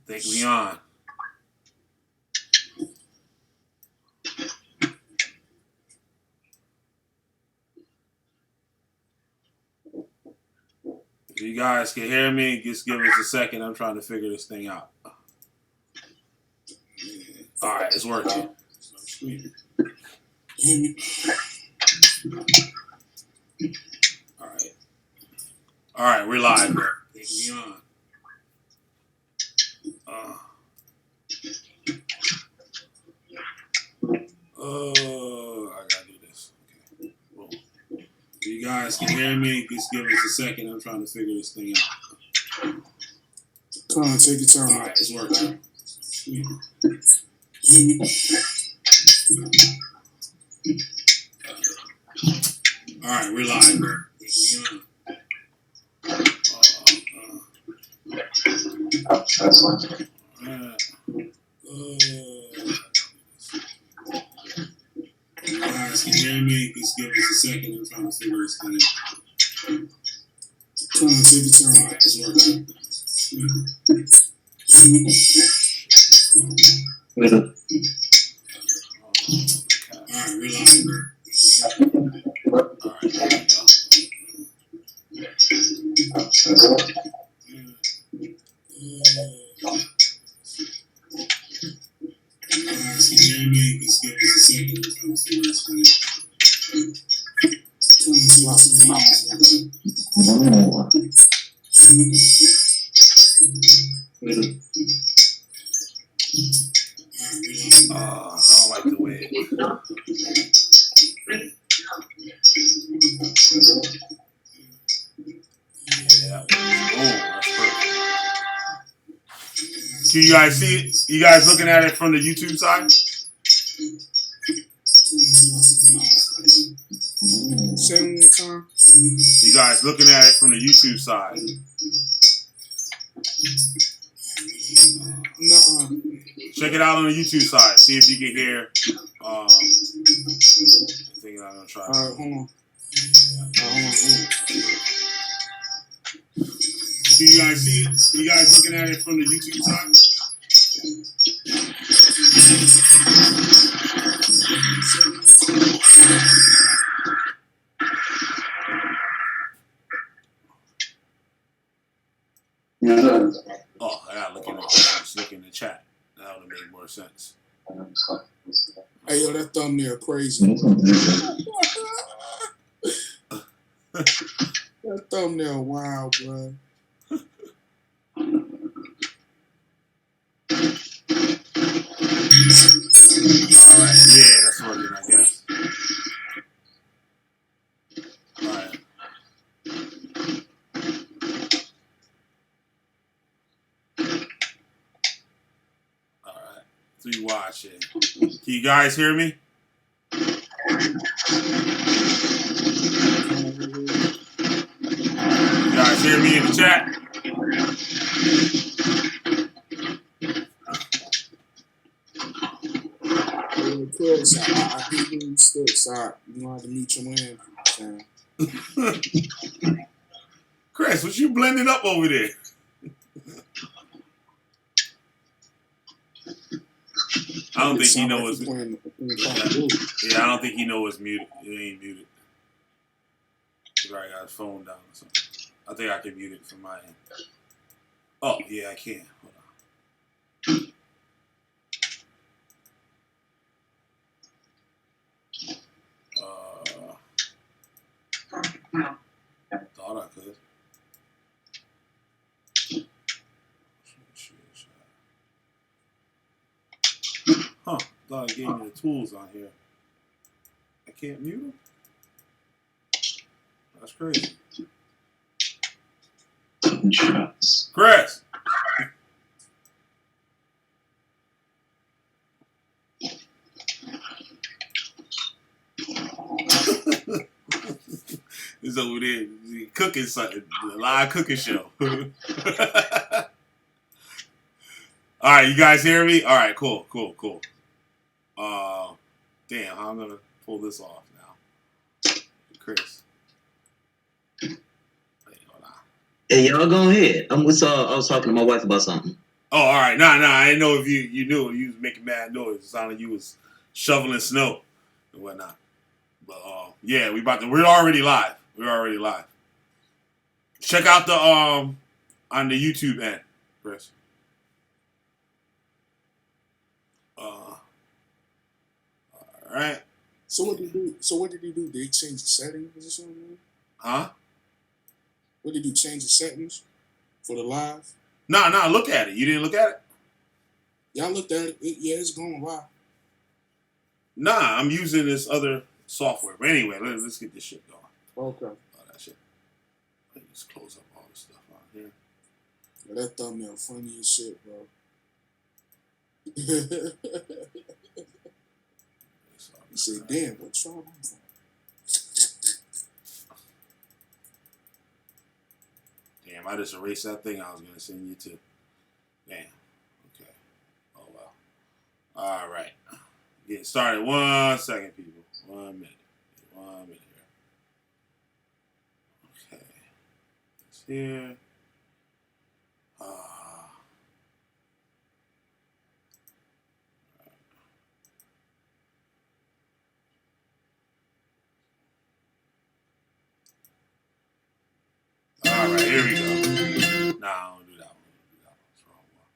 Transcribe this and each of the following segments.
Think we on. If you guys can hear me, just give us a second. I'm trying to figure this thing out. All right, it's working. All right, we're live. Think we on. I gotta do this. Okay. Well, if you guys can hear me, just give us a second. I'm trying to figure this thing out. Come on, take your time. All right, it's working. All right, we're live. Think we on. You guys can hear me? Just give us a second. I'm trying to figure this thing out. Come on, take your time. All right, it's working. All right, we're live. All right, there we go. You guys can hear me? Just give us a second. I'm trying to figure this thing out. I don't like the way Yeah. That's perfect. Can you guys see it? You guys looking at it from the YouTube side? Say one more time. You guys looking at it from the YouTube side? No. Check it out on the YouTube side. See if you can hear. I think I'm gonna try. All right, hold on. Can you guys see it? You guys looking at it from the YouTube side? Oh, I gotta look in the chat. That would have made more sense. Hey, yo, that thumbnail crazy. That thumbnail wild, bro. Alright, yeah, that's working, I guess. Alright. Alright. 3 watching. Can you guys hear me? You guys hear me in the chat? Chris, I hate when you stick, so you know how to meet your man. Chris, what you blending up over there? I don't think he knows. Yeah, I don't think he knows it's muted. It ain't muted. He probably got his phone down or something. I think I can mute it from my end. Oh, yeah, I can. Hold on. Thought I could. Huh. Thought it gave me the tools on here. I can't mute them? That's crazy. Chris! He's over there cooking something. A live cooking show. All right, you guys hear me? All right, cool. Damn, I'm gonna pull this off now. Chris. Wait, hold on. Hey, y'all go ahead. I was talking to my wife about something. Oh, all right. Nah. I didn't know if you knew you was making mad noise. It sounded like you was shoveling snow and whatnot. But yeah, we're already live. We're already live. Check out the on the YouTube end, Chris. All right. So what did he do? So what did he do? Did he change the settings or something? Huh? What did he change the settings for the live? Nah. Look at it. You didn't look at it? Yeah, I looked at it. Yeah, it's going live. Nah, I'm using this other software. But anyway, let's get this shit going. Okay. All that shit. Let me just close up all this stuff out here. Yeah, that thumbnail funny as shit, bro. He said, "Damn, what's wrong?" Damn, I just erased that thing I was gonna send you to. Damn. Okay. Oh well. All right. Get started. 1 second, people. 1 minute. 1 minute here. Okay. It's here. All right, here we go. Nah, I don't do that one. It's the wrong one.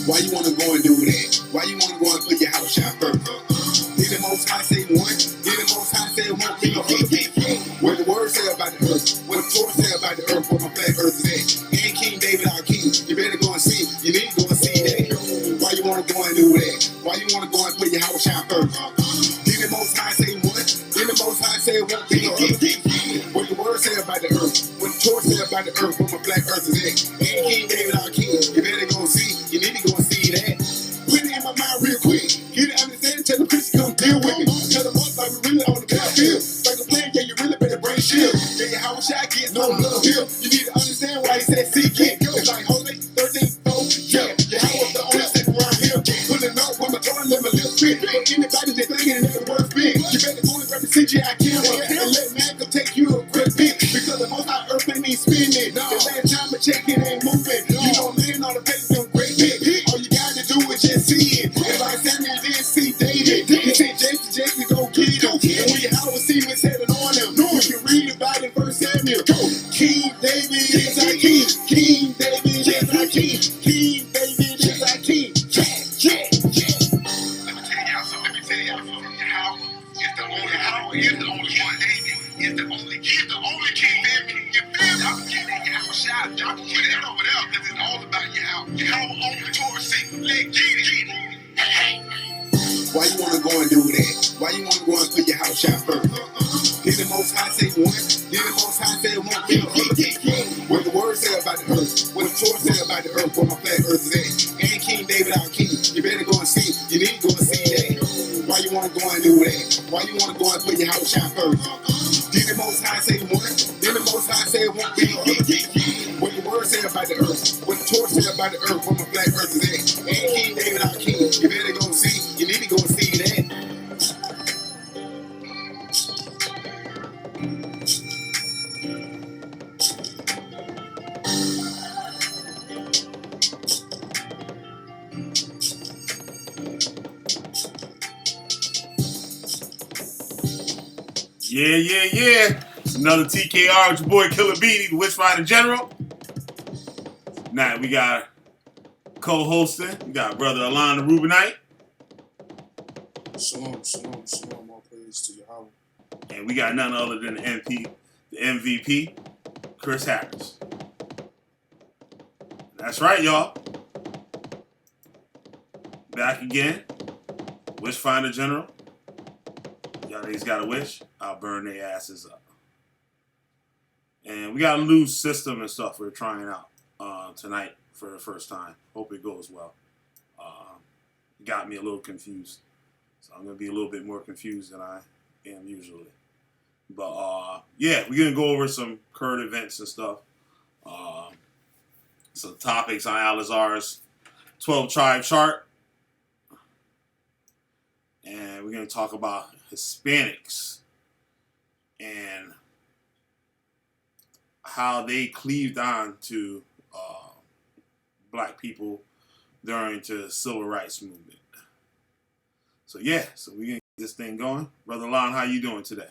Why you wanna go and do that? Why you wanna go and put your house shot first? Did the most high say one? Did the most high say won't be no other? What the word say about the earth? What the Torah say about the earth? Where my flat earth is at? And King David our king. You better go and see. You need to go and see that. Why you wanna go and do that? Why you wanna go and put your house shot first? Did the most high say one? Did the most high say won't be no other? What the word say about the earth? What the Torah say about the earth? Where my flat earth is at? And King David our king. You better go and see. You need to go and see that. Put it in my mind real quick. Get it understand, tell the Christian come deal with me. Tell them us like we really on the battlefield. Like a plan, yeah, you really better bring shield. Yeah, your house shot gets no love here. You need to understand why he said seek it. It's like holy 13, 4, yeah. Your house was the only second around here. Pulling up with my gun, let my lips spit. But anybody that thinking that the word's big, you better go and grab the CGI kill and let man go take you a quick pick. Because the most high earth ain't even spinning. The last time I check it ain't moving. You don't land on the paper, them great big. All you gotta do is just see it. If I Samuel didn't see David, he said Jesse go get him. And when Howard Stevens headed on him, you can read about it in 1 Samuel. King David is our king. King David is our king. King David is our king. Yeah. Let me tell y'all something. Your house is the only house. Is the only one. David is the only king. The only king. You feel me? Y'all can get in your house shot. Y'all can get it over there because it's all about your house. Your house on the Torah seat. Let get it. Why you wanna go and do that? Why you wanna go and put your house shot first? Did the most high say one? Did the most high say won't be no other? What the word say about the earth? What the Torah say about the earth? Where my flat earth is at? And King David our king. You better go and see. You need to go and see that. Why you wanna go and do that? Why you wanna go and put your house shot first? Did the most high say one? Did the most high say won't be no other? What the word say about the earth? What the Torah say about the earth? Where my flat earth is at? And King David our king. You better go and see. You need to go and see that. Yeah. It's another TKR with your boy Killer B, the Witchfinder General. Now we got co-hosting. We got brother Alon the Rubinite. Shalom, all praise to Yahweh. And we got none other than the MVP, Chris Harris. That's right, y'all. back again. Wishfinder General. Y'all niggas got a wish? I'll burn their asses up. And we got a new system and stuff we're trying out tonight for the first time. Hope it goes well. Got me a little confused. So I'm going to be a little bit more confused than I am usually. But yeah, we're going to go over some current events and stuff. Some topics on Al-Azhar's 12 tribe chart. And we're going to talk about Hispanics and how they cleaved on to black people during the civil rights movement. So yeah, so we gonna get this thing going. Brother Lon, how you doing today?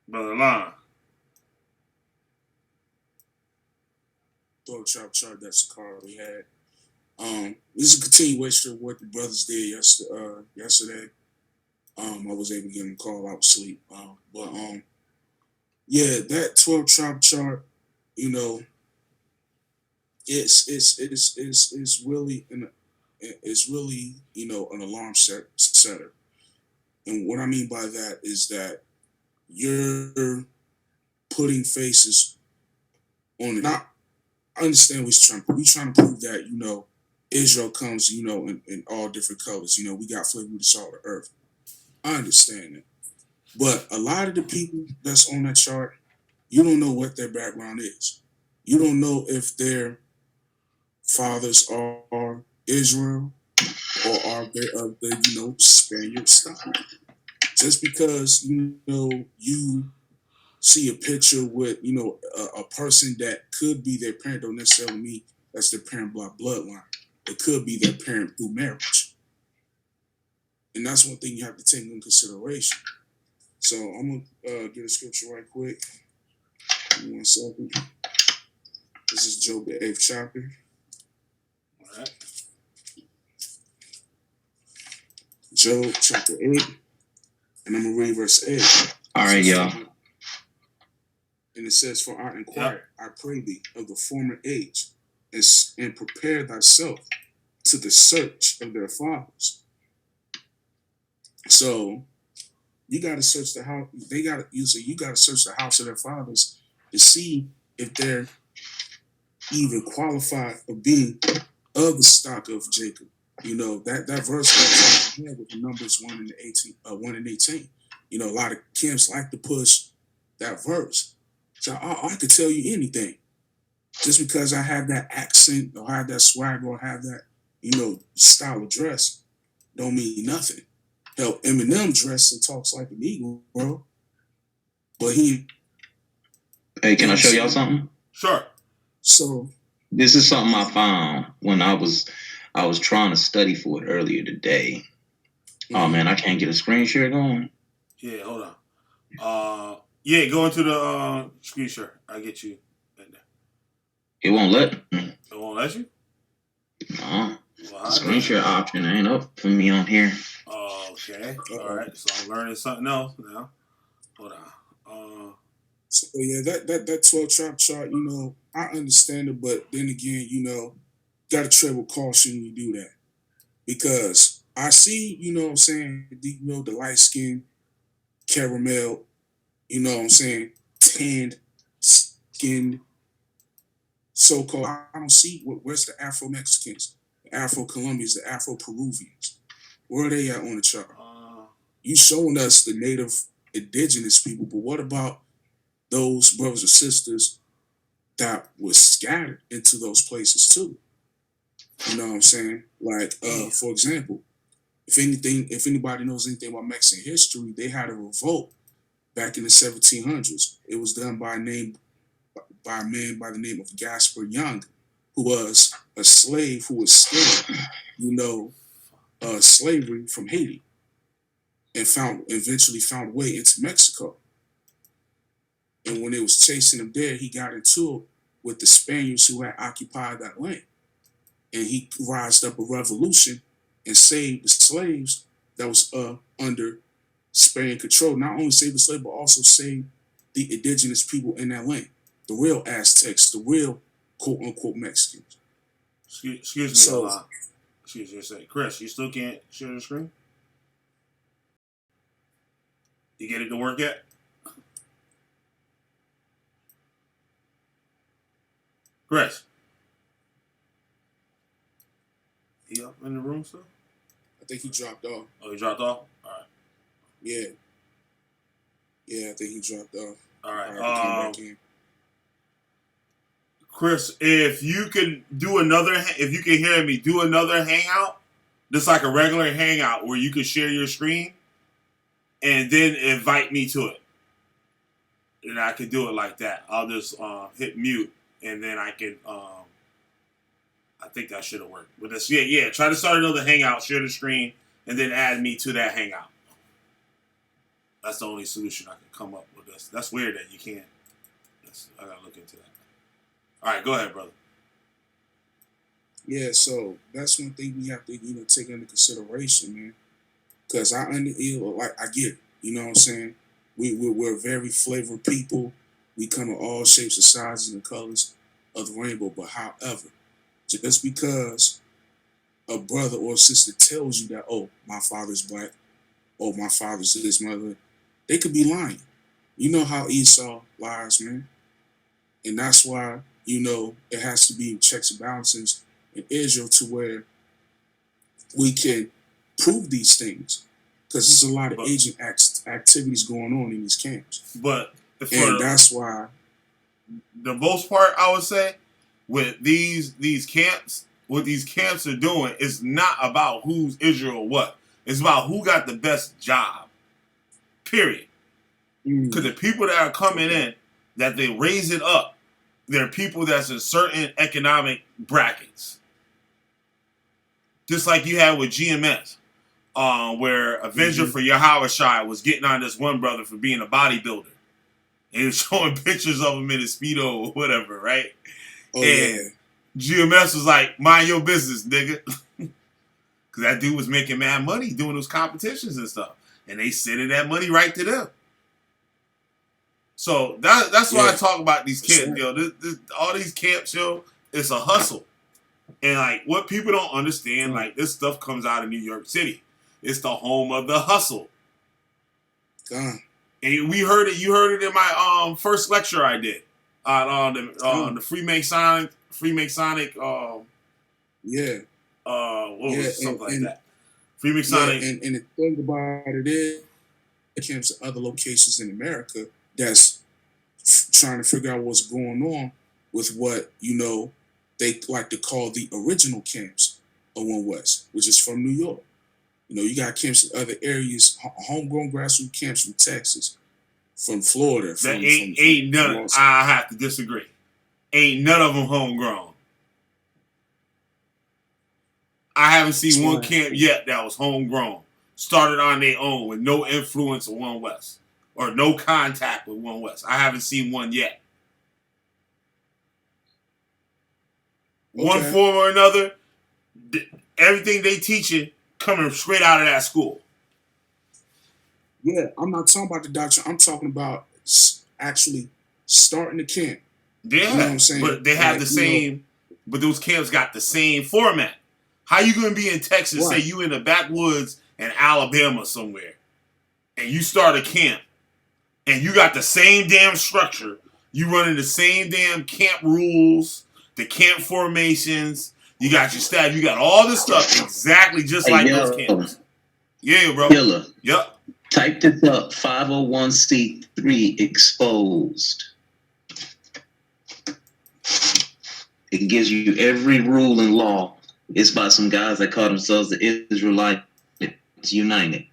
Brother Lon. Trap chart, that's the card we had. This is a continuation of what the brothers did yesterday. I was able to get them a call out sleep. Yeah, that 12 trap chart, you know, it's really you know, an alarm setter. And what I mean by that is that you're putting faces on it. I understand what we're trying to prove that, you know, Israel comes, you know, in all different colors. You know, we got flavor with the salt of the earth. I understand that. But a lot of the people that's on that chart, you don't know what their background is. You don't know if their fathers are Israel or are they of the, you know, Spaniard stock. Just because, you know, you see a picture with, you know, a person that could be their parent don't necessarily mean that's their parent bloodline. It could be their parent through marriage. And that's one thing you have to take into consideration. So I'm going to get a scripture right quick. Give me 1 second. This is Job, the 8th chapter. All right. Job, chapter 8. And I'm going to read verse 8. All right, y'all. And it says, "For I inquire, I pray thee, of the former age, and prepare thyself to the search of their fathers." So you got to search the house. You got to search the house of their fathers to see if they're even qualified of being of the stock of Jacob. You know, that verse with Numbers 1 and 18. You know, a lot of camps like to push that verse. So I could tell you anything. Just because I have that accent or have that swagger or have that, you know, style of dress don't mean nothing. Hell, Eminem dresses and talks like an eagle, bro. But he... Hey, can I show y'all something? Sure. So... This is something I found when I was trying to study for it earlier today. Mm-hmm. Oh, man, I can't get a screen share going. Yeah, hold on. Yeah, go into the screen share. I'll get you in there. It won't let me. It won't let you? No. Well, the screen share option ain't up for me on here. Okay. All right. So I'm learning something else now. Hold on. So yeah, that 12 trap chart, you know, I understand it, but then again, you know, gotta tread with caution when you do that. Because I see, you know what I'm saying, you know, the light skin, caramel, you know what I'm saying, tanned skinned, so-called. I don't see where's the Afro-Mexicans, the Afro-Colombians, the Afro-Peruvians. Where are they at on the chart? You showing us the native indigenous people, but what about those brothers and sisters that were scattered into those places too? You know what I'm saying? Like, for example, if anybody knows anything about Mexican history, they had a revolt back in the 1700s. It was done by a man by the name of Gaspar Young, who was a slave who escaped, you know, slavery from Haiti and eventually found way into Mexico. And when they was chasing him there, he got into it with the Spaniards who had occupied that land. And he rised up a revolution and saved the slaves that was under Spaniard control. Not only saved the slaves, but also saved the indigenous people in that land. the real Aztecs, the real quote unquote Mexicans. Excuse me, So excuse me a second. Chris, you still can't share the screen? You get it to work yet? Chris? He up in the room still? I think he dropped off. Oh, he dropped off? Alright. Yeah. Yeah, I think he dropped off. Alright. He came back in. Chris, if you can do another, if you can hear me, do another hangout, just like a regular hangout where you can share your screen and then invite me to it. And I can do it like that. I'll just hit mute and then I can, I think that should have worked. But that's, yeah, try to start another hangout, share the screen, and then add me to that hangout. That's the only solution I can come up with. That's weird that you can't. I gotta look into that. All right, go ahead, brother. Yeah, so that's one thing we have to, take into consideration, man. Because I get it. You know what I'm saying? We're very flavored people. We come in all shapes and sizes and colors of the rainbow. But however, just because a brother or sister tells you that, oh, my father's black, oh, my father's this, mother, they could be lying. You know how Esau lies, man. And that's why, it has to be checks and balances in Israel to where we can prove these things. Because there's a lot of agent activities going on in these camps. And that's why. The most part, I would say, with these camps, what these camps are doing is not about who's Israel what. It's about who got the best job. Period. Because the people that are coming in, that they raise it up, they're people that's in certain economic brackets. Just like you had with GMS, where Avenger for Yahweh was getting on this one brother for being a bodybuilder. And he was showing pictures of him in his Speedo or whatever, right? Oh, and GMS was like, mind your business, nigga. Because that dude was making mad money doing those competitions and stuff. And they sending that money right to them. So that's why I talk about these camps, yo. All these camps, yo, it's a hustle. And like what people don't understand, like this stuff comes out of New York City. It's the home of the hustle. And we heard it. You heard it in my first lecture I did on the Freemasonic. What was something like that? Freemasonic. Yeah, and the thing about it is, camps at other locations in America that's trying to figure out what's going on with what, they like to call the original camps of One West, which is from New York. You got camps in other areas, homegrown grassroots camps from Texas, from Florida. Ain't none. I have to disagree. Ain't none of them homegrown. I haven't seen one camp yet that was homegrown. Started on their own with no influence of One West or no contact with One West. I haven't seen one yet. One form or another, everything they teaching coming straight out of that school. Yeah, I'm not talking about the doctrine. I'm talking about actually starting the camp. Yeah, you know what I'm saying? But they have the same. But those camps got the same format. How you gonna be in Texas? Say you in the backwoods in Alabama somewhere, and you start a camp, and you got the same damn structure. You running the same damn camp rules, the camp formations. You got your staff. You got all this stuff exactly just like those camps. Yeah, bro. Killer. Yep. Type this up. 501c3 exposed. It gives you every rule and law. It's by some guys that call themselves the Israelites United.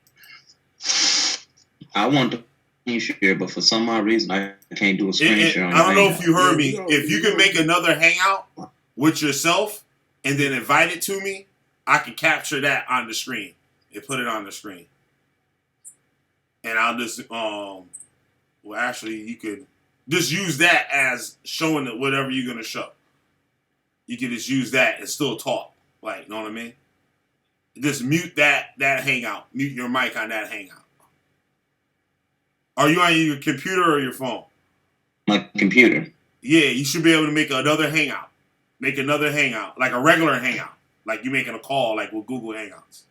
I want to share, but for some odd reason, I can't do a screen share. I don't know if you heard me. If you can make another hangout with yourself and then invite it to me, I can capture that on the screen and put it on the screen. And I'll just, actually, you could just use that as showing that whatever you're going to show. You can just use that and still talk. Like, you know what I mean? Just mute that hangout. Mute your mic on that hangout. Are you on your computer or your phone? My computer. Yeah, you should be able to make another hangout. Make another hangout, like a regular hangout, like you making a call, like with Google Hangouts.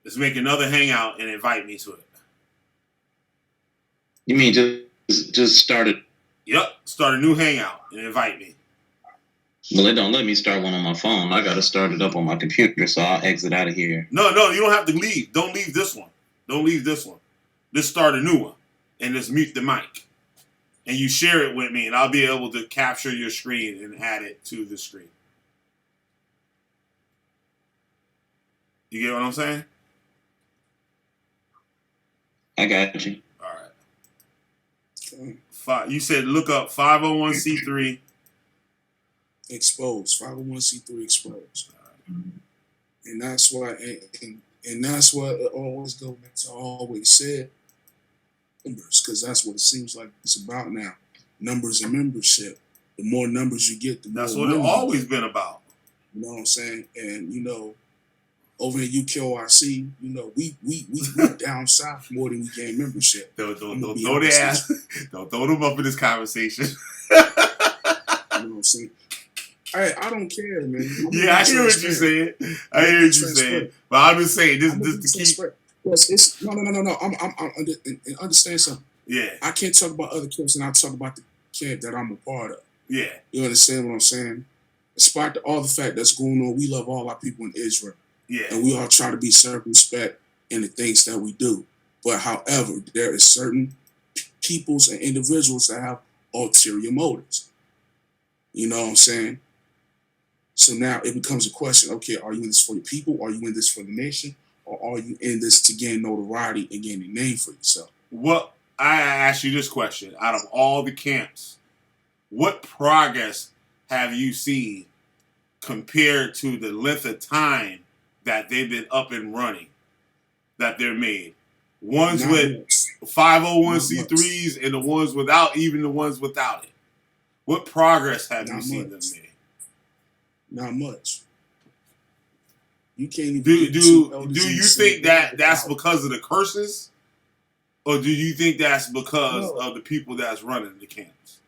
Just make another hangout and invite me to it. You mean just start it? Yep, start a new hangout and invite me. Well, it don't let me start one on my phone. I got to start it up on my computer, so I'll exit out of here. No, you don't have to leave. Don't leave this one. Don't leave this one. Just start a new one and just mute the mic. And you share it with me, and I'll be able to capture your screen and add it to the screen. You get what I'm saying? I got you. All right. You said look up 501c3. Exposed. 501c3 exposed. And that's why, and that's what it always goes back to. I always said numbers, because that's what it seems like it's about now. Numbers and membership. The more numbers you get, the more. That's what it's always been about. You know what I'm saying? And you know, over in UKORC, you know, we down south more than we gain membership. Don't throw their ass. Don't throw them up in this conversation. You know what I'm saying? I don't care, man. I hear what you're saying. I hear what you're saying. But I'm just saying this to keep. Yes, it's no. I'm understand something. Yeah. I can't talk about other camps, and I talk about the camp that I'm a part of. Yeah. You understand what I'm saying? Despite all the fact that's going on, we love all our people in Israel. Yeah. And we all try to be circumspect in the things that we do. But however, there is certain peoples and individuals that have ulterior motives. You know what I'm saying? So now it becomes a question, okay, are you in this for the people? Are you in this for the nation? Or are you in this to gain notoriety and gain a name for yourself? Well, I ask you this question. Out of all the camps, what progress have you seen compared to the length of time that they've been up and running, that they're made? Ones Not with much. 501c3s and the ones without, even the ones without it. What progress have you seen them make? Not much. You can't even. Do you think that that's because of the curses, or do you think that's because of the people that's running the camps?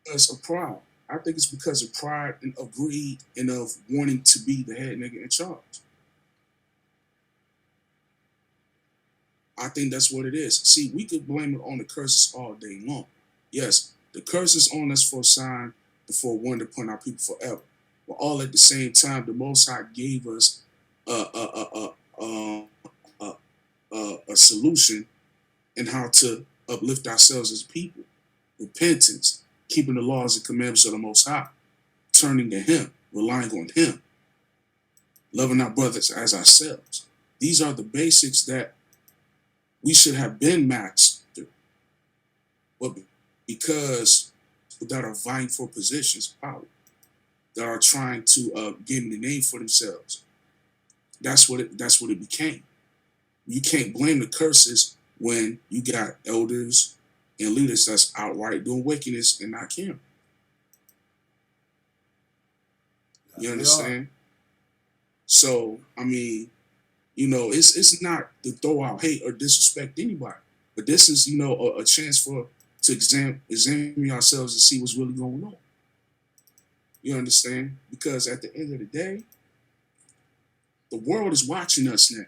It's a pride. I think it's because of pride and of greed and of wanting to be the head nigga in charge. I think that's what it is. See, we could blame it on the curses all day long. Yes, the curse is on us for a sign, for a wonder upon our people forever. But all at the same time, the Most High gave us a solution in how to uplift ourselves as people. Repentance, keeping the laws and commandments of the Most High, turning to Him, relying on Him, loving our brothers as ourselves. These are the basics that we should have been mastered. But because that are vying for positions, power, that are trying to gain the name for themselves, that's what it became. You can't blame the curses when you got elders and leaders that's outright doing wickedness and not caring. You understand? So, I mean, you know, it's not to throw out hate or disrespect anybody, but this is, you know, a chance to examine ourselves and see what's really going on. You understand? Because at the end of the day, the world is watching us now.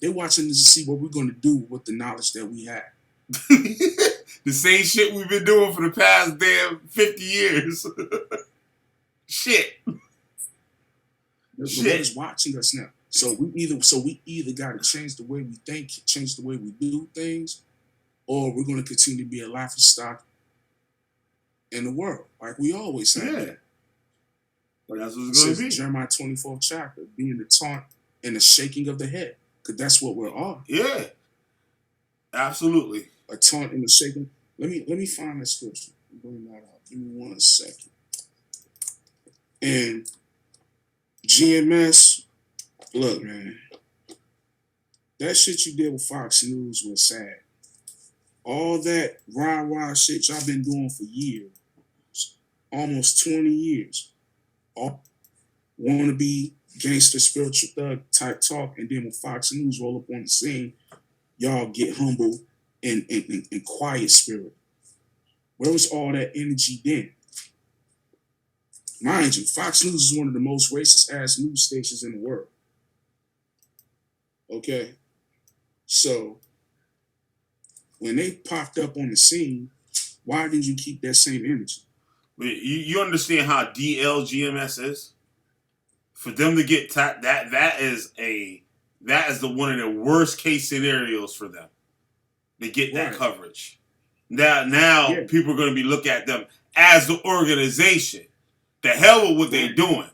They're watching us to see what we're going to do with the knowledge that we have. The same shit we've been doing for the past damn 50 years. Shit. The world is watching us now. So we either got to change the way we think, change the way we do things, or we're going to continue to be a laughing stock in the world, like we always have. Yeah. Like that's what it's going to be. Jeremiah 24th chapter, being the taunt and the shaking of the head, because that's what we're on. Yeah, absolutely. A taunt and the shaking. Let me find that scripture. Bring that out. Give me 1 second. And GMS, look, man, that shit you did with Fox News was sad. All that rah-rah shit y'all been doing for years, almost 20 years. All want to be gangster, spiritual thug type talk, and then when Fox News roll up on the scene, y'all get humble and quiet spirit. Where was all that energy then? Mind you, Fox News is one of the most racist ass news stations in the world. Okay? So, when they popped up on the scene, why didn't you keep that same energy? You understand how DLGMS is? For them to get that is the one of the worst case scenarios for them. They get that coverage. Now people are going to be looking at them as the organization. The hell with what they're doing.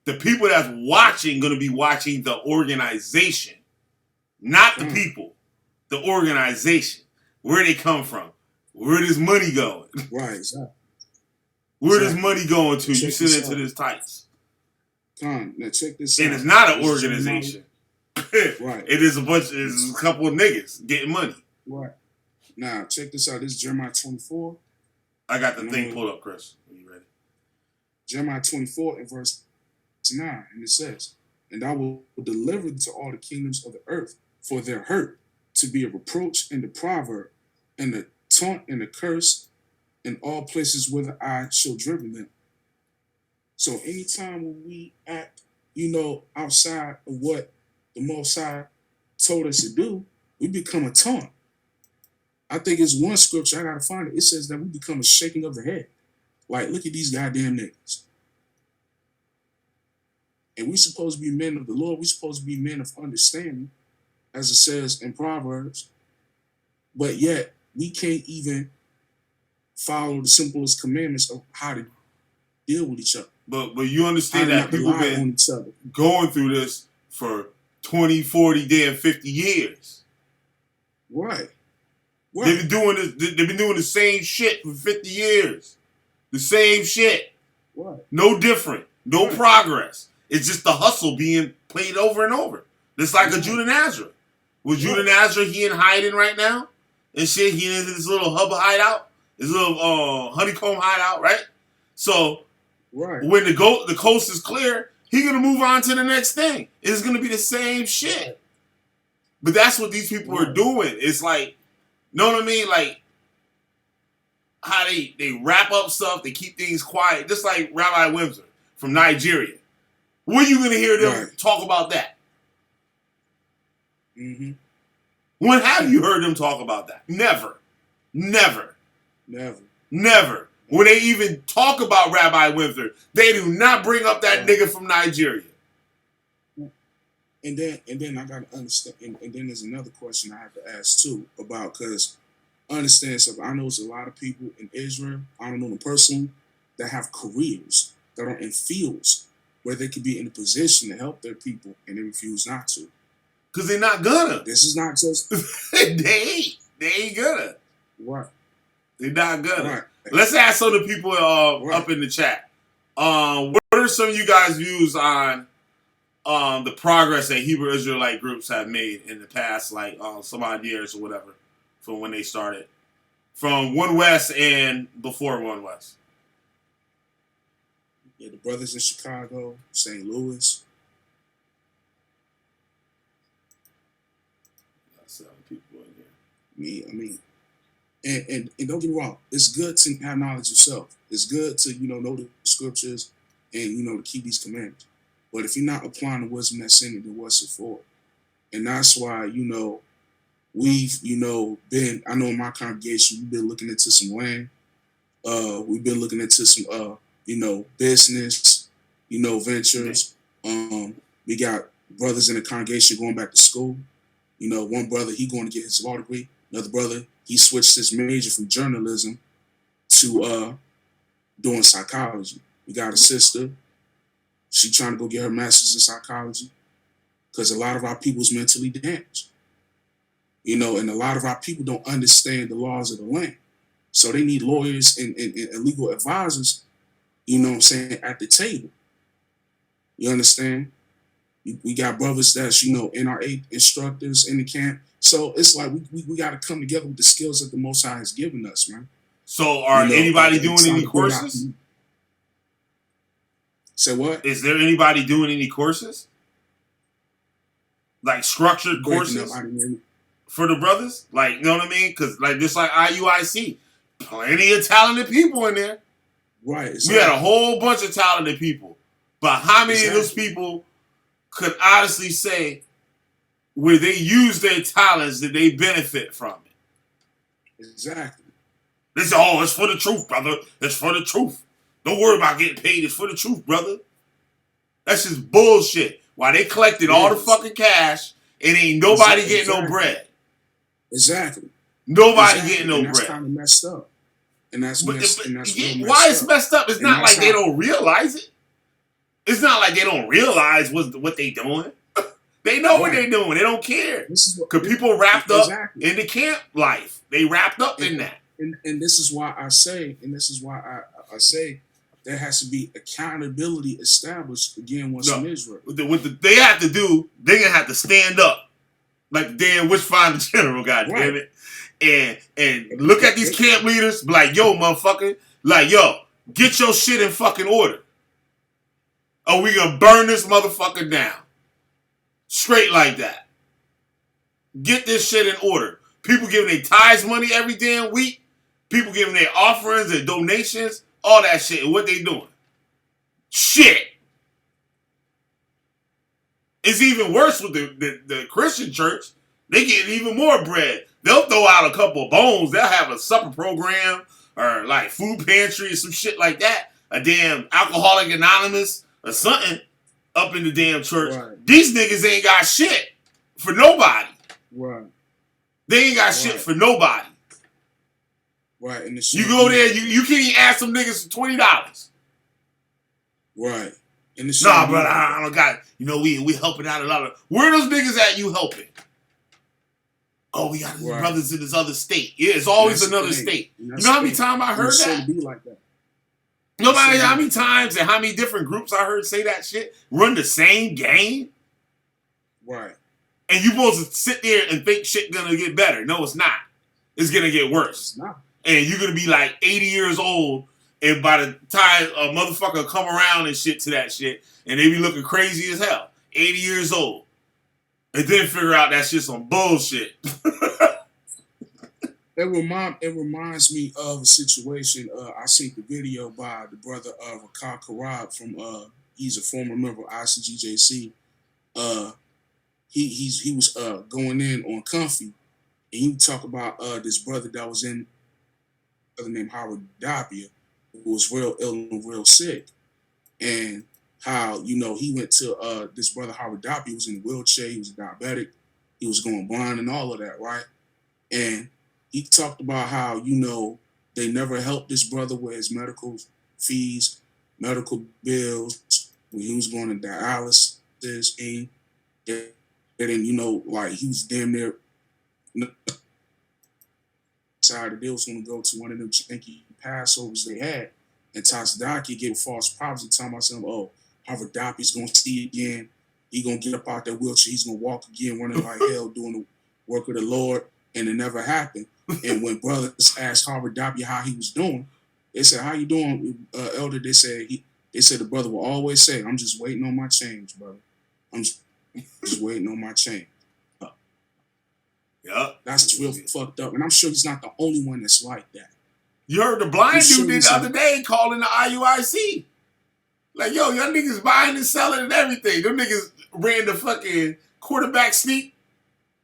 The people that's watching going to be watching the organization, not the people. The organization. Where they come from. Where does money going? Right, exactly. Where does money going to? You sit into this tights. Now check this out. And it's not an organization. Right. It's a couple of niggas getting money. Right. Now, check this out. This is Jeremiah 24. I got the thing pulled up, Chris. Are you ready? Jeremiah 24 and verse 9. And it says, "And I will deliver to all the kingdoms of the earth for their hurt, to be a reproach and a proverb, and a taunt and a curse in all places whither I shall driven them." So anytime when we act, outside of what the Most High told us to do, we become a taunt. I think it's one scripture, I gotta find it. It says that we become a shaking of the head. Like, look at these goddamn niggas. And we supposed to be men of the Lord. We supposed to be men of understanding, as it says in Proverbs. But yet, we can't even follow the simplest commandments of how to deal with each other. But you understand that people have been going through this for 20, 40, damn 50 years. Right. They've been doing this. They've been doing the same shit for 50 years. The same shit. Right. No different. No progress. It's just the hustle being played over and over. It's like a Judah Nazareth. With Judah Nazareth, he in hiding right now and shit. He in this little hub hideout, this little honeycomb hideout, right? So when the coast is clear, he gonna move on to the next thing. It's gonna be the same shit. But that's what these people are doing. It's like, know what I mean? Like how they wrap up stuff, they keep things quiet, just like Rabbi Windsor from Nigeria. When are you gonna hear them talk about that? Mm-hmm. When have you heard them talk about that? Never. Never. Never. Never. When they even talk about Rabbi Windsor, they do not bring up that nigga from Nigeria. And then I gotta understand. And then there's another question I have to ask too about, because understand something. I know there's a lot of people in Israel, I don't know them personally, that have careers that are in fields where they could be in a position to help their people, and they refuse not to. Because they're not gonna. This is not just they ain't gonna. Right. They're not gonna. Right. Let's ask some of the people up in the chat. What are some of you guys' views on the progress that Hebrew Israelite groups have made in the past, like some odd years or whatever, from when they started, from One West and before One West? Yeah, the brothers in Chicago, St. Louis. That's 7 people in here. I mean, and don't get me wrong, it's good to have knowledge yourself. It's good to, know the scriptures and, to keep these commandments. But if you're not applying the wisdom that's in it, then what's it for? And that's why, we've, been, I know in my congregation, we've been looking into some land. We've been looking into some, business, ventures. We got brothers in the congregation going back to school. One brother, he going to get his law degree. Another brother, he switched his major from journalism to doing psychology. We got a sister. She trying to go get her master's in psychology because a lot of our people is mentally damaged. And a lot of our people don't understand the laws of the land. So they need lawyers and legal advisors, at the table. You understand? We got brothers that's, NRA instructors in the camp. So it's like we got to come together with the skills that the Most High has given us, man. So are anybody doing any courses? Say what? Is there anybody doing any courses? Like structured courses for the brothers? Like, you know what I mean? Because just like IUIC, plenty of talented people in there. Right. Exactly. We had a whole bunch of talented people. But how many of those people could honestly say where they use their talents that they benefit from it? Exactly. They say, oh, it's for the truth, brother. It's for the truth. Don't worry about getting paid. It's for the truth, brother. That's just bullshit. Why they collected all the fucking cash and ain't nobody getting no bread. Exactly. Nobody getting no bread. That's kind of messed up. And that's why it's messed up. It's not like they don't realize it. It's not like they don't realize what they doing. They know what they're doing. They don't care. Because people wrapped up in the camp life. They wrapped up in that. And this is why I say, I say there has to be accountability established again once in Israel. What they have to do, they're going to have to stand up. Like the damn Witchfinder General, goddamn it. And look at these camp leaders, be like, yo, motherfucker, like, yo, get your shit in fucking order. Or we gonna burn this motherfucker down. Straight like that. Get this shit in order. People giving their tithes money every damn week. People giving their offerings and donations. All that shit. And what they doing? Shit. It's even worse with the Christian church. They getting even more bread. They'll throw out a couple of bones. They'll have a supper program or like food pantry or some shit like that. A damn Alcoholic Anonymous or something up in the damn church. Right. These niggas ain't got shit for nobody. Right. They ain't got shit for nobody. Right. And you go there, you can't even ask some niggas for $20. Right. Nah, brother, I don't got, we helping out a lot of, where are those niggas at you helping? Oh, we got these brothers in this other state. Yeah, it's always another state. You know how many times I heard that? Be like that. Nobody, how many times and how many different groups I heard say that shit? Run the same game? Right. And you supposed to sit there and think shit gonna get better. No, it's not. It's gonna get worse. It's not. And you're gonna be like 80 years old, and by the time a motherfucker come around and shit to that shit, and they be looking crazy as hell. 80 years old. And then figure out that shit's some bullshit. It reminds me of a situation. I seen the video by the brother Rakal Karab from he's a former member of ICGJC. He was going in on Comfy, and he talk about this brother that was in other named Howard Dapia, who was real ill and real sick, and how he went to this brother Howard Dapia. He was in a wheelchair. He was a diabetic. He was going blind and all of that, right? And he talked about how, they never helped this brother with his medical fees, medical bills, when he was going to dialysis, and then, like he was damn near decided they was going to go to one of them janky Passovers they had, and Tazdaki gave false prophecy telling myself, oh, Harvard Dapi's going to see again. He going to get up out that wheelchair. He's going to walk again, running like hell, doing the work of the Lord, and it never happened. And when brothers asked Harvard Dapi how he was doing, they said, how you doing, Elder? They said the brother will always say, I'm just waiting on my change, brother. I'm just waiting on my change. Yeah. That's real fucked up. And I'm sure he's not the only one that's like that. You heard the blind dude the other day calling the IUIC. Like, yo, y'all niggas buying and selling and everything. Them niggas ran the fucking quarterback sneak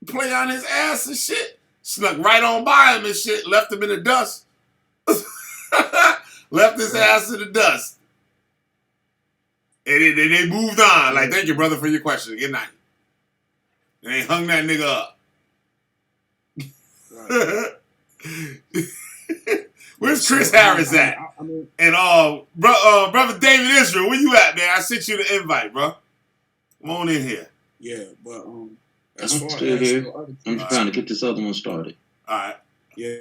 play on his ass and shit. Snuck right on by him and shit. Left him in the dust. Left his ass in the dust. And they moved on. Like, thank you, brother, for your question. Good night. And they hung that nigga up. Where's Chris Harris at? And brother David Israel, where you at, man? I sent you the invite, bro. Come on in here. Yeah, but I'm still here. I'm trying to get this other one started. All right. Yeah.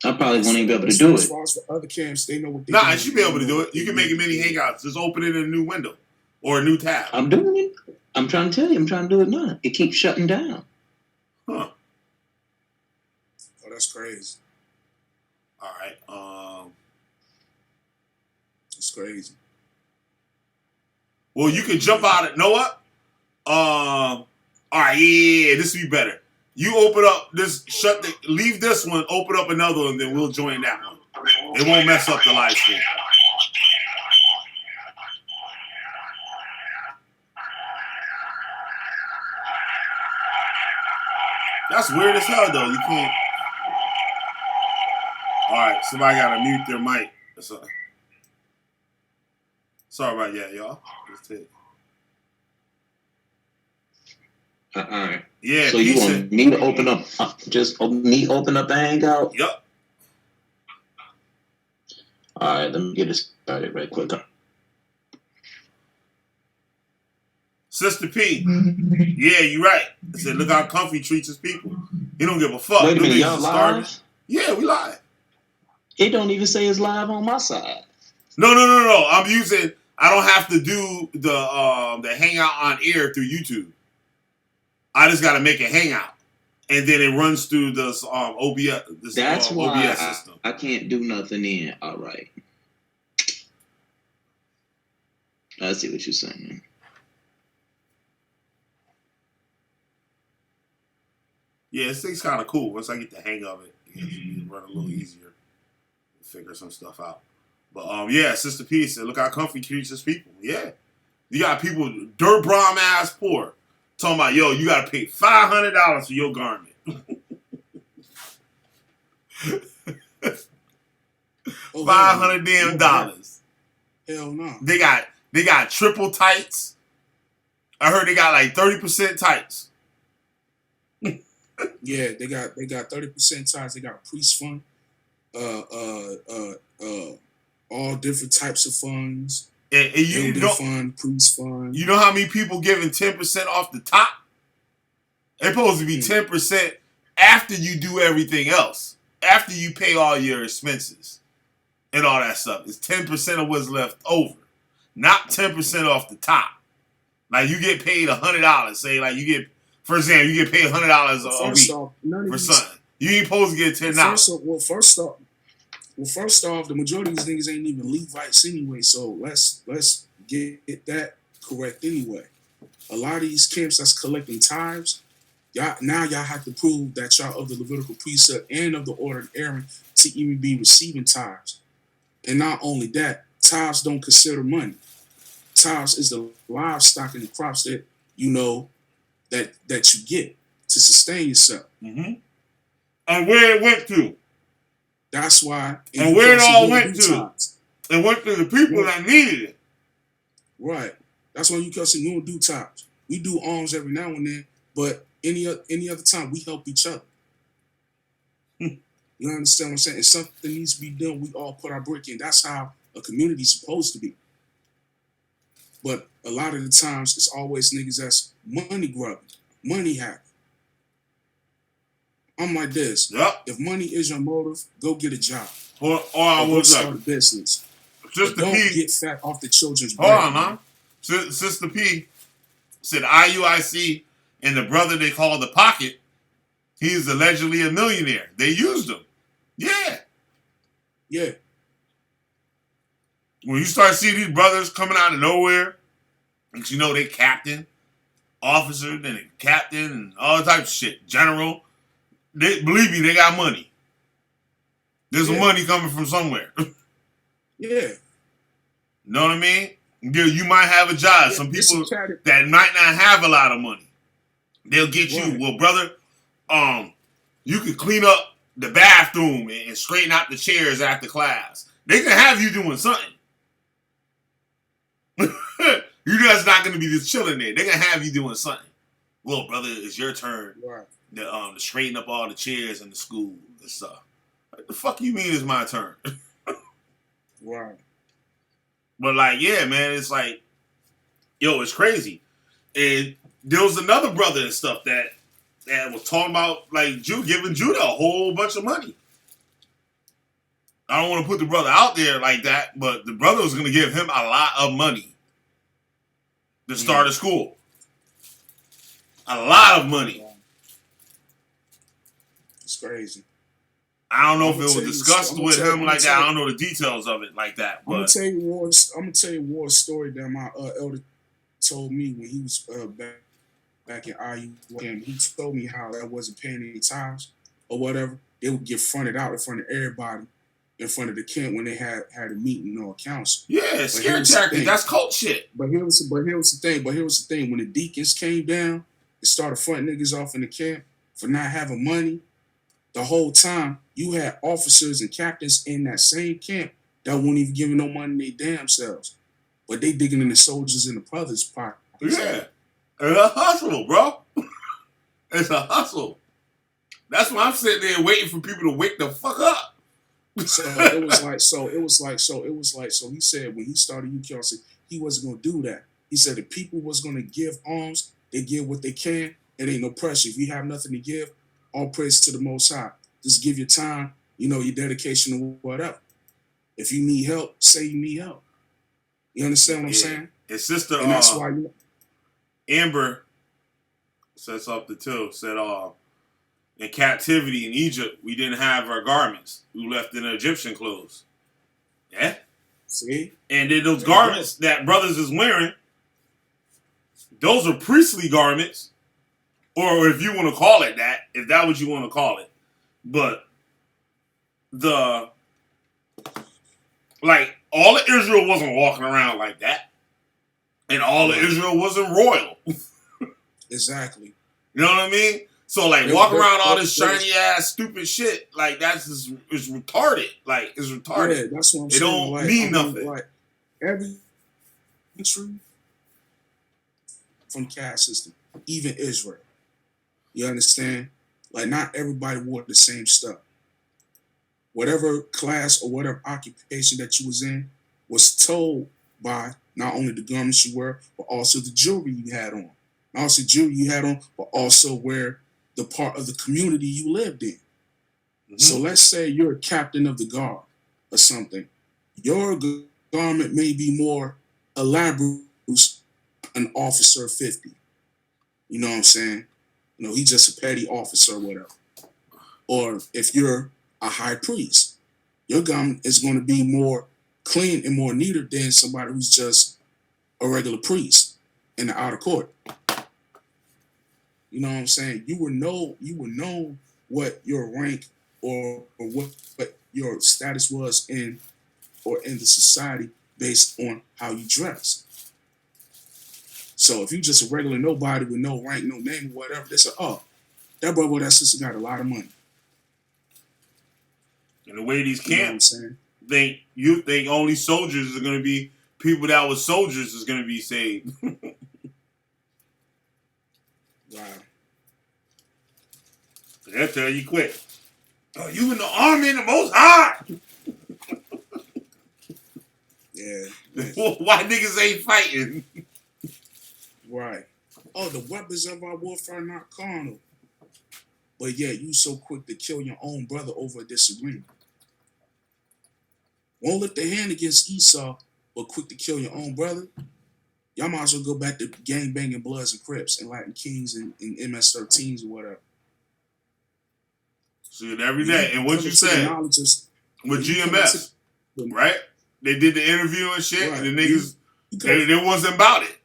I probably won't even be able to do it. As far as the other camps, they know what they Nah, you should be able to do it. You can make a mini hangouts. Just open it in a new window or a new tab. I'm doing it. I'm trying to tell you. I'm trying to do it now. It keeps shutting down. Huh. Oh, that's crazy. All right. It's crazy. Well, you can jump out at, know what? All right, yeah, this will be better. You open up this, leave this one, open up another one, then we'll join that one. It won't mess up the live stream. That's weird as hell, though. You can't. All right, somebody gotta mute their mic. Sorry about that, y'all. Just take. All right. Yeah. So you want me to open up? Open up the Hangout? Yep. All right, let me get it started right quick. Sister P. Yeah, you're right. I said, look how Comfy treats his people. He don't give a fuck. Wait a minute, y'all live? Yeah, we live. It don't even say it's live on my side. No. I don't have to do the Hangout on air through YouTube. I just got to make a Hangout, and then it runs through this OBS. That's why OBS system. I can't do nothing in. All right. I see what you're saying. Yeah, this thing's kind of cool. Once I get the hang of it, it run a little easier. Figure some stuff out. But yeah, Sister P said, look how Comfy treats his people. Yeah. You got people, dirt bomb ass poor, talking about, yo, you got to pay $500 for your garment. $500 damn dollars. Hell no. They got triple tights. I heard they got like 30% tights. Yeah, they got 30% tights. They got priest fund, all different types of funds. And you know, fund, priest fund. You know how many people giving 10% off the top? It's supposed to be 10% after you do everything else. After you pay all your expenses and all that stuff. It's 10% of what's left over. Not 10% off the top. Like you get paid $100. Say like you get, for example, you get paid $100 a week for something. You ain't supposed to get $10. First off, the majority of these niggas ain't even Levites anyway. So let's get that correct anyway. A lot of these camps that's collecting tithes, y'all have to prove that y'all of the Levitical priesthood and of the order of Aaron to even be receiving tithes. And not only that, tithes don't consider money. Tithes is the livestock and the crops that that you get to sustain yourself. Mm-hmm. And where it went to. That's why. And where it all went to. It went to the people that needed it. Right. That's why you we don't do tithes. We do alms every now and then, but any other time we help each other. You understand what I'm saying? If something needs to be done, we all put our brick in. That's how a community's supposed to be. But a lot of the times, it's always niggas that's money grubbing, money happy. I'm like this. Yep. If money is your motive, go get a job. Or go start a business. Don't get fat off the children's bread. Hold on, man. Sister P said IUIC and the brother they call the Pocket, he's allegedly a millionaire. They used him. Yeah. Yeah. When you start seeing these brothers coming out of nowhere, and you know they captain, officer, then they captain, and all types of shit, general, believe me, they got money. There's money coming from somewhere. Yeah. Know what I mean? You might have a job. Some people that might not have a lot of money, they'll get you. Well, brother, you can clean up the bathroom and straighten out the chairs after class. They can have you doing something. You're just not going to be just chilling there. They're going to have you doing something. Well, brother, it's your turn to straighten up all the chairs in the school and stuff. What the fuck you mean it's my turn? Right. But like, yeah, man, it's like, yo, it's crazy. And there was another brother and stuff that was talking about like giving Judah a whole bunch of money. I don't want to put the brother out there like that, but the brother was going to give him a lot of money to start a school. A lot of money. It's crazy. I don't know if it was discussed with him like that. I don't know the details of it like that. But I'm gonna tell you a war story that my elder told me when he was back back in IU, and he told me how that wasn't paying any tithes or whatever. They would get fronted out in front of everybody, in front of the camp when they had a meeting or a council. Yeah, scare tactic. That's cult shit. But here was the thing. When the deacons came down and started fronting niggas off in the camp for not having money, the whole time you had officers and captains in that same camp that weren't even giving no money their damn selves. But they digging in the soldiers and the brothers' pockets. Yeah. It's a hustle, bro. It's a hustle. That's why I'm sitting there waiting for people to wake the fuck up. So he said when he started UKRC, he wasn't gonna do that. He said if people was gonna give alms, they give what they can. It ain't no pressure. If you have nothing to give, all praise to the Most High. Just give your time, your dedication or whatever. If you need help, say you need help. You understand what I'm saying? His sister, and that's why Amber said something too. Said, in captivity in Egypt, we didn't have our garments. We left in Egyptian clothes. Yeah. See? And then those garments that brothers is wearing, those are priestly garments. Or if you want to call it that, if that's what you want to call it. But all of Israel wasn't walking around like that. And all of Israel wasn't royal. Exactly. You know what I mean? So walk around all this shiny ass stupid shit, that's just it's retarded. It's retarded. Yeah, that's what I'm it saying. It don't mean nothing. Every country from caste system, even Israel. You understand? Not everybody wore the same stuff. Whatever class or whatever occupation that you was in was told by not only the garments you wear, but also the jewelry you had on. Not also jewelry you had on, but also where the part of the community you lived in. Mm-hmm. So let's say you're a captain of the guard or something. Your garment may be more elaborate than an officer 50. You know what I'm saying? He's just a petty officer or whatever. Or if you're a high priest, your garment is going to be more clean and more neater than somebody who's just a regular priest in the outer court. You know what I'm saying? You would know what your rank or what your status was in the society based on how you dress. So if you just a regular nobody with no rank, no name, or whatever, they say, oh, that brother or that sister got a lot of money. And the way these camps you think only soldiers are going to be people that was soldiers is going to be saved. Wow. They'll tell you quick. Oh, you in the army in the Most High. Yeah. Why niggas ain't fighting? Right. Oh, the weapons of our warfare are not carnal. But yeah, you so quick to kill your own brother over a disagreement. Won't lift a hand against Esau, but quick to kill your own brother. Y'all might as well go back to gang banging Bloods and Crips and Latin Kings and MS-13s or whatever. See it every day. And what you said with GMS, right? They did the interview and shit, right. And the niggas, they wasn't about it.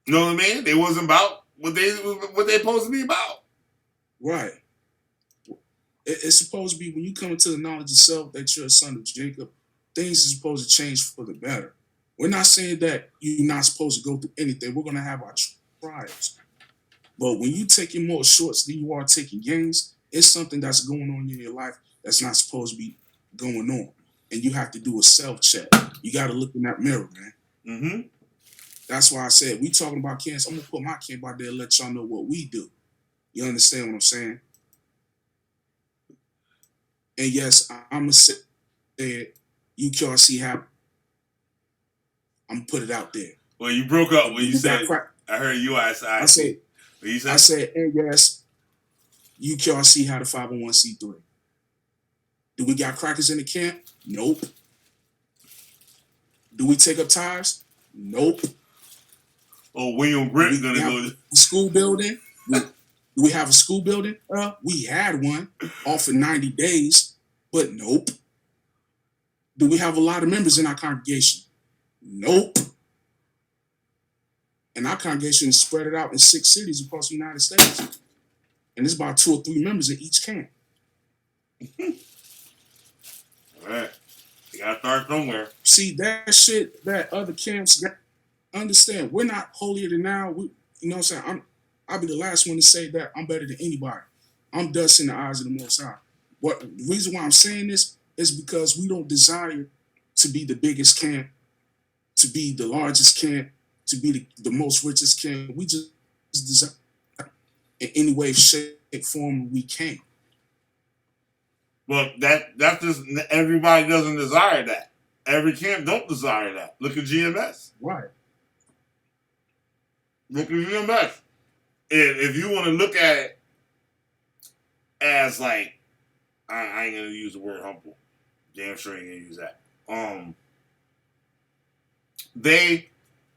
You know what I mean? They wasn't about what they supposed to be about. Right. It's supposed to be when you come into the knowledge of self that you're a son of Jacob, things are supposed to change for the better. We're not saying that you're not supposed to go through anything. We're going to have our trials. But when you're taking more shorts than you are taking gains, it's something that's going on in your life that's not supposed to be going on. And you have to do a self-check. You got to look in that mirror, man. Mm-hmm. That's why I said, we talking about camps. I'm going to put my camp out there and let y'all know what we do. You understand what I'm saying? And yes, I'm going to say that UKRC have. I'm going to put it out there. Well, you broke up when you said, I heard you I said, and yes, UKRC had a 501c3. Do we got crackers in the camp? Nope. Do we take up tires? Nope. Oh, William Grant's going to go to school building? Do we have a school building? We had one off for 90 days, but nope. Do we have a lot of members in our congregation? Nope. And our congregation is spread it out in 6 cities across the United States. And there's about 2 or 3 members in each camp. All right. You gotta start somewhere. See, that shit that other camps understand. We're not holier than thou. You know what I'm saying? I'll be the last one to say that I'm better than anybody. I'm dust in the eyes of the Most High. The reason why I'm saying this is because we don't desire to be the biggest camp, to be the largest camp, to be the most richest camp. We just desire in any way, shape, form we can. Well, that's just everybody doesn't desire that. Every camp don't desire that. Look at GMS. Right. Look at GMS. If you want to look at it as like, I ain't gonna use the word humble. Damn sure ain't gonna use that.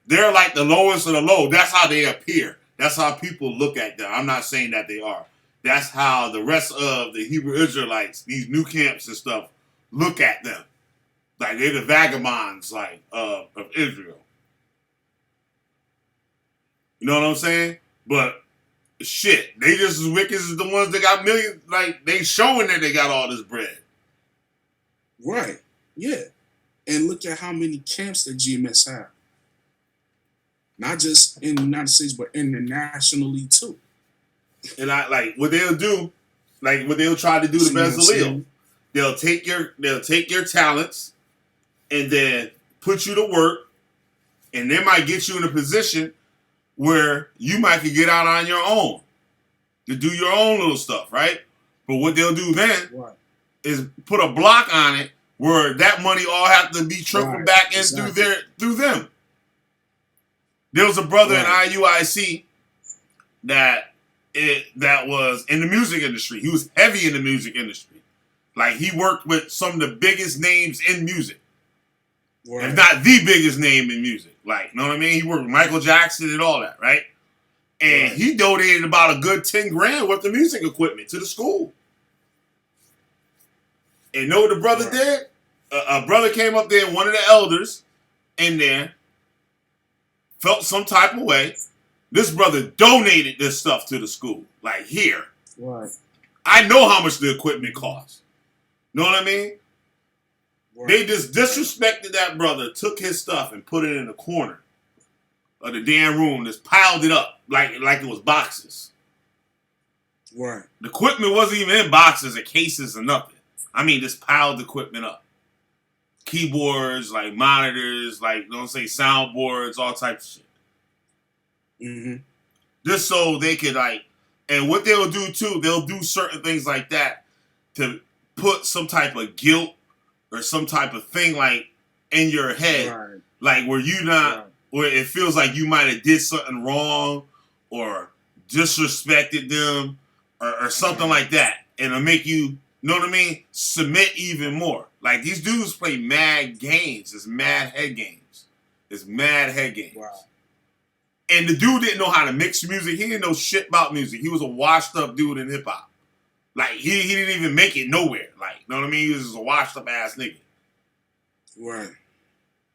They're like the lowest of the low. That's how they appear. That's how people look at them. I'm not saying that they are. That's how the rest of the Hebrew Israelites, these new camps and stuff, look at them. Like they're the vagabonds, like of Israel. You know what I'm saying? But shit, they just as wicked as the ones that got millions. Like they showing that they got all this bread. Right. Yeah. And look at how many camps that GMS have. Not just in the United States, but internationally too. And I like what they'll do, like what they'll try to do to Bezalel. They'll take your talents and then put you to work, and they might get you in a position where you might could get out on your own to do your own little stuff, right? But what they'll do then is put a block on it where that money all have to be trickled back in through them. There was a brother in IUIC that was in the music industry. He was heavy in the music industry. Like he worked with some of the biggest names in music. Right. If not the biggest name in music. Like, you know what I mean? He worked with Michael Jackson and all that, right? And he donated about a good 10 grand worth of music equipment to the school. And know what the brother did? A brother came up there, one of the elders in there, felt some type of way. This brother donated this stuff to the school. Like, here. Right. I know how much the equipment costs. Know what I mean? Right. They just disrespected that brother, took his stuff and put it in the corner of the damn room, just piled it up like it was boxes. Right. The equipment wasn't even in boxes or cases or nothing. I mean, just piled the equipment up. Keyboards, like monitors, like, don't say soundboards, all types of shit. Mm-hmm. Just so they could, like, and what they'll do too, they'll do certain things like that to put some type of guilt or some type of thing like in your head, like where you not, where it feels like you might have did something wrong or disrespected them or something like that, and it'll make you know what I mean, submit even more. Like these dudes play mad games. It's mad head games. It's mad head games. Wow. And the dude didn't know how to mix music. He didn't know shit about music. He was a washed up dude in hip hop. Like he didn't even make it nowhere. Like, you know what I mean? He was just a washed up ass nigga. Right.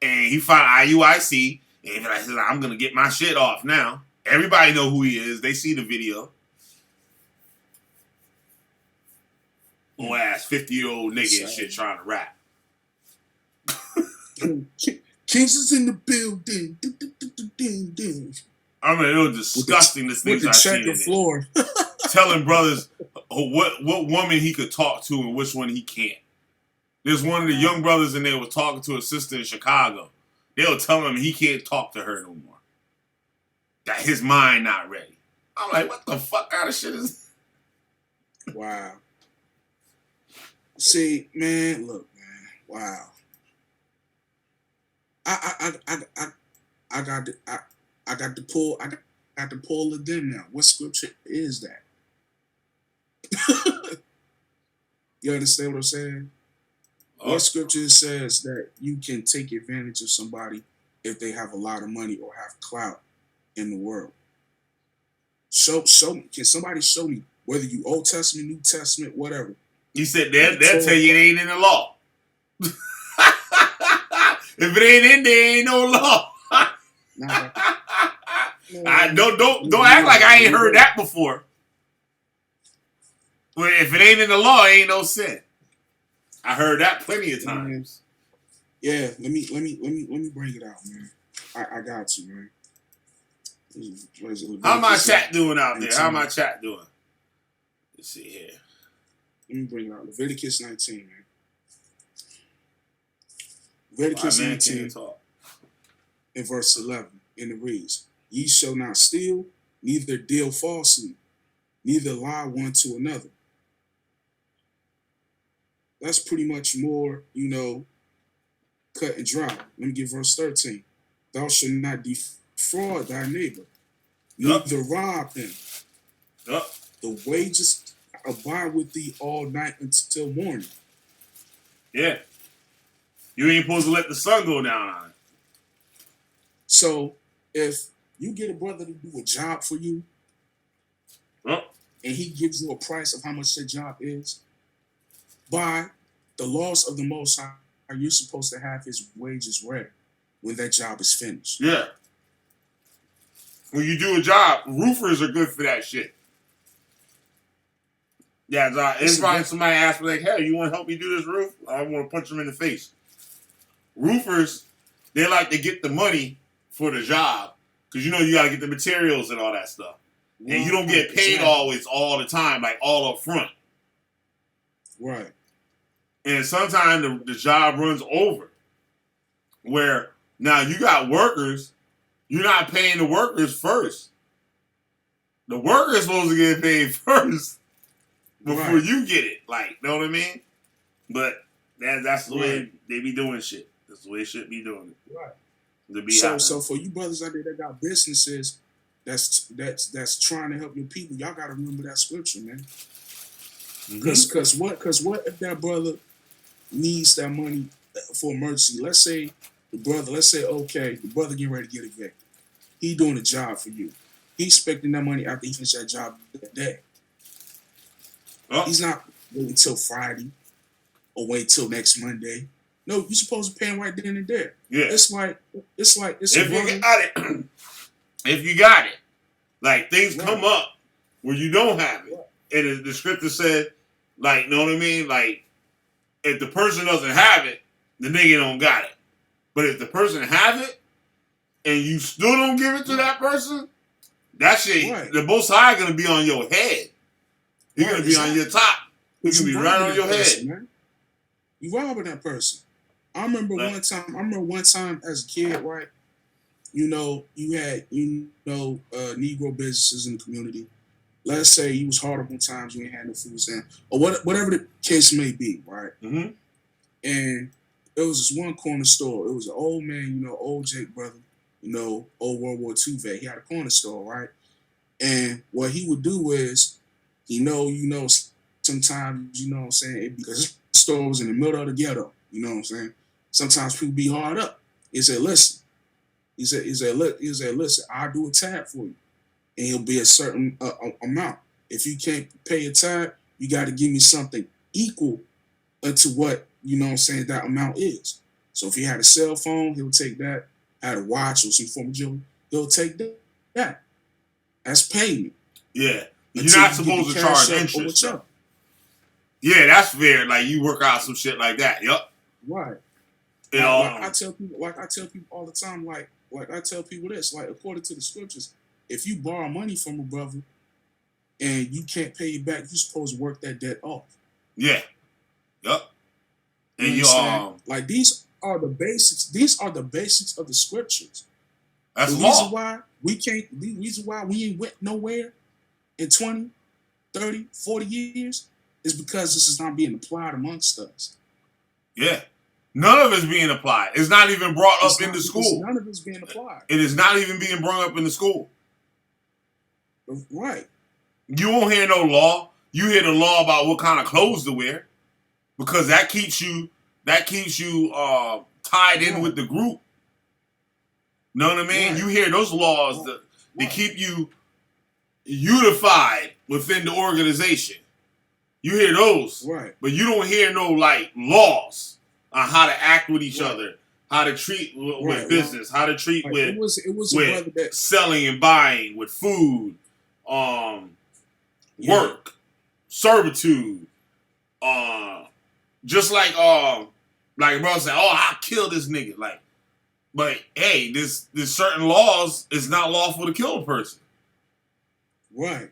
And he found IUIC and he said, I'm gonna get my shit off now. Everybody know who he is. They see the video. Old ass 50-year-old nigga and shit trying to rap. Kings is in the building. I mean, it was disgusting. The things I seen in it. Floor. Telling brothers what woman he could talk to and which one he can't. There's one of the young brothers in there was talking to a sister in Chicago. They were telling him he can't talk to her no more. That his mind not ready. I'm like, what the fuck kind of shit is this? Wow. See, man, look, man. Wow. I got to pull it in now. What scripture is that? You understand what I'm saying? What scripture says that you can take advantage of somebody if they have a lot of money or have clout in the world? Show me. Can somebody show me, whether you Old Testament, New Testament, whatever? You said they'll tell you it ain't in the law. If it ain't in there, ain't no law. I don't act like I ain't heard that before. But if it ain't in the law, it ain't no sin. I heard that plenty of times. Yeah, let me bring it out, man. I got you, man. How my chat doing out there? How my chat doing? Let's see here. Let me bring it out. Leviticus 19, man. Leviticus 19 in verse 11, and it reads, "Ye shall not steal, neither deal falsely, neither lie one to another." That's pretty much more, cut and dry. Let me get verse 13. "Thou shalt not defraud thy neighbor, neither rob him. The wages abide with thee all night until morning." Yeah. You ain't supposed to let the sun go down on it. So if you get a brother to do a job for you, and he gives you a price of how much that job is, by the laws of the Most High, you're supposed to have his wages ready when that job is finished. Yeah. When you do a job, roofers are good for that shit. Yeah, invite somebody asked me, like, "Hey, you want to help me do this roof?" I want to punch them in the face. Roofers, they like to get the money for the job because you got to get the materials and all that stuff. And you don't get paid always all the time, like all up front. Right. And sometimes the job runs over. Where now you got workers, you're not paying the workers first. The worker's supposed to get paid first before you get it. Like, know what I mean? But that's the way they be doing shit. That's the way it should be doing it. Right. So for you brothers out there that got businesses that's trying to help your people, y'all gotta remember that scripture, man. Because what if that brother needs that money for emergency? Let's say the brother getting ready to get evicted. He doing a job for you. He's expecting that money after he finished that job that day. He's not waiting until Friday or wait till next Monday. No, you're supposed to pay him right then and there. Yeah. It's if you got it. If you got it. Like, things come up where you don't have it. And the scripture said, like, know what I mean? Like, if the person doesn't have it, the nigga don't got it. But if the person have it, and you still don't give it to that person, that shit, the Most High going to be on your head. He's going to be on your top. He's going to be right on your head. Man. You robbing that person. I remember one time as a kid, right? You had, Negro businesses in the community. Let's say you was hard up on times you ain't had no food stamps, or whatever the case may be, right? Mm-hmm. And there was this one corner store. It was an old man, old Jake brother, old World War II vet. He had a corner store, right? And what he would do is, sometimes, what I'm saying, because the store was in the middle of the ghetto, you know what I'm saying? Sometimes people be hard up. He said, listen, I'll do a tab for you. And it'll be a certain amount. If you can't pay a tab, you got to give me something equal to what, that amount is. So if he had a cell phone, he'll take that. Had a watch or some form of jewelry, he'll take that. That's payment. Yeah. You're not supposed to charge interest. Yeah, that's fair. Like, you work out some shit like that. Yup. Right. I tell people all the time, like I tell people this, like, according to the scriptures, if you borrow money from a brother and you can't pay it back, you're supposed to work that debt off. Yeah. Yup. And like, these are the basics. These are the basics of the scriptures. That's the reason why we ain't went nowhere in 20, 30, 40 years is because this is not being applied amongst us. Yeah. None of it's being applied. It's not even brought up in the school. None of it's being applied. It is not even being brought up in the school. Right. You won't hear no law. You hear the law about what kind of clothes to wear, because that keeps you tied in with the group. Know what I mean? Right. You hear those laws that they keep you unified within the organization. You hear those, right? But you don't hear no, like, laws on how to act with each other how to treat with Right, business, how to treat like, with it was a brother that selling and buying, with food, yeah, work, servitude, just like a brother said, oh, I'll kill this nigga. Like, but hey, there's certain laws. It's not lawful to kill a person. right.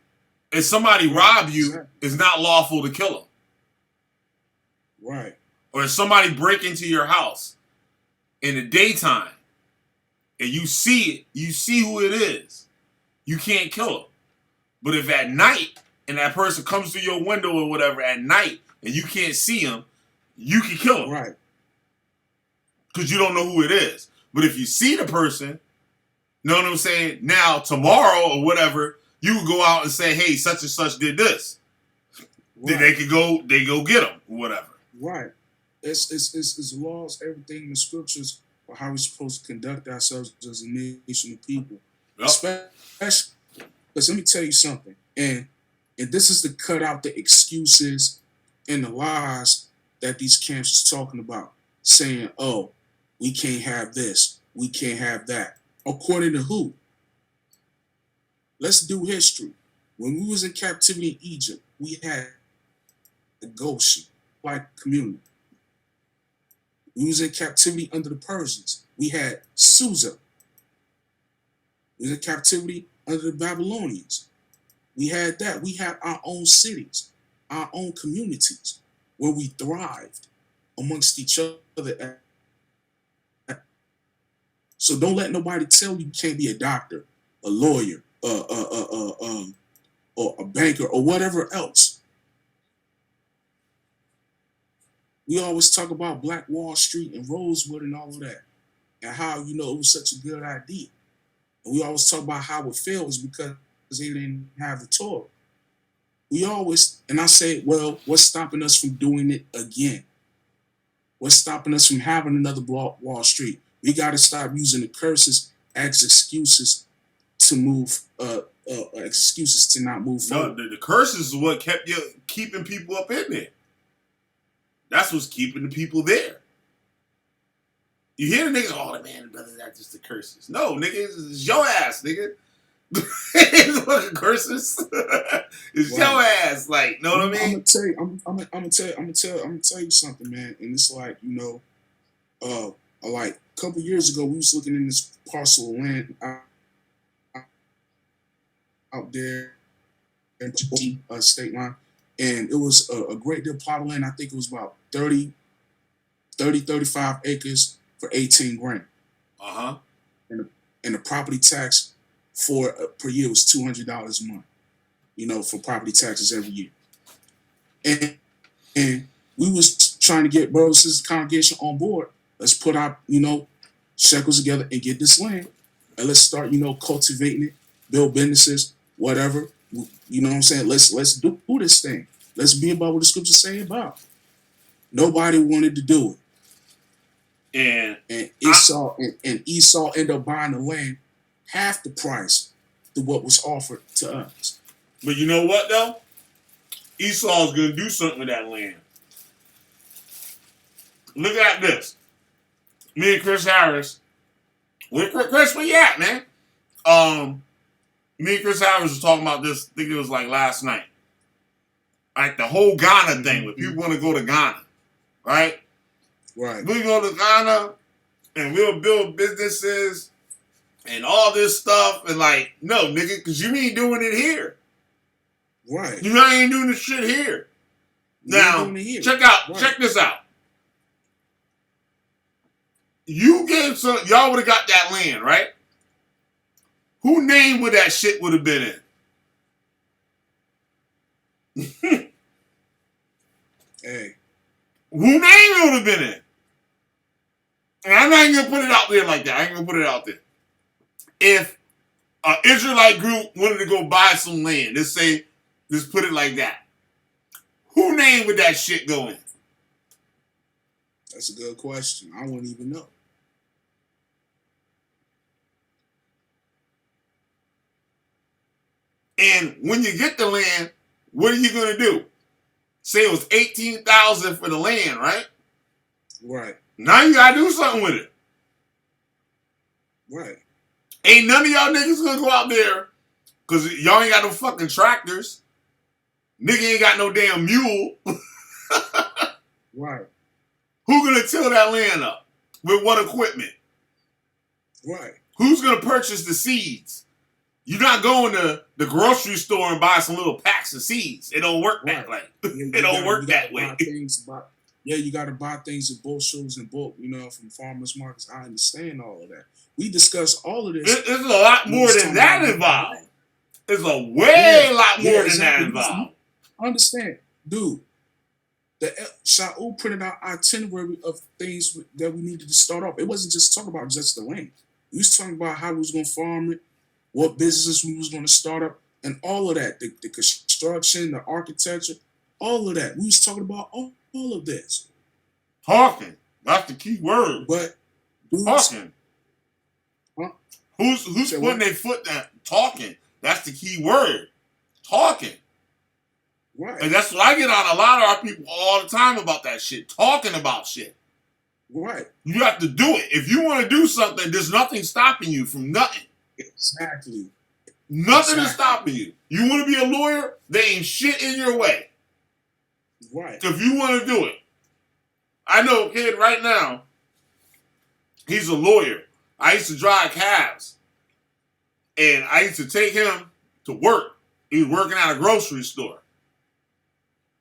If somebody rob you, Exactly. it's not lawful to kill them. Right. Or if somebody break into your house in the daytime and you see it, you see who it is, you can't kill them. But if at night and that person comes through your window or whatever at night and you can't see them, you can kill them. Right. Because you don't know who it is. But if you see the person, know what I'm saying? Now, tomorrow or whatever, you would go out and say, hey, such and such did this. Right. Then they go get them or whatever. Right. It's laws, everything in the scriptures for how we're supposed to conduct ourselves as a nation of people. Yep. Especially, because let me tell you something. And this is to cut out the excuses and the lies that these camps is talking about. Saying, oh, we can't have this. We can't have that. According to who? Let's do history. When we was in captivity in Egypt, we had the Goshen black community. We was in captivity under the Persians. We had Susa. We was in captivity under the Babylonians. We had that. We had our own cities, our own communities, where we thrived amongst each other. So don't let nobody tell you can't be a doctor, a lawyer, or a banker, or whatever else. We always talk about Black Wall Street and Rosewood and all of that, and how, it was such a good idea. And we always talk about how it failed is because they didn't have the Torah. And I say, well, what's stopping us from doing it again? What's stopping us from having another Wall Street? We got to stop using the curses as excuses to move, excuses to not move forward. No, the curses is what kept keeping people up in there. That's what's keeping the people there. You hear the niggas, oh, man, brother, that's just the curses. No, nigga, it's your ass, nigga. It's fucking curses. It's Right. your ass, like, know what I mean? I'm gonna tell you something, man. And it's like, like a couple years ago, we was looking in this parcel of land out there in state line, and it was a great deal plot of land. I think it was about 35 acres for 18 grand. Uh-huh. And the property tax per year was $200 a month, for property taxes every year. And we was trying to get brothers and sisters congregation on board. Let's put our, shekels together and get this land. And let's start, cultivating it, build businesses, whatever. You know what I'm saying? Let's do this thing. Let's be about what the scriptures say about. Nobody wanted to do it. And Esau ended up buying the land half the price to what was offered to us. But you know what, though? Esau's going to do something with that land. Look at this. Me and Chris Harris. Chris, where you at, man? Me and Chris Harris was talking about this, I think it was like last night. Like the whole Ghana thing, where people want to go to Ghana, right? Right. We go to Ghana and we'll build businesses and all this stuff. And like, no, nigga, because you ain't doing it here. Right. You ain't doing this shit here. Now, check this out. You gave y'all would have got that land, right? Who name would that shit would have been in? Hey. Who name it would have been in? And I'm not even going to put it out there like that. I ain't going to put it out there. If an Israelite group wanted to go buy some land, let's put it like that. Who name would that shit go in? That's a good question. I wouldn't even know. And when you get the land, what are you going to do? Say it was 18,000 for the land, right? Right. Now you got to do something with it. Right. Ain't none of y'all niggas gonna go out there because y'all ain't got no fucking tractors. Nigga ain't got no damn mule. Right. Who gonna till that land up? With what equipment? Right. Who's gonna purchase the seeds? You're not going to the grocery store and buy some little packs of seeds. It don't work that way. It don't work that way. You got to buy things in bulk shows and bulk, from farmers markets. I understand all of that. We discussed all of this. It's a lot more than that involved. It's a way lot more than that involved. Understand, dude. The Shaul printed out itinerary of things that we needed to start off. It wasn't just talking about just the land. We was talking about how we was going to farm it, what businesses we was going to start up, and all of that. The construction, the architecture, all of that. We was talking about all of this. Talking. That's the key word. But talking. Huh? Who's putting their foot down? Talking. That's the key word. Talking. Right. And that's what I get on a lot of our people all the time about that shit. Talking about shit. Right. You have to do it. If you want to do something, there's nothing stopping you from nothing. Exactly. Nothing is stopping you. You want to be a lawyer? There ain't shit in your way. Right. If you want to do it. I know a kid right now. He's a lawyer. I used to drive cabs. And I used to take him to work. He was working at a grocery store.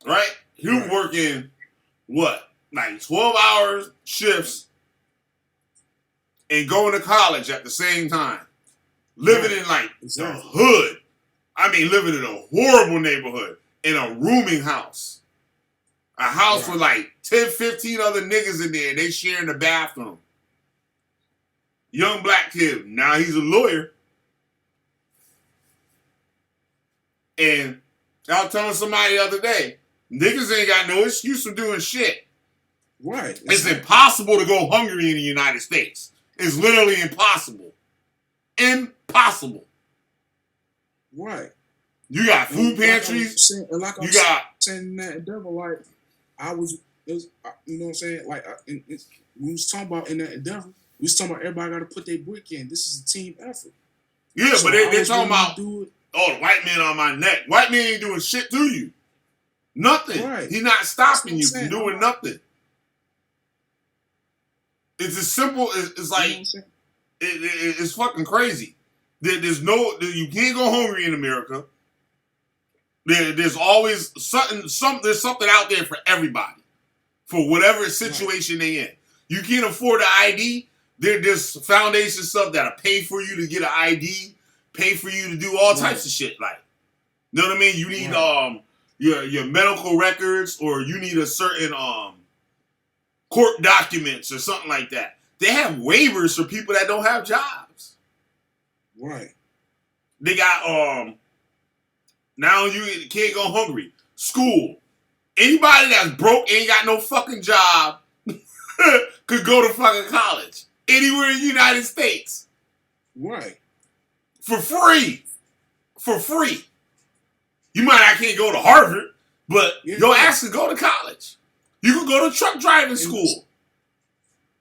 Right? He was working, what? Like 12-hour shifts and going to college at the same time. Living in like the hood. I mean, living in a horrible neighborhood. In a rooming house. A house with like 10, 15 other niggas in there. And they sharing the bathroom. Young black kid. Now he's a lawyer. And I was telling somebody the other day, niggas ain't got no excuse for doing shit. Right. It's impossible to go hungry in the United States. It's literally impossible. Impossible. Right. You got food pantries. Like you got saying that endeavor, like you know what I'm saying? Like we was talking about in that endeavor, we was talking about everybody got to put their brick in. This is a team effort. Yeah, so but they're talking about the white man on my neck. White man ain't doing shit to you. Nothing. Right. He's not stopping you from doing nothing. It's as simple as it's like it's fucking crazy. There's you can't go hungry in America. There's always there's something out there for everybody, for whatever situation they in. You can't afford an ID. There's foundation stuff that'll pay for you to get an ID, pay for you to do all types of shit. Like, you know what I mean? You need your medical records, or you need a certain court documents or something like that. They have waivers for people that don't have jobs. Right. They got now you can't go hungry. School. Anybody that's broke, ain't got no fucking job, could go to fucking college. Anywhere in the United States. Right. For free. For free. You might not can't go to Harvard, but your ass can go to college. You can go to truck driving school.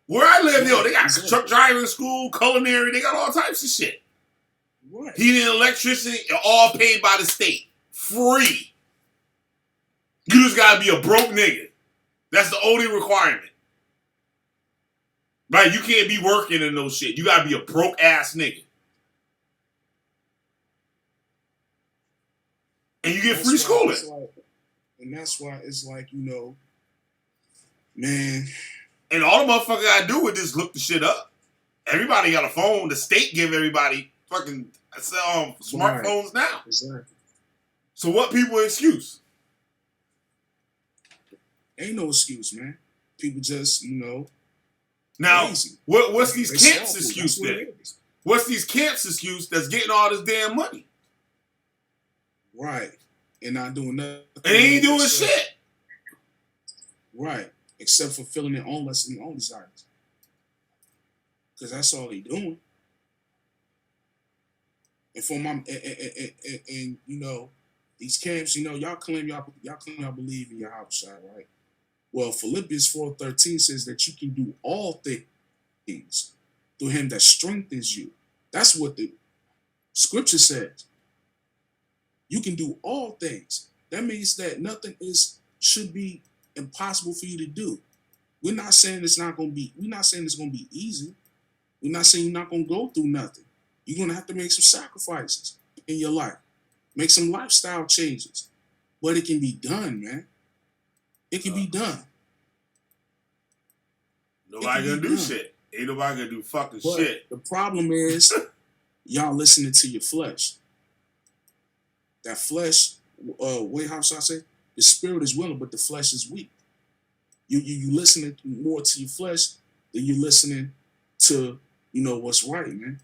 Where I live, they got truck driving school, culinary, they got all types of shit. Right. Heating and electricity, all paid by the state. Free. You just gotta be a broke nigga. That's the only requirement. Right? You can't be working in no shit. You gotta be a broke ass nigga. And you get free schooling. And that's why it's like, man. And all the motherfucker gotta do is just look the shit up. Everybody got a phone. The state give everybody fucking smartphones now. Exactly. So what people excuse? Ain't no excuse, man. People just, Now, lazy. what's these camps excuse then? What's these camps excuse that's getting all this damn money? Right. And not doing nothing. And they ain't doing shit. Right. Except for filling their own lust and their own desires. Because that's all they doing. And for and these camps, y'all claim y'all believe in your house, right? Well, Philippians 4:13 says that you can do all things through him that strengthens you. That's what the scripture says. You can do all things. That means that nothing should be impossible for you to do. We're not saying it's not gonna be, we're not saying it's gonna be easy. We're not saying you're not gonna go through nothing. You're gonna have to make some sacrifices in your life. Make some lifestyle changes. But it can be done, man. It can be done. Nobody gonna do shit. Ain't nobody gonna do fucking shit. The problem is y'all listening to your flesh. That flesh, wait, how should I say? The spirit is willing, but the flesh is weak. You listening more to your flesh than you listening to, what's right, man.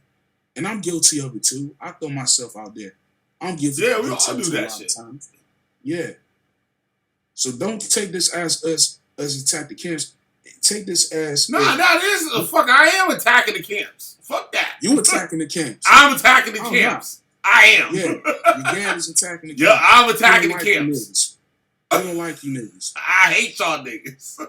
And I'm guilty of it too. I throw myself out there. I'm guilty. Yeah, we all do that shit. Yeah. So don't take this as attack the camps. Take this as this is a fuck. I am attacking the camps. Fuck that. You attacking the camps. I'm attacking the camps. I am. Yeah. Your dad is attacking the camps. Yeah, I'm attacking the camps. I don't like you niggas. I hate y'all niggas.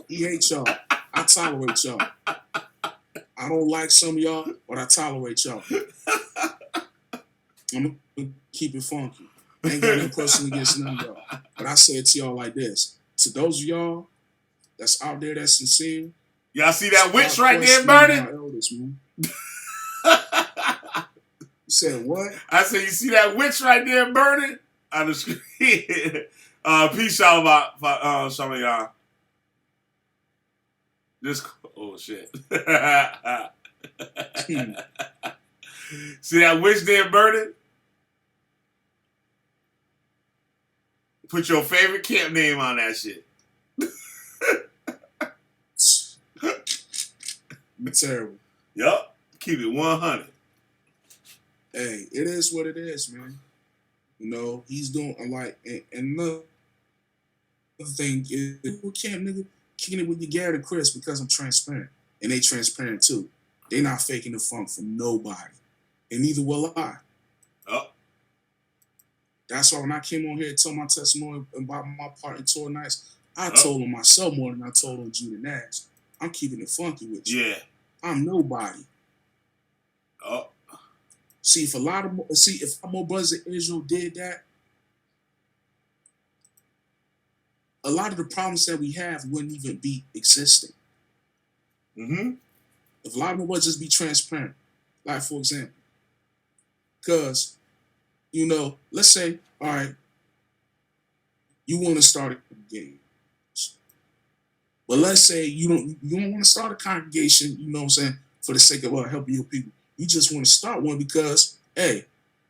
He hates y'all. I tolerate y'all. I don't like some of y'all, but I tolerate y'all. I'm gonna keep it funky. I ain't got no personally against none of y'all. But I say it to y'all like this. To those of y'all that's out there that's sincere. Y'all see that witch right there burning? Elders, man. You said what? I said, you see that witch right there burning? On the screen. Peace out about some of y'all. Oh shit. See that witch there burning? Put your favorite camp name on that shit. You're terrible. Yup. Keep it 100. Hey, it is what it is, man. He's doing and another thing is, we can't nigga kicking it with your Garrett and Chris because I'm transparent. And they transparent too. They not faking the funk from nobody. And neither will I. Oh. That's why when I came on here and told my testimony about my part in tour nights, I told them myself more than I told on Judah Nash. I'm keeping it funky with you. Yeah. I'm nobody. Oh. See, if more brothers in Israel did that, a lot of the problems that we have wouldn't even be existing. Mm-hmm. If a lot of them would just be transparent, like for example, because let's say, all right, you want to start a game, but let's say you don't want to start a congregation, you know what I'm saying, for the sake of helping your people. You just want to start one because, hey,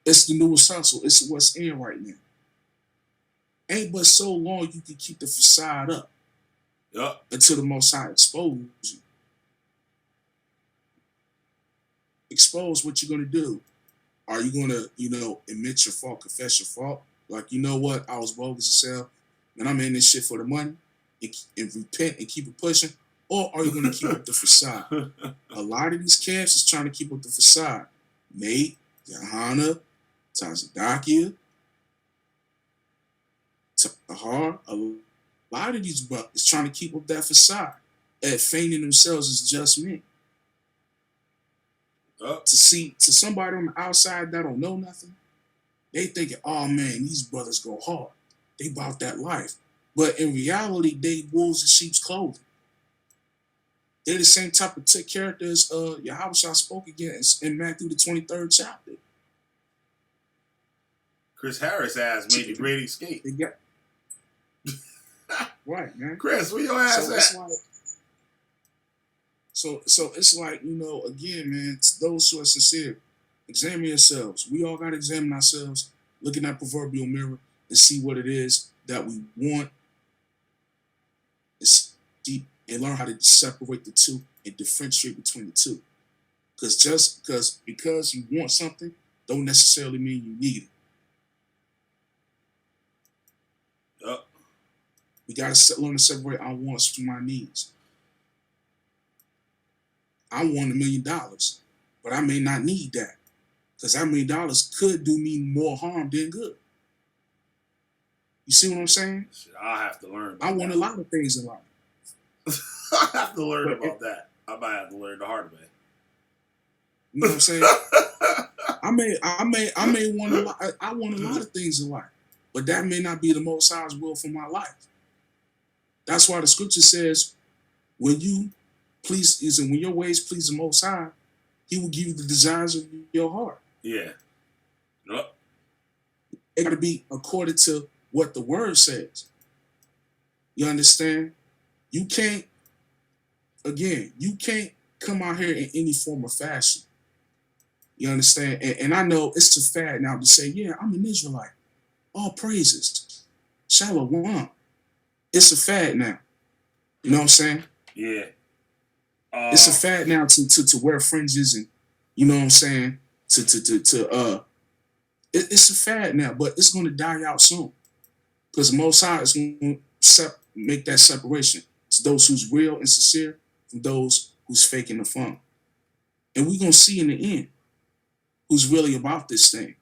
it's the newest hustle. It's what's in right now. Ain't but so long you can keep the facade up. Yep. Until the Most High expose you. Expose what you're going to do. Are you going to, admit your fault, confess your fault? Like, you know what? I was bogus as hell, and I'm in this shit for the money, and repent and keep it pushing? Or are you going to keep up the facade? A lot of these camps is trying to keep up the facade. Nate, Johanna, Tazadakia, Tahar, a lot of these brothers is trying to keep up that facade and feigning themselves as just men. To somebody on the outside that don't know nothing, they thinking, oh man, these brothers go hard. They about that life. But in reality, they wolves in sheep's clothing. They're the same type of characters Yahushua spoke against in Matthew the 23rd chapter. Chris Harris ass made the great escape. Right, man. Chris, where your ass at? So it's like, again, man, those who are sincere, examine yourselves. We all got to examine ourselves, look in that proverbial mirror and see what it is that we want. It's deep. And learn how to separate the two and differentiate between the two. Because because you want something, don't necessarily mean you need it. Yep. We got to learn to separate our wants from my needs. I want $1 million, but I may not need that. Because that $1 million could do me more harm than good. You see what I'm saying? Shit, I'll have to learn about I want that. a lot of things in life. I have to learn about that. I might have to learn the hard way. You know what I'm saying? I may want a lot. I want a lot of things in life, but that may not be the Most High's will for my life. That's why the scripture says, when you please, when your ways please the Most High, He will give you the desires of your heart. Yeah. Yep. It got to be according to what the word says. You understand? You can't come out here in any form or fashion. You understand? And I know it's too fad now to say, yeah, I'm an Israelite. All praises. Shalom. It's a fad now. You know what I'm saying? Yeah. It's a fad now to wear fringes and, you know what I'm saying? It's a fad now, but it's going to die out soon. Because the Most High is going to make that separation. It's those who's real and sincere from those who's faking the fun. And we're going to see in the end who's really about this thing.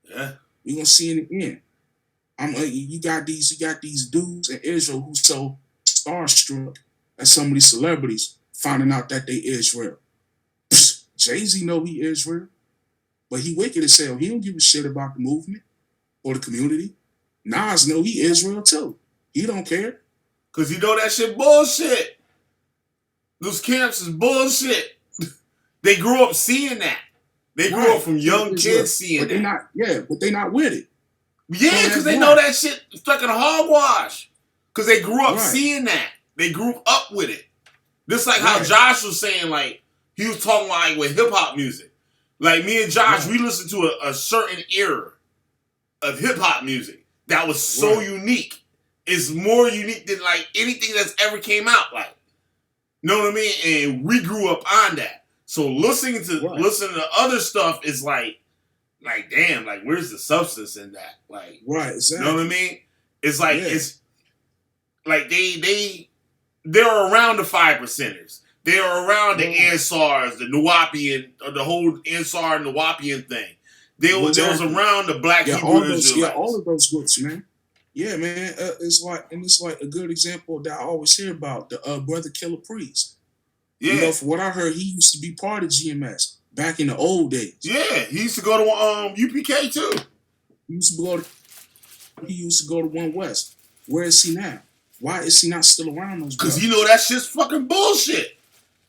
Yeah. We're going to see in the end. You got these dudes in Israel who so starstruck at some of these celebrities finding out that they Israel. Jay-Z know he Israel, but he wicked as hell. He don't give a shit about the movement or the community. Nas know he Israel too. He don't care. Cause you know that shit bullshit. Those camps is bullshit. They grew up seeing that. They grew up from young kids seeing that. But they not with it. Yeah, because they know that shit is fucking hogwash. Because they grew up seeing that. They grew up with it. Just like how Josh was saying, like, he was talking like with hip-hop music. Like, me and Josh, we listened to a certain era of hip-hop music that was so unique. It's more unique than, like, anything that's ever came out. Like, know what I mean? And we grew up on that. So listening to other stuff is like, damn, like, where's the substance in that? Like, exactly. You know what I mean? It's like, it's like they're around the 5%ers. They're around the Ansars, the Nuwapian, the whole Ansar and Nuwapian thing. They was around the Black Hebrew Israelites. Yeah, all of those groups, man. Yeah, man. It's like a good example that I always hear about, the brother Killer Priest. Yeah. You know, from what I heard, he used to be part of GMS back in the old days. Yeah, he used to go to UPK too. He used to go to One West. Where is he now? Why is he not still around those? Because you know that shit's fucking bullshit.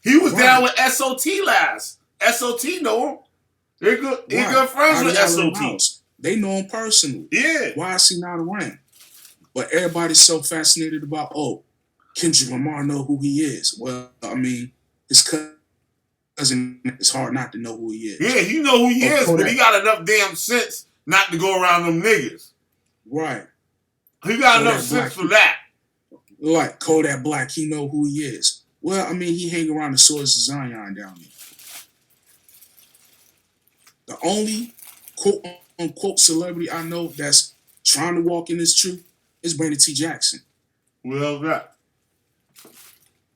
He was down with SOT last. SOT know him. They're good. They're good friends with SOT. They know him personally. Yeah. Why is he not around? But everybody's so fascinated about, Kendrick Lamar know who he is. Well, I mean, his cousin, it's hard not to know who he is. Yeah, you know who he is, but he got enough damn sense not to go around them niggas. Right. He got enough sense for that. Like Kodak Black, he know who he is. Well, I mean, he hang around the Swords of Zion down there. The only quote-unquote celebrity I know that's trying to walk in this truth is Brandon T. Jackson. Well, that.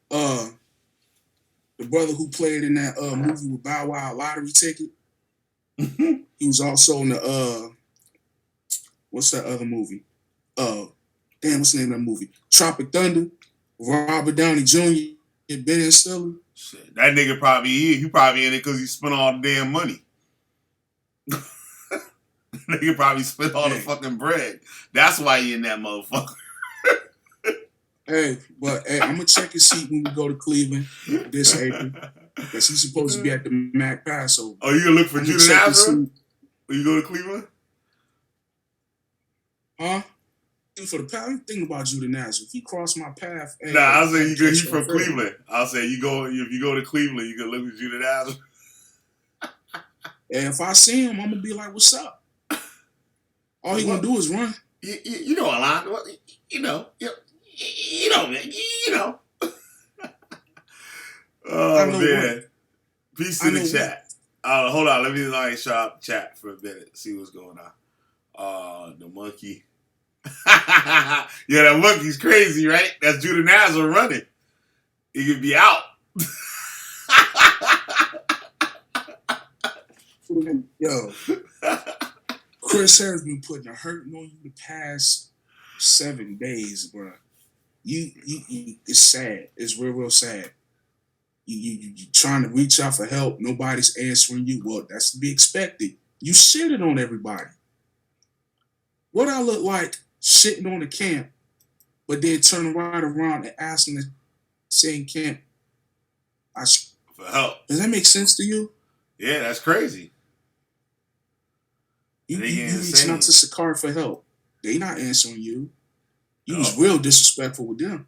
The brother who played in that movie with Bow Wow, Lottery Ticket. He was also in the what's that other movie? What's the name of that movie? Tropic Thunder. Robert Downey Jr. and Ben Stiller. Shit, that nigga probably in it because he spent all the damn money. Nigga probably spent all the fucking bread. That's why he in that motherfucker. I'm gonna check his seat when we go to Cleveland this April. Because he's supposed to be at the Mac Passover. Oh, you gonna look for Judah Nazareth when you go to Cleveland? Huh? For the path, I'm thinking about Judah Nazareth. If he crossed my path, nah, I was saying you from Cleveland. I say if you go to Cleveland, you can look at Judah Nazareth. And if I see him, I'm gonna be like, "What's up?" All he gonna do is run. You know a lot. You know. Oh man, peace to the chat. Hold on, let me shop chat for a minute. See what's going on. The monkey. Yeah, that monkey's crazy, right? That's Judah Nazareth running. He could be out. Yo, Chris Harris been putting a hurting on you the past 7 days, bro. You it's sad. It's real sad. You trying to reach out for help. Nobody's answering you. Well, that's to be expected. You shitted on everybody. What I look like shitting on the camp, but then turn right around and asking the same camp for help. Does that make sense to you? Yeah, that's crazy. You reaching out to Sakari for help. They not answering you. You was real disrespectful with them.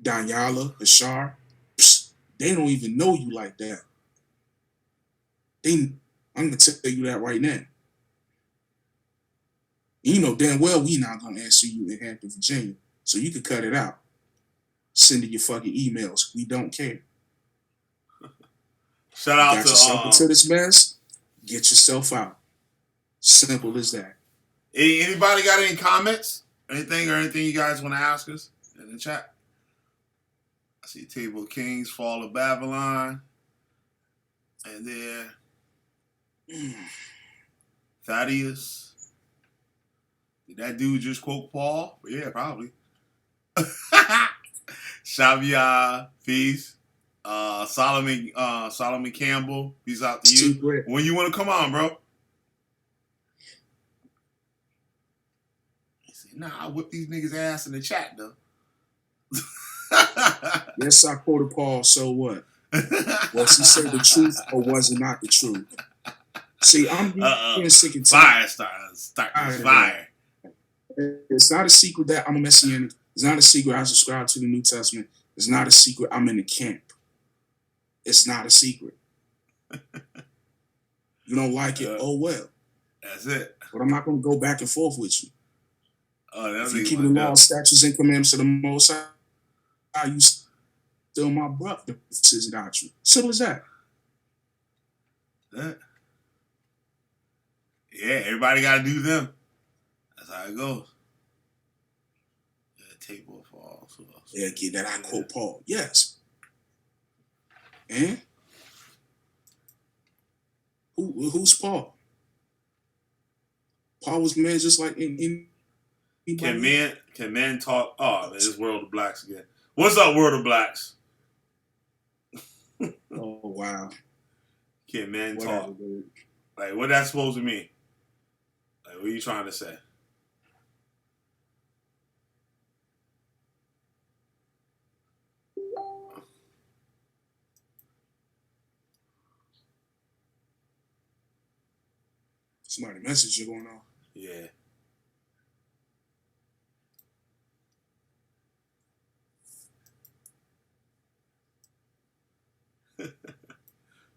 Danyala, Bashar, they don't even know you like that. I'm gonna tell you that right now. You know damn well we not gonna answer you in Hampton, Virginia, so you can cut it out. Send your fucking emails. We don't care. Shout out got yourself into this mess. Get yourself out. Simple as that. Anybody got any comments? Anything you guys want to ask us in the chat? I see Table of Kings, Fall of Babylon. And then Thaddeus. Did that dude just quote Paul? Yeah, probably. Shavia, peace. Solomon Campbell, peace out to you. Secret. When you want to come on, bro? He said, nah, I whip these niggas' ass in the chat, though. Yes, I quoted Paul, so what? Was he say the truth or was it not the truth? See, I'm getting sick and tired. Fire. It's not a secret that I'm a Messianic. It's not a secret I subscribe to the New Testament. It's not a secret I'm in the camp. It's not a secret. You don't like it? Oh, well. That's it. But I'm not going to go back and forth with you. If you keep the law, statutes, and commandments of the Most High, you still my brother. This is doctrine. Simple as that. Yeah, everybody got to do them. That's how it goes. Table of all. Yeah, get that. I quote Paul. Yes. And who's Paul? Paul was man just like in Can men talk? Oh, man, it's World of Blacks again. What's up, World of Blacks? Oh wow. Can men talk? Like, what that supposed to mean? Like, what are you trying to say? Somebody message you going on. Yeah.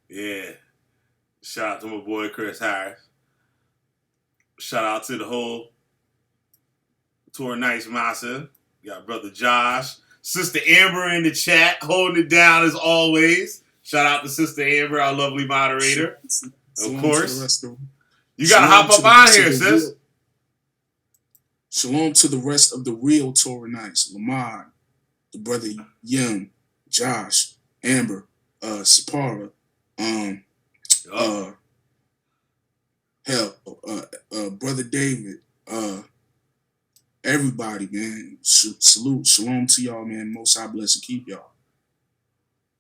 Yeah. Shout out to my boy Chris Harris. Shout out to the whole Tour Nights Massive. Got brother Josh. Sister Amber in the chat, holding it down as always. Shout out to Sister Amber, our lovely moderator. Of course. You gotta hop up on here, sis. Shalom to the rest of the real Torah Nights. Lamar, the brother Yim, Josh, Amber, Sapara, brother David, everybody, man. Salute, shalom to y'all, man. Most High bless and keep y'all.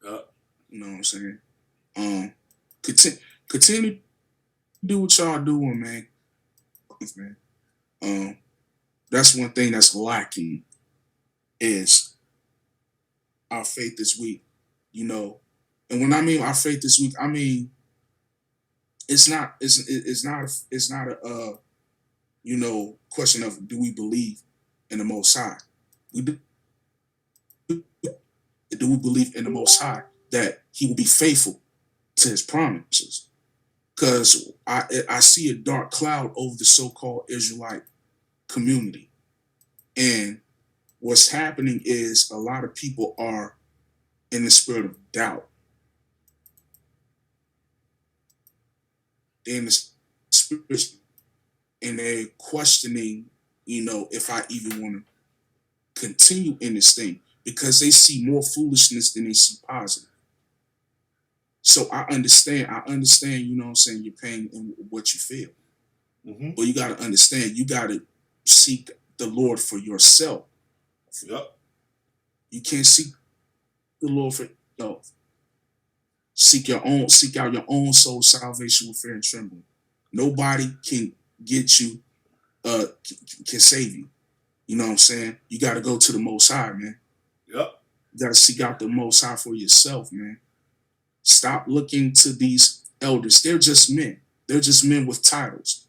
You know what I'm saying? Continue to do what y'all doing, man. That's one thing that's lacking is our faith this week, you know. And when I mean our faith this week, I mean it's not a you know, question of do we believe in the Most High? Do we believe in the Most High that He will be faithful to His promises? Because I see a dark cloud over the so-called Israelite community. And what's happening is a lot of people are in the spirit of doubt. They're in the spirit and they're questioning, you know, if I even want to continue in this thing because they see more foolishness than they see positive. So I understand, you know what I'm saying, your pain and what you feel. Mm-hmm. But you got to understand, you got to seek the Lord for yourself. Yep. You can't seek the Lord for seek out your own soul salvation with fear and trembling. Nobody can get you, can save you. You know what I'm saying? You got to go to the Most High, man. Yep. You got to seek out the Most High for yourself, man. Stop looking to these elders. They're just men. They're just men with titles.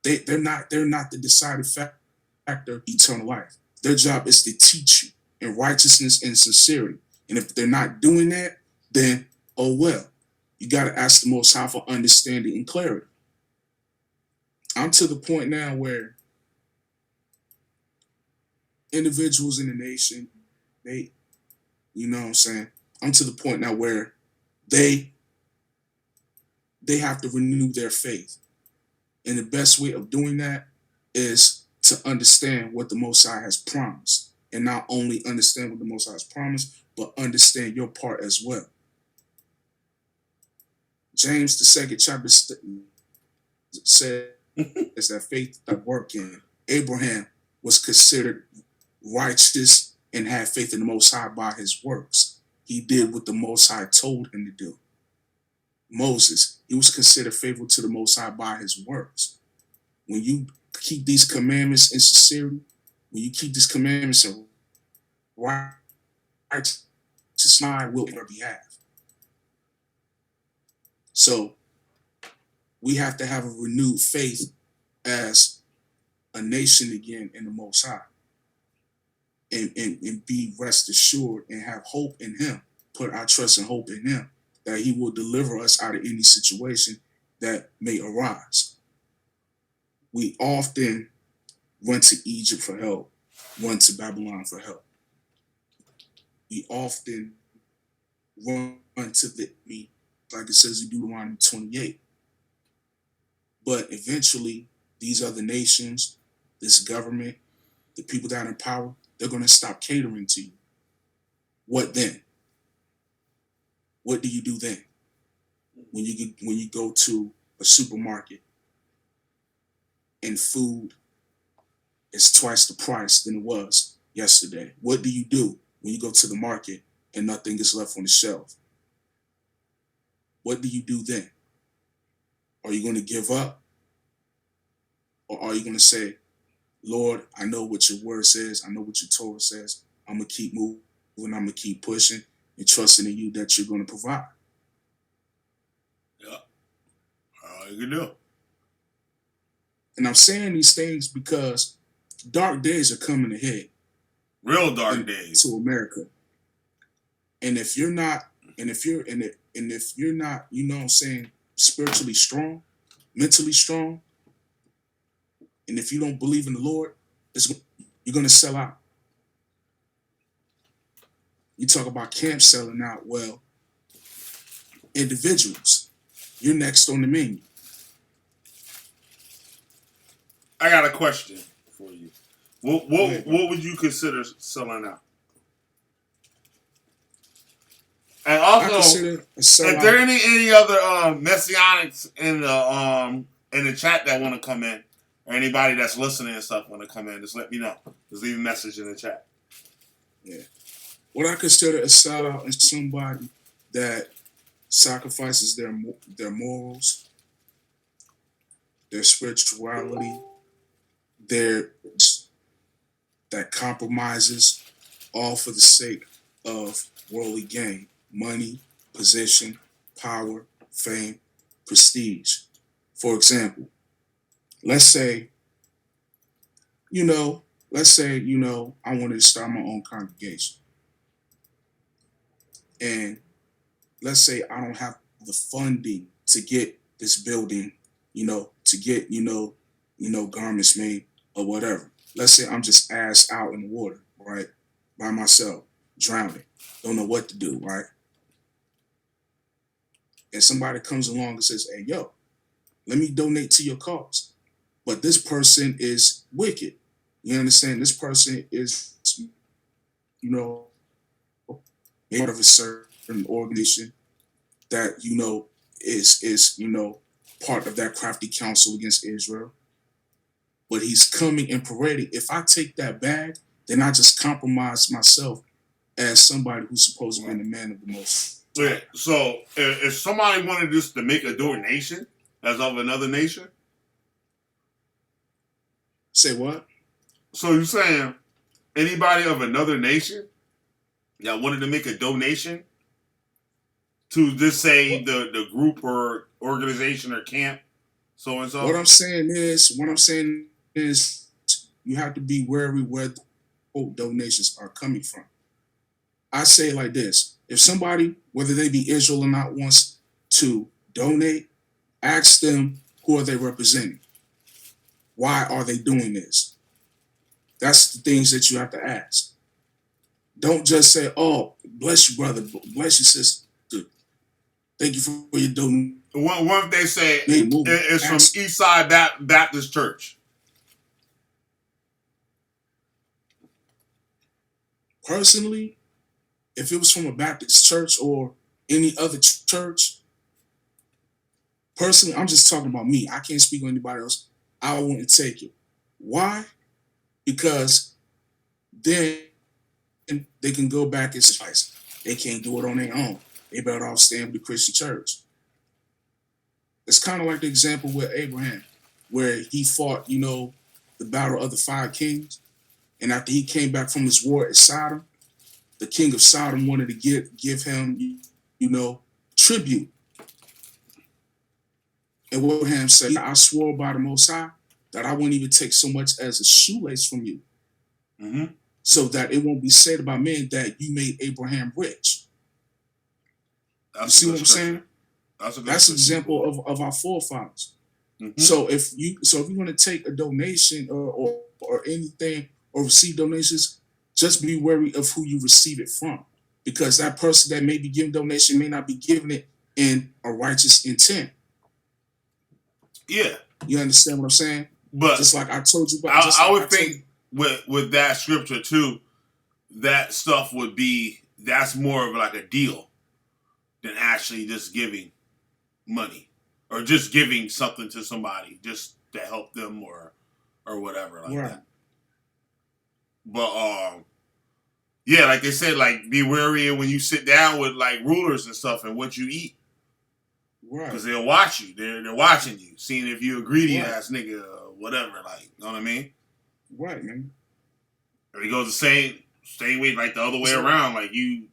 They're not the deciding factor of eternal life. Their job is to teach you in righteousness and sincerity. And if they're not doing that, then oh well. You got to ask the Most High for understanding and clarity. I'm to the point now where individuals in the nation, you know what I'm saying? I'm to the point now where they have to renew their faith. And the best way of doing that is to understand what the Most High has promised. And not only understand what the Most High has promised, but understand your part as well. James, the 2nd chapter says that faith that work in. Abraham was considered righteous and had faith in the Most High by his works. He did what the Most High told him to do. Moses, he was considered faithful to the Most High by his works. When you keep these commandments in sincerity, when you keep these commandments in righteousness, I will on your behalf. So we have to have a renewed faith as a nation again in the Most High. And be rest assured and have hope in him. Put our trust and hope in him that he will deliver us out of any situation that may arise. We often run to Egypt for help, run to Babylon for help. We often run to like it says in Deuteronomy 28. But eventually, these other nations, this government, the people that are in power, they're going to stop catering to you. What then? What do you do then? When you go to a supermarket and food is twice the price than it was yesterday. What do you do when you go to the market and nothing is left on the shelf? What do you do then? Are you going to give up? Or are you going to say, Lord, I know what your word says. I know what your Torah says. I'm going to keep moving. I'm going to keep pushing and trusting in you that you're going to provide. Yeah. All you can do. And I'm saying these things because dark days are coming ahead. Real dark days. To America. And if you're not, you know what I'm saying, spiritually strong, mentally strong, and if you don't believe in the Lord, you're going to sell out. You talk about camps selling out. Well, individuals, you're next on the menu. I got a question for you. What would you consider selling out? And also, if there are any other messianics in the chat that want to come in, or anybody that's listening and stuff want to come in, just let me know. Just leave a message in the chat. Yeah. What I consider a sellout is somebody that sacrifices their morals, their spirituality, that compromises all for the sake of worldly gain, money, position, power, fame, prestige. For example, let's say, I wanted to start my own congregation. And let's say I don't have the funding to get this building, to get, garments made or whatever. Let's say I'm just ass out in the water, right? By myself, drowning. Don't know what to do, right? And somebody comes along and says, hey, yo, let me donate to your cause. But this person is wicked. You understand? This person is, part of a certain organization that, is part of that crafty council against Israel. But he's coming and parading. If I take that bag, then I just compromise myself as somebody who's supposed to be the man of the Most. Yeah. So if somebody wanted just to make a donation as of another nation, Say what? so you're saying anybody of another nation that wanted to make a donation to just say the group or organization or camp, so and so. What I'm saying is, you have to be wary where the quote donations are coming from. I say it like this: if somebody, whether they be Israel or not, wants to donate, ask them who are they representing. Why are they doing this? That's the things that you have to ask. Don't just say, "Oh, bless you, brother. Bless you, sister. Thank you for your donation." What if they say it's from Eastside Baptist Church? Personally, if it was from a Baptist church or any other church, personally, I'm just talking about me. I can't speak on anybody else. I wouldn't take it. Why? Because then they can go back and say they can't do it on their own. They better off staying with the Christian church. It's kind of like the example with Abraham, where he fought, the battle of the 5 kings. And after he came back from his war at Sodom, the king of Sodom wanted to give him, tribute. And Abraham said, I swore by the Most High that I wouldn't even take so much as a shoelace from you. Mm-hmm. So that it won't be said about men that you made Abraham rich. You see what I'm saying? That's an example of our forefathers. Mm-hmm. So if you want to take a donation or anything or receive donations, just be wary of who you receive it from, because that person that may be giving donation may not be giving it in a righteous intent. Yeah, you understand what I'm saying? But just like I told you, I would think with that scripture too, that stuff would be that's more of like a deal than actually just giving money or just giving something to somebody just to help them or whatever like that. But yeah, like they said, like be wary when you sit down with like rulers and stuff and what you eat, right? Because they'll watch you. They're watching you, seeing if you a greedy ass nigga or whatever. Like, you know what I mean? Right, man. Or it goes the same way, like the other way around. Like you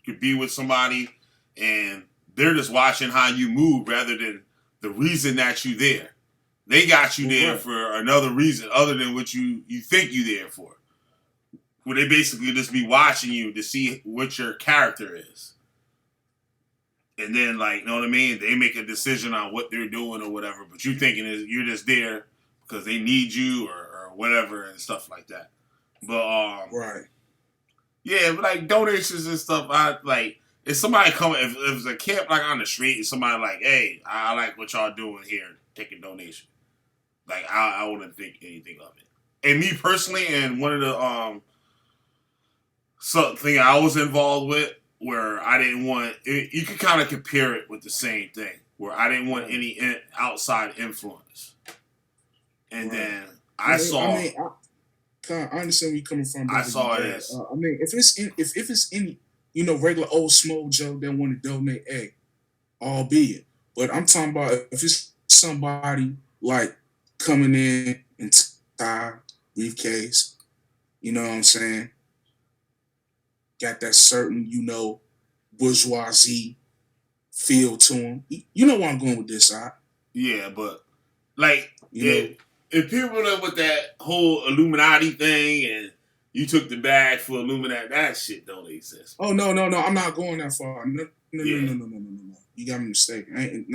could be with somebody and they're just watching how you move rather than the reason that you there. They got you there for another reason other than what you think you there for. Where they basically just be watching you to see what your character is. And then, like, you know what I mean? They make a decision on what they're doing or whatever, but you thinking you're just there because they need you or whatever and stuff like that. But, yeah, but like donations and stuff, if somebody come, if it's a camp like on the street and somebody like, hey, I like what y'all doing here, take a donation. Like, I wouldn't think anything of it. And me personally, and one of the, something I was involved with where I didn't want it, you could kind of compare it with the same thing where I didn't want any outside influence, and then I understand where you're coming from. I saw it. If it's any regular old small Joe that want to donate, hey, albeit, but I'm talking about if it's somebody like coming in tie briefcase, you know what I'm saying? Got that certain, bourgeoisie feel to him. You know where I'm going with this, right? Yeah, but like, if people are with that whole Illuminati thing and you took the bag for Illuminati, that shit don't exist. Oh no, I'm not going that far. No. You got me mistaken. I ain't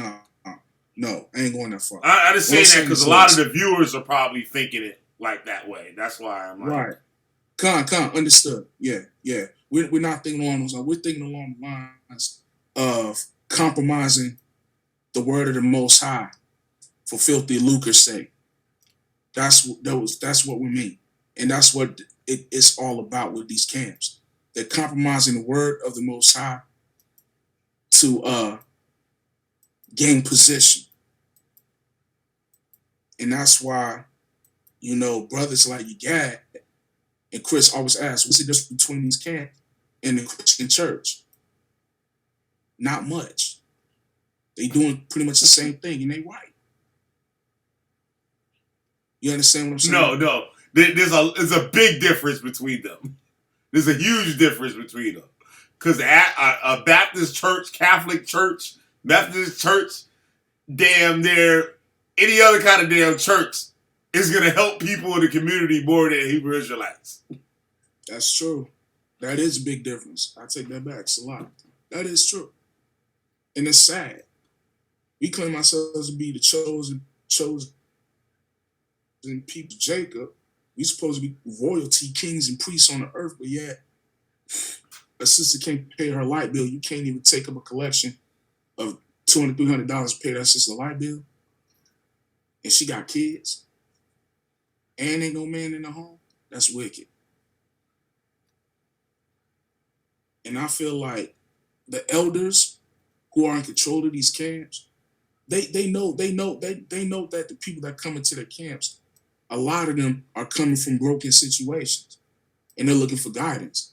going that far. I just say that because a lot of the viewers are probably thinking it like that way. That's why I'm like, right. Understood. Yeah. We're not thinking along those lines. We're thinking along the lines of compromising the word of the Most High for filthy lucre's sake. That's what we mean, and that's what it's all about with these camps. They're compromising the word of the Most High to gain position, and that's why brothers like Gad and Chris always ask, what's the difference between these camps in the Christian church? Not much. They doing pretty much the same thing, and they white. You understand what I'm saying? No. There's a big difference between them. There's a huge difference between them. Because a Baptist church, Catholic church, Methodist church, damn near any other kind of damn church is going to help people in the community more than Hebrew Israelites. That's true. That is a big difference. I take that back. It's a lot. That is true. And it's sad. We claim ourselves to be the chosen people, Jacob. We supposed to be royalty, kings and priests on the earth, but yet a sister can't pay her light bill. You can't even take up a collection of $200, $300 to pay that sister light bill. And she got kids. And ain't no man in the home. That's wicked. And I feel like the elders who are in control of these camps, they know that the people that come into their camps, a lot of them are coming from broken situations and they're looking for guidance.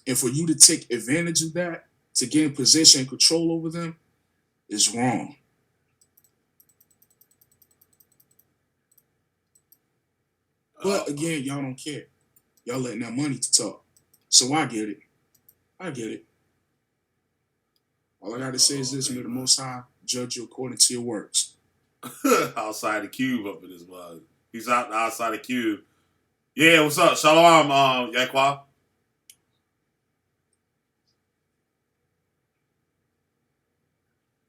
And for you to take advantage of that, to gain possession and control over them, is wrong. But again, y'all don't care. Y'all letting that money to talk. So I get it. All I gotta say is this: may the Most High judge you according to your works. Outside the cube up in this mug. He's outside the cube. Yeah, what's up? Shalom, Yakwa.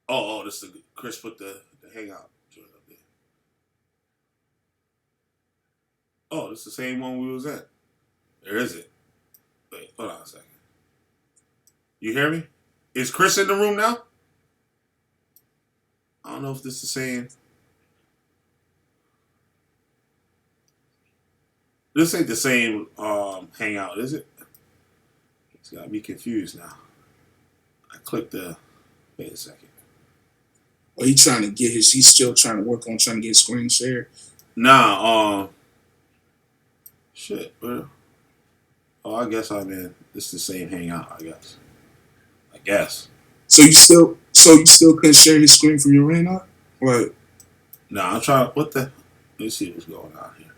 Oh, this is Chris put the hangout joint up there. Oh, this is the same one we was at. There is it. Wait, hold on a second. You hear me? Is Chris in the room now? I don't know if this is the same. This ain't the same hangout, is it? It's got me confused now. I clicked the. Wait a second. Or he's still trying to work on trying to get screen shared. Nah, shit, bro. Oh, I guess I'm in. It's the same hangout, I guess. So you still couldn't share his screen from your hangout? Right. Nah, I'm trying. What the? Let me see what's going on here.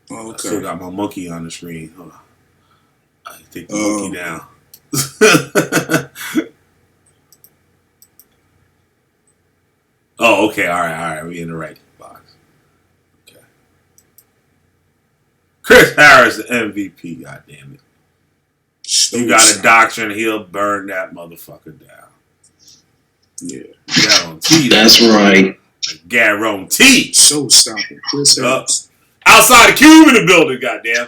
Oh, okay. I still got my monkey on the screen. Hold on. I take the monkey down. Oh, okay. All right. We in the right box. Okay. Chris Harris, the MVP. God damn it. You got a doctrine, he'll burn that motherfucker down. Yeah. Guarantee. That's right. Guarantee. Showstopper. Chris Harris. Outside the cube in the building, goddamn.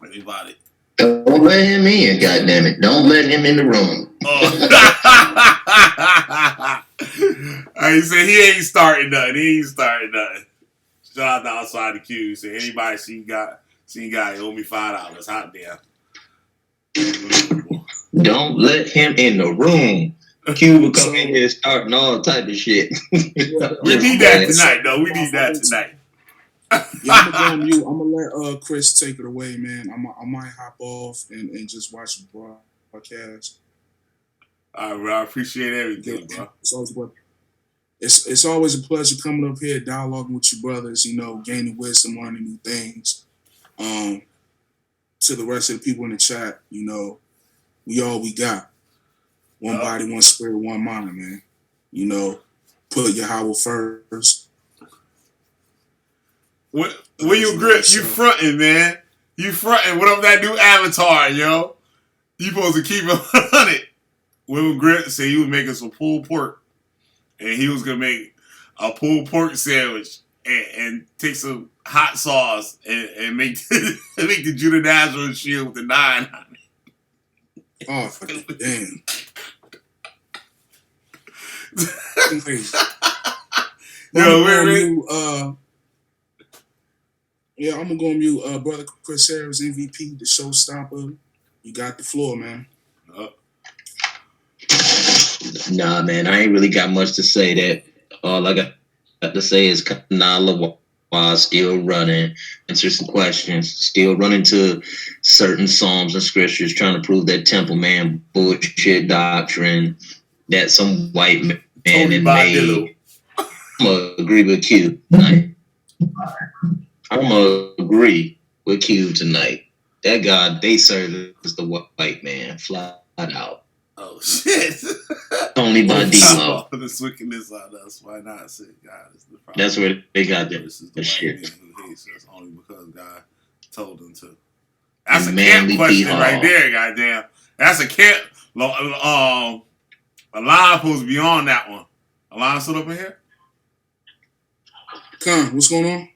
Anybody? Don't let him in, goddammit. Don't let him in the room. Oh. He said he ain't starting nothing. Shout out to Outside the Cube. He said anybody see guy, he owe me $5. Hot damn. Don't let him in the room. Q will come in here starting all type of shit. We need that tonight, though. We need that tonight. Yeah, I'm gonna go on mute. I'm gonna let Chris take it away, man. I might hop off and just watch the broadcast. All right, bro. I appreciate everything, bro. It's always a pleasure coming up here, dialoguing with you brothers, gaining wisdom, learning new things. To the rest of the people in the chat, we all we got. One body, one spirit, one mind, man. Put Yahweh first. When you grip, you fronting, man. You fronting. What up that new avatar, yo? You supposed to keep it on it. When Grit said he was making some pulled pork, and he was gonna make a pulled pork sandwich and take some hot sauce and make the Judah Nazareth shield with the 9 on it. Oh, damn. I'm gonna go on mute. Brother Chris Harris, MVP, the showstopper. You got the floor, man. Nah, man, I ain't really got much to say. That all I got to say is Kanala while still running, answer some questions, still running to certain psalms and scriptures, trying to prove that temple man bullshit doctrine that some white man had made. I'm gonna agree with Q tonight. I'm gonna agree with Q tonight. That God they serve is the white man, flat out. Oh shit! Only by D-Lo. This wickedness on us. Why not say God is the problem? That's where they got that. This is the shit. white man who hates us only because God told them to. That's a camp question right there, goddamn. That's a camp. A line supposed to be on that one. A line stood up in here. Con, what's going on?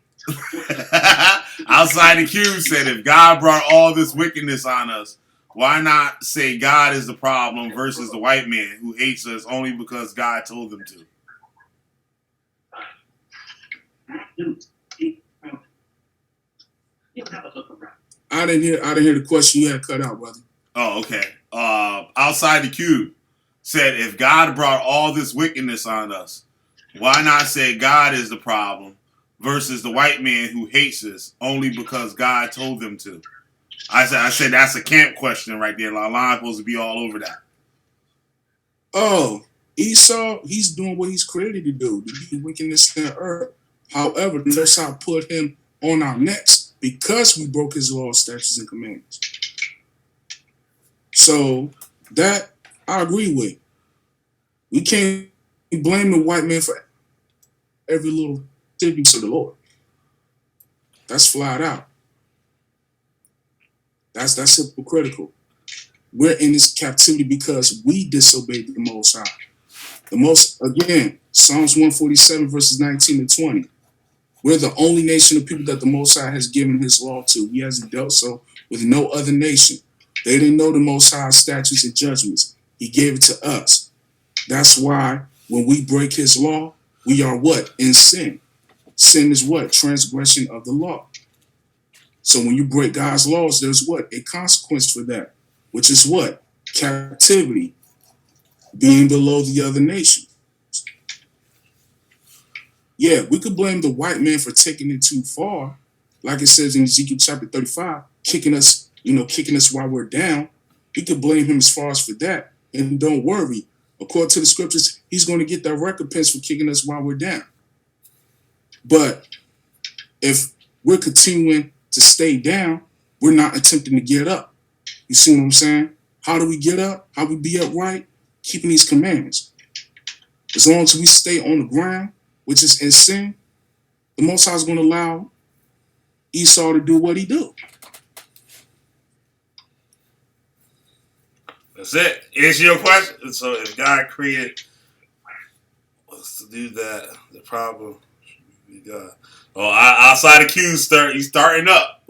Outside the cube said, if God brought all this wickedness on us, why not say God is the problem versus the white man who hates us only because God told them to? I didn't hear the question. You had cut out, brother. Oh, okay. Outside the cube said, if God brought all this wickedness on us, why not say God is the problem versus the white man who hates us only because God told them to? I said that's a camp question right there. Line supposed to be all over that. Oh, Esau, he's doing what he's created to do, to be wickedness in the earth. However, the Most High put him on our necks because we broke his laws, statutes, and commandments. So that I agree with. We can't blame the white man for every little thing to the Lord. That's flat out. That's hypocritical. We're in this captivity because we disobeyed the Most High. Again, Psalms 147 verses 19 and 20. We're the only nation of people that the Most High has given his law to. He hasn't dealt so with no other nation. They didn't know the Most High's statutes and judgments. He gave it to us. That's why when we break his law, we are what? In sin. Sin is what? Transgression of the law. So when you break God's laws, there's what? A consequence for that, which is what? Captivity, being below the other nations. Yeah, we could blame the white man for taking it too far, like it says in Ezekiel chapter 35, kicking us while we're down. We could blame him as far as for that. And don't worry, according to the scriptures, he's going to get that recompense for kicking us while we're down. But if we're continuing to stay down, we're not attempting to get up. You see what I'm saying? How do we get up? How we be upright? Keeping these commandments. As long as we stay on the ground, which is in sin, the Most High is going to allow Esau to do what he do. That's it. Answer your question. So if God created us to do that, the problem should be God. Oh, outside the queue, he's starting up.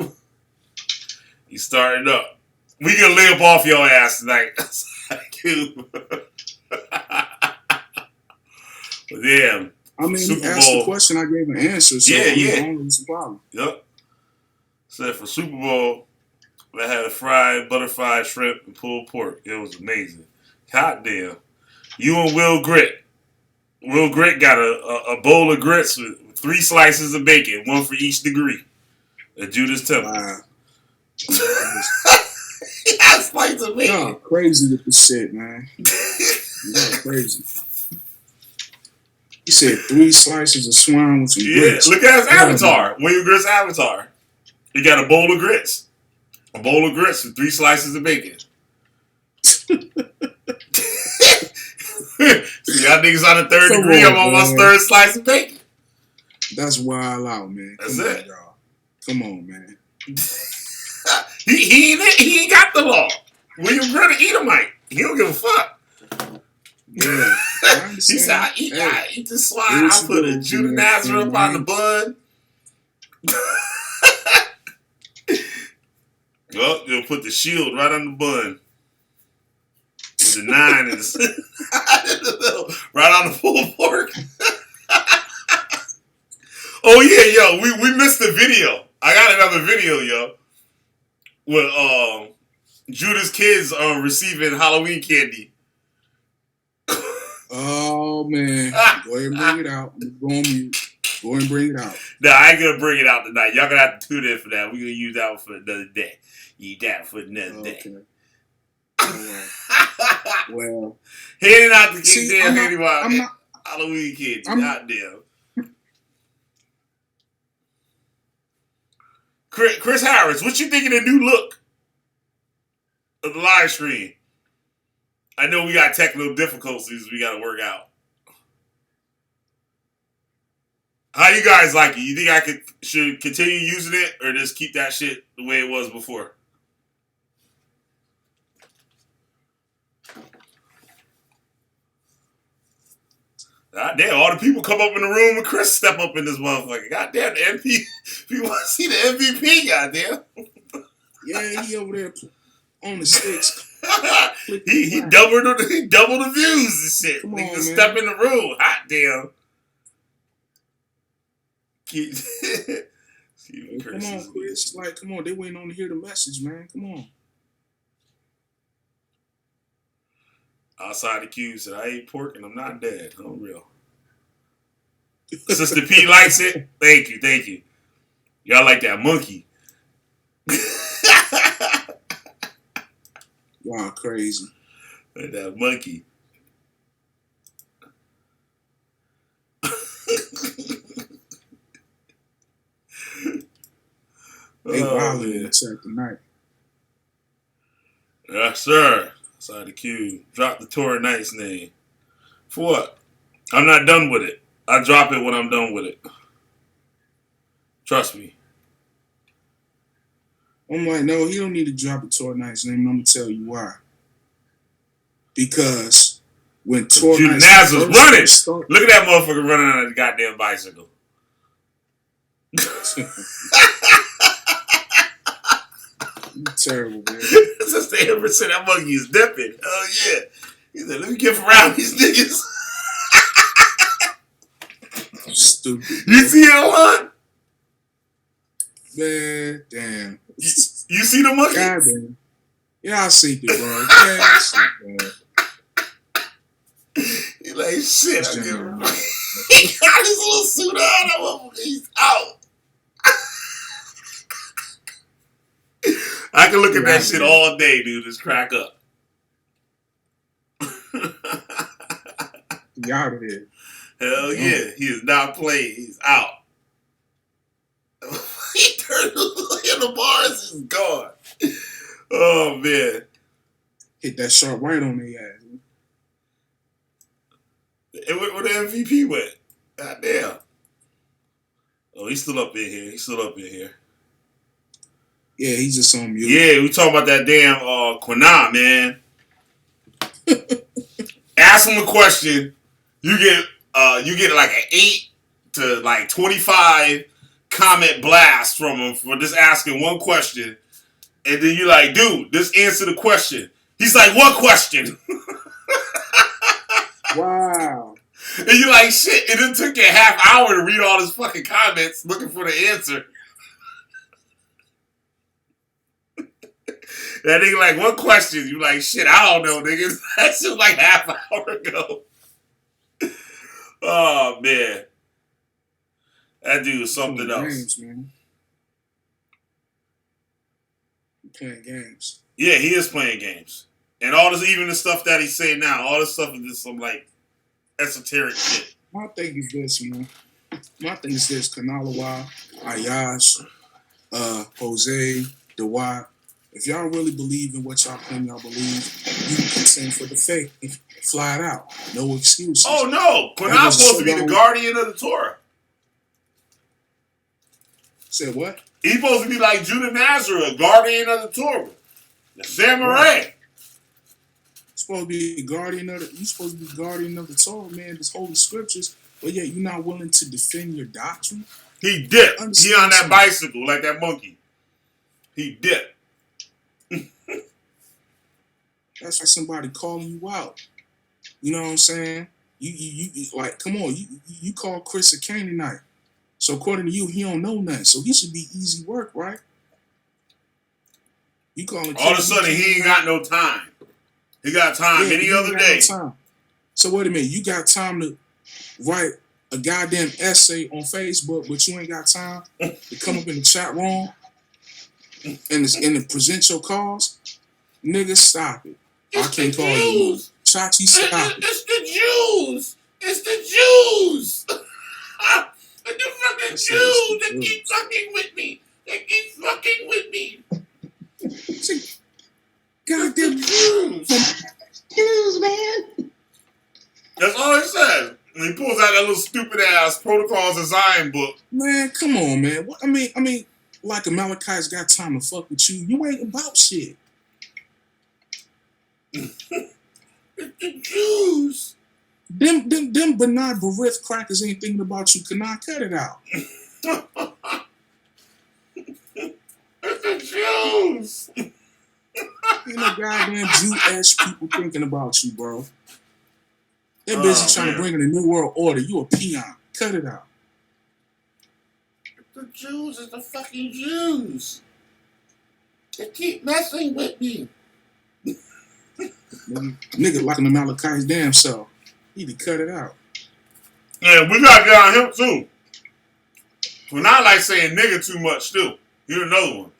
He's starting up. We can limp off your ass tonight. Outside the queue. But yeah. I mean, he asked the question, I gave an answer. So yeah. I don't know what's the problem. Yep. Said for Super Bowl, I had a fried, butterfly shrimp and pulled pork. It was amazing. Hot damn. You and Will Grit. Will Grit got a bowl of grits with 3 slices of bacon, 1 for each degree. At Judas Temple. Wow. He had slices of bacon. Y'all crazy with this shit, man. Y'all crazy. He said 3 slices of swine with some grits. Look at his avatar. Will Grit's avatar. He got a bowl of grits. A bowl of grits with 3 slices of bacon. See, y'all niggas on the 3rd degree. I'm on my 3rd slice of bacon. That's wild out, man. That's it. Y'all. Come on, man. he ain't got the law. William Grit, Edomite. He don't give a fuck. Yeah, he said, I eat the swine. I put a Judah Nazareth up on the bun. Well, you'll put the shield right on the bun. With the 9 in the middle. Right on the pulled pork. Oh, yeah, yo. We missed the video. I got another video, yo. With Judah's kids receiving Halloween candy. Oh, man. Go ahead and bring it out. I'm going to mute. Go and bring it out. No, I ain't gonna bring it out tonight. Y'all gonna have to tune in for that. We're gonna use that one for another day. Eat that for another day. All right. Well, heading out the see, damn I'm not, Halloween candy. I'm- Goddamn. Chris Harris, what you think of the new look of the live stream? I know we got technical difficulties we got to work out. How you guys like it? You think I should continue using it or just keep that shit the way it was before? God damn, all the people come up in the room and Chris step up in this motherfucker. God damn, the MVP. People want to see the MVP, goddamn. Yeah, he over there on the sticks. he doubled the views and shit. Come Nigga on, step in the room. Hot damn. Come on, Chris. Like, come on. They waiting on to hear the message, man. Come on. Outside the queue said, I ate pork and I'm not dead. Unreal. Sister P likes it. Thank you. Y'all like that monkey. Wow, crazy. Like that monkey. They wild in the chat tonight. Yes, sir. Outside the queue. Drop the Torah Knight's name. For what? I'm not done with it. I drop it when I'm done with it. Trust me. I'm like, no, he don't need to drop the Torah Knight's name. I'm gonna tell you why. Because when Torah Knight's was running, look at that motherfucker running on his goddamn bicycle. Terrible, man. Since they ever said that monkey is dipping. Oh yeah. He said, let me get around these niggas. Stupid. You see it on? Man, damn. You see the monkey? God damn. Yeah, I see it, bro. Yeah, I see it, bro. He's like, shit, I give him. He got his little suit on. He's out. I can look at that shit all day, dude. Just crack up. He out of there. Hell yeah. He is not playing. He's out. He turned the bars is gone. Oh, man. Hit that sharp right on their ass. And where the MVP went? God damn. Oh, he's still up in here. Yeah, he's just on mute. Yeah, we talking about that damn Quina, man. Ask him a question. You get like an 8 to like 25 comment blast from him for just asking one question. And then you're like, dude, just answer the question. He's like, what question? Wow. And you're like, shit, it then took you a half hour to read all his fucking comments looking for the answer. That nigga like, what question? You like, shit, I don't know, nigga. That shit was like half an hour ago. Oh, man. That dude was something else. Games, man. Playing games. Yeah, he is playing games. And all this, even the stuff that he's saying now, all this stuff is just some, like, esoteric shit. My thing is this, man. My thing is this. Kanalawa, Ayash, Jose, Dewat. If y'all really believe in what y'all claim y'all believe, you can contend for the faith. Fly it out. No excuses. Oh, no. Quinon's supposed to be the guardian of the Torah. Said what? He's supposed to be like Judah Nazareth, guardian of the Torah. The samurai. Supposed to be guardian of the. You supposed to be guardian of the Torah, man. This holy scriptures, but yet you're not willing to defend your doctrine. He dipped. He on that bicycle like that monkey. He dipped. That's like somebody calling you out. You know what I'm saying? You like, come on. You call Chris a Canaanite. So according to you, he don't know nothing. So he should be easy work, right? You calling all of a sudden he ain't got no time. He got time any other day. No time. So wait a minute, you got time to write a goddamn essay on Facebook, but you ain't got time to come up in the chat room and to present your cause, nigga, stop it. I can't call you. Chachi, stop it. It's the Jews. It's the Jews. The fucking Jews that keep fucking with me. They keep fucking with me. Goddamn Jews. Jews, man. That's all it says. And he pulls out that little stupid ass Protocols of Zion book. Man, come on, man. What, I mean, like Amalekites got time to fuck with you. You ain't about shit. It's the Jews. Them Bernard Barith crackers ain't thinking about you. Can I cut it out? It's the Jews. Ain't no goddamn Jew-ass people thinking about you, bro. They're busy trying to bring in a new world order. You a peon. Cut it out. The Jews is the fucking Jews. They keep messing with me. Nigga like an Amalekites damn self. Need to cut it out. Yeah, we gotta get on him too. When I like saying nigga too much too. Here's another one.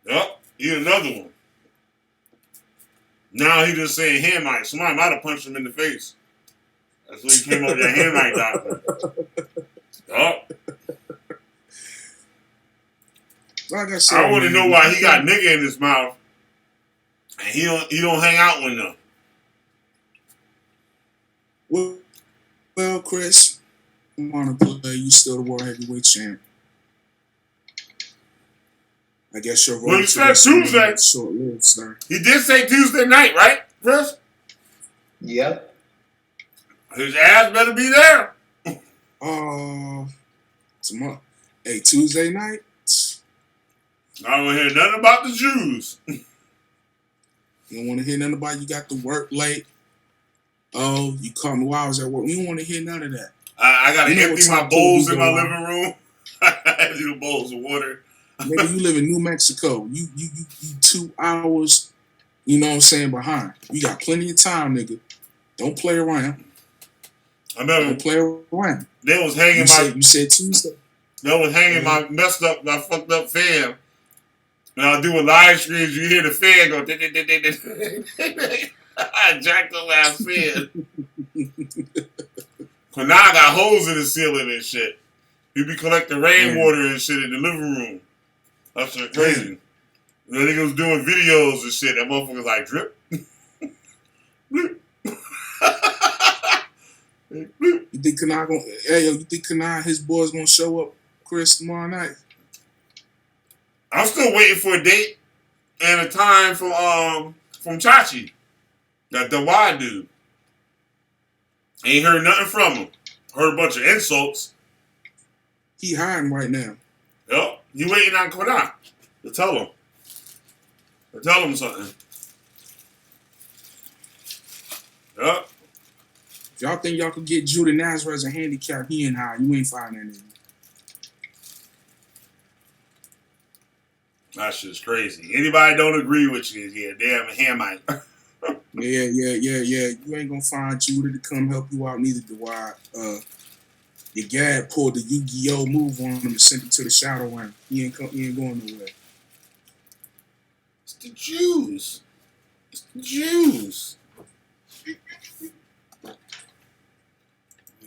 Yup, here's another one. Now he just saying Hamite. Somebody might have punched him in the face. That's when he came up with that Hamite doctrine. Yup. Like I said, I want to know why he got nigga in his mouth and he don't hang out with them. Well, Chris, I'm on to play. You still the world heavyweight champ. I guess your Well, he said Tuesday. Short-lived, sir. He did say Tuesday night, right, Chris? Yep. His ass better be there. Tomorrow. Hey, Tuesday night. I don't want to hear nothing about the Jews. You don't want to hear nothing about you got to work late. Oh, you caught me while I was at work. We don't want to hear none of that. I got to empty my bowls in my living room. I empty the bowls of water. Maybe you live in New Mexico. You 2 hours, you know what I'm saying, behind. You got plenty of time, nigga. Don't play around. I remember Don't play around. They was hanging You said Tuesday. They was hanging my fucked up fan. And I was doing live streams, you hear the fan go, I jacked the last fan. But now I got holes in the ceiling and shit. You be collecting rainwater and shit in the living room. That shit crazy. And the nigga was doing videos and shit. That motherfucker was like, drip. You think Kanai, his boys gonna show up, Chris, tomorrow night? I'm still waiting for a date and a time from Chachi, the wide dude. Ain't heard nothing from him. Heard a bunch of insults. He hiding right now. Yup. He waiting on Kodak to tell him. To tell him something. Yup. If y'all think y'all could get Judah Nazareth as a handicap, he ain't high. You ain't finding that nigga. That shit's crazy. Anybody don't agree with you, yeah, damn Hamite. Yeah. You ain't gonna find Judah to come help you out, neither do I. Your dad pulled the Yu-Gi-Oh move on him and sent him to the shadow realm. He ain't going nowhere. It's the Jews. It's the Jews.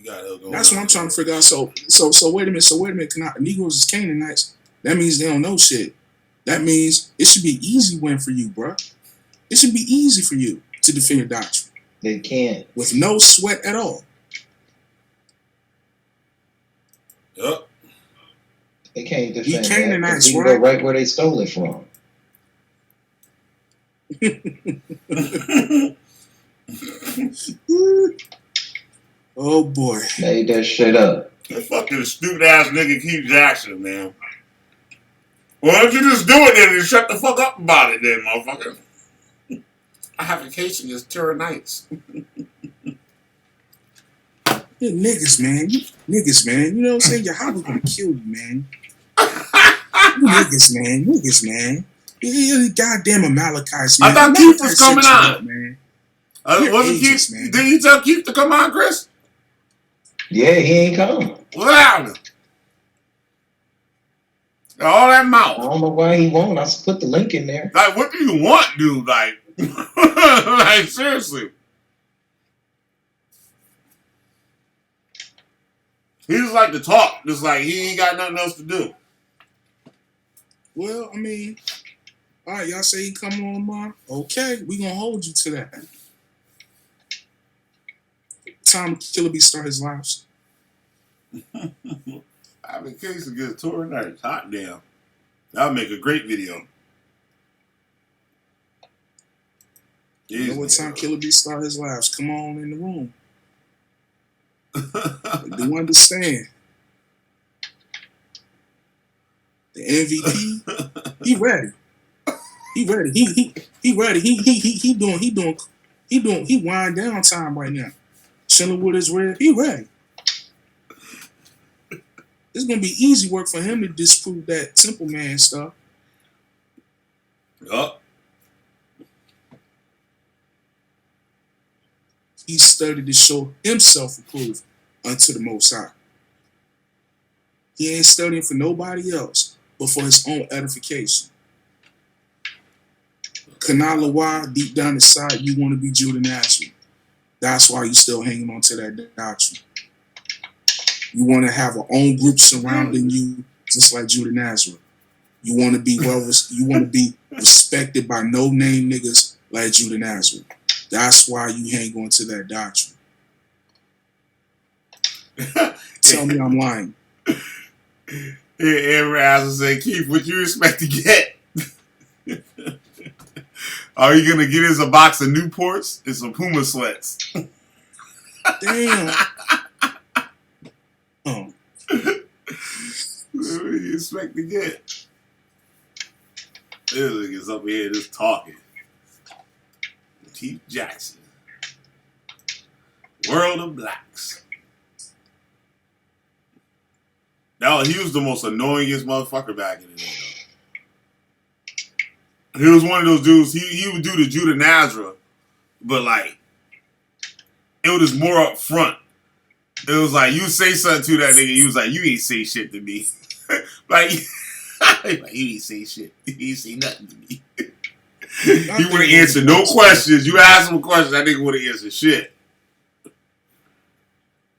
That's what I'm trying to figure out. So wait a minute. Negroes is Canaanites. That means they don't know shit. That means it should be an easy win for you, bro. It should be easy for you to defend your doctrine. They can't. With no sweat at all. Yep. They can't defend Canaanites, that. You go right where they stole it from. Oh boy. Made that shit up. That fucking stupid ass nigga Keith Jackson, man. Why don't you just do it then and shut the fuck up about it then, motherfucker? I have a case against Terranites. Niggas, man. You know what I'm saying? Your Yahweh gonna kill you, man. Niggas, man. You goddamn Amalekites, man. I thought Keith was coming on. Man. Wasn't ages, Keith? man. Did you tell Keith to come on, Chris? Yeah, he ain't come. What happened? All that I mouth. don't know why he won't. I put the link in there. Like, what do you want, dude? Like, like seriously. He just like to talk. Just like he ain't got nothing else to do. Well, I mean, all right, y'all say he come on tomorrow. Okay, we gonna hold you to that. Time Killer B start his lives. I'm in case to get a tour tonight. Hot damn. That'll make a great video. You know what time Killer B start his lives? Come on in the room. Do understand? The MVP, he ready. He ready. He ready. He wind down time right now. Chilling with his red. He ready. It's gonna be easy work for him to disprove that Temple Man stuff. Yup. He studied to show himself approved unto the Most High. He ain't studying for nobody else, but for his own edification. Kanala, why deep down inside you want to be Judah Nazarene? That's why you still hanging on to that doctrine. You want to have an own group surrounding you, just like Judah Nazarene. You want to be you want to be respected by no name niggas like Judah Nazarene. That's why you hang on to that doctrine. Tell me I'm lying. Every ass say, Keith, what you expect to get? Are you gonna get us a box of Newports and some Puma sweats? Damn. Oh. What do you expect to get? This nigga's up here just talking. Keith Jackson. World of Blacks. Now he was the most annoyingest motherfucker back in the day, though. He was one of those dudes, he would do the Judah Nazareth, but like, it was just more up front. It was like, you say something to that nigga, he was like, you ain't say shit to me. like, you ain't say shit. You ain't say nothing to me. He would have answered no questions. You asked him a question, that nigga would have answered shit.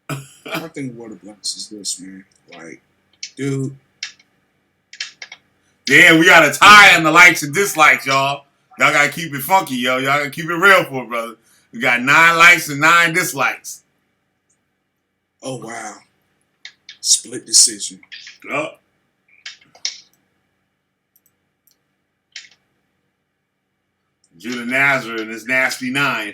I think World of Blacks is this, man. Like, dude. Damn, we got a tie on the likes and dislikes, y'all. Y'all gotta keep it funky, yo. Y'all gotta keep it real for it, brother. We got 9 likes and 9 dislikes. Oh, wow. Split decision. Yup. Judah Nazareth and his nasty 9.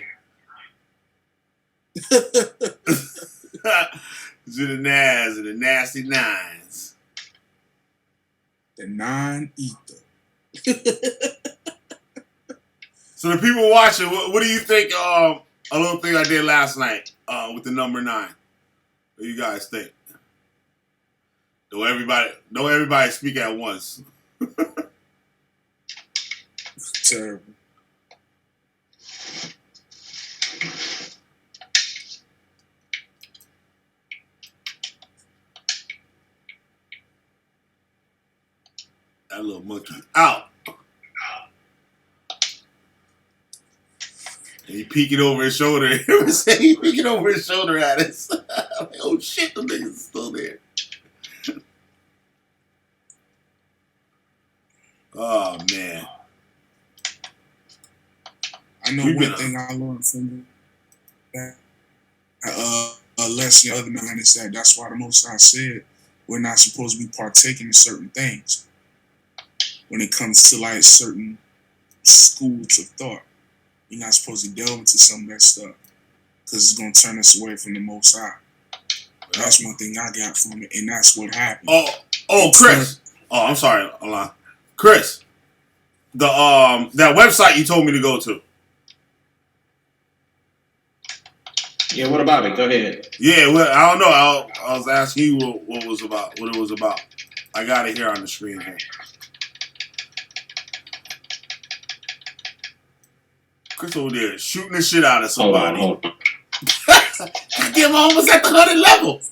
Judah Naz and the nasty 9s. The 9 ether. So the people watching, what do you think? A little thing I did last night with the number 9. What do you guys think? Don't everybody speak at once. Terrible. That little monkey out. And he peeking over his shoulder. He peeking over his shoulder at us. I'm like, oh shit, the niggas is still there. Oh man. I know one thing I learned from that lesson the other night is that that's why the Most High said we're not supposed to be partaking in certain things when it comes to like certain schools of thought. You're not supposed to delve into some of that stuff because it's going to turn us away from the Most High. That's one thing I got from it, and that's what happened. Oh, Chris. Oh, I'm sorry, Alon. Chris, that website you told me to go to. Yeah, what about it? Go ahead. Yeah, well, I don't know. I was asking you what it was about. I got it here on the screen here. Chris over there shooting the shit out of somebody. Hold on. Damn, I almost at the 100 level.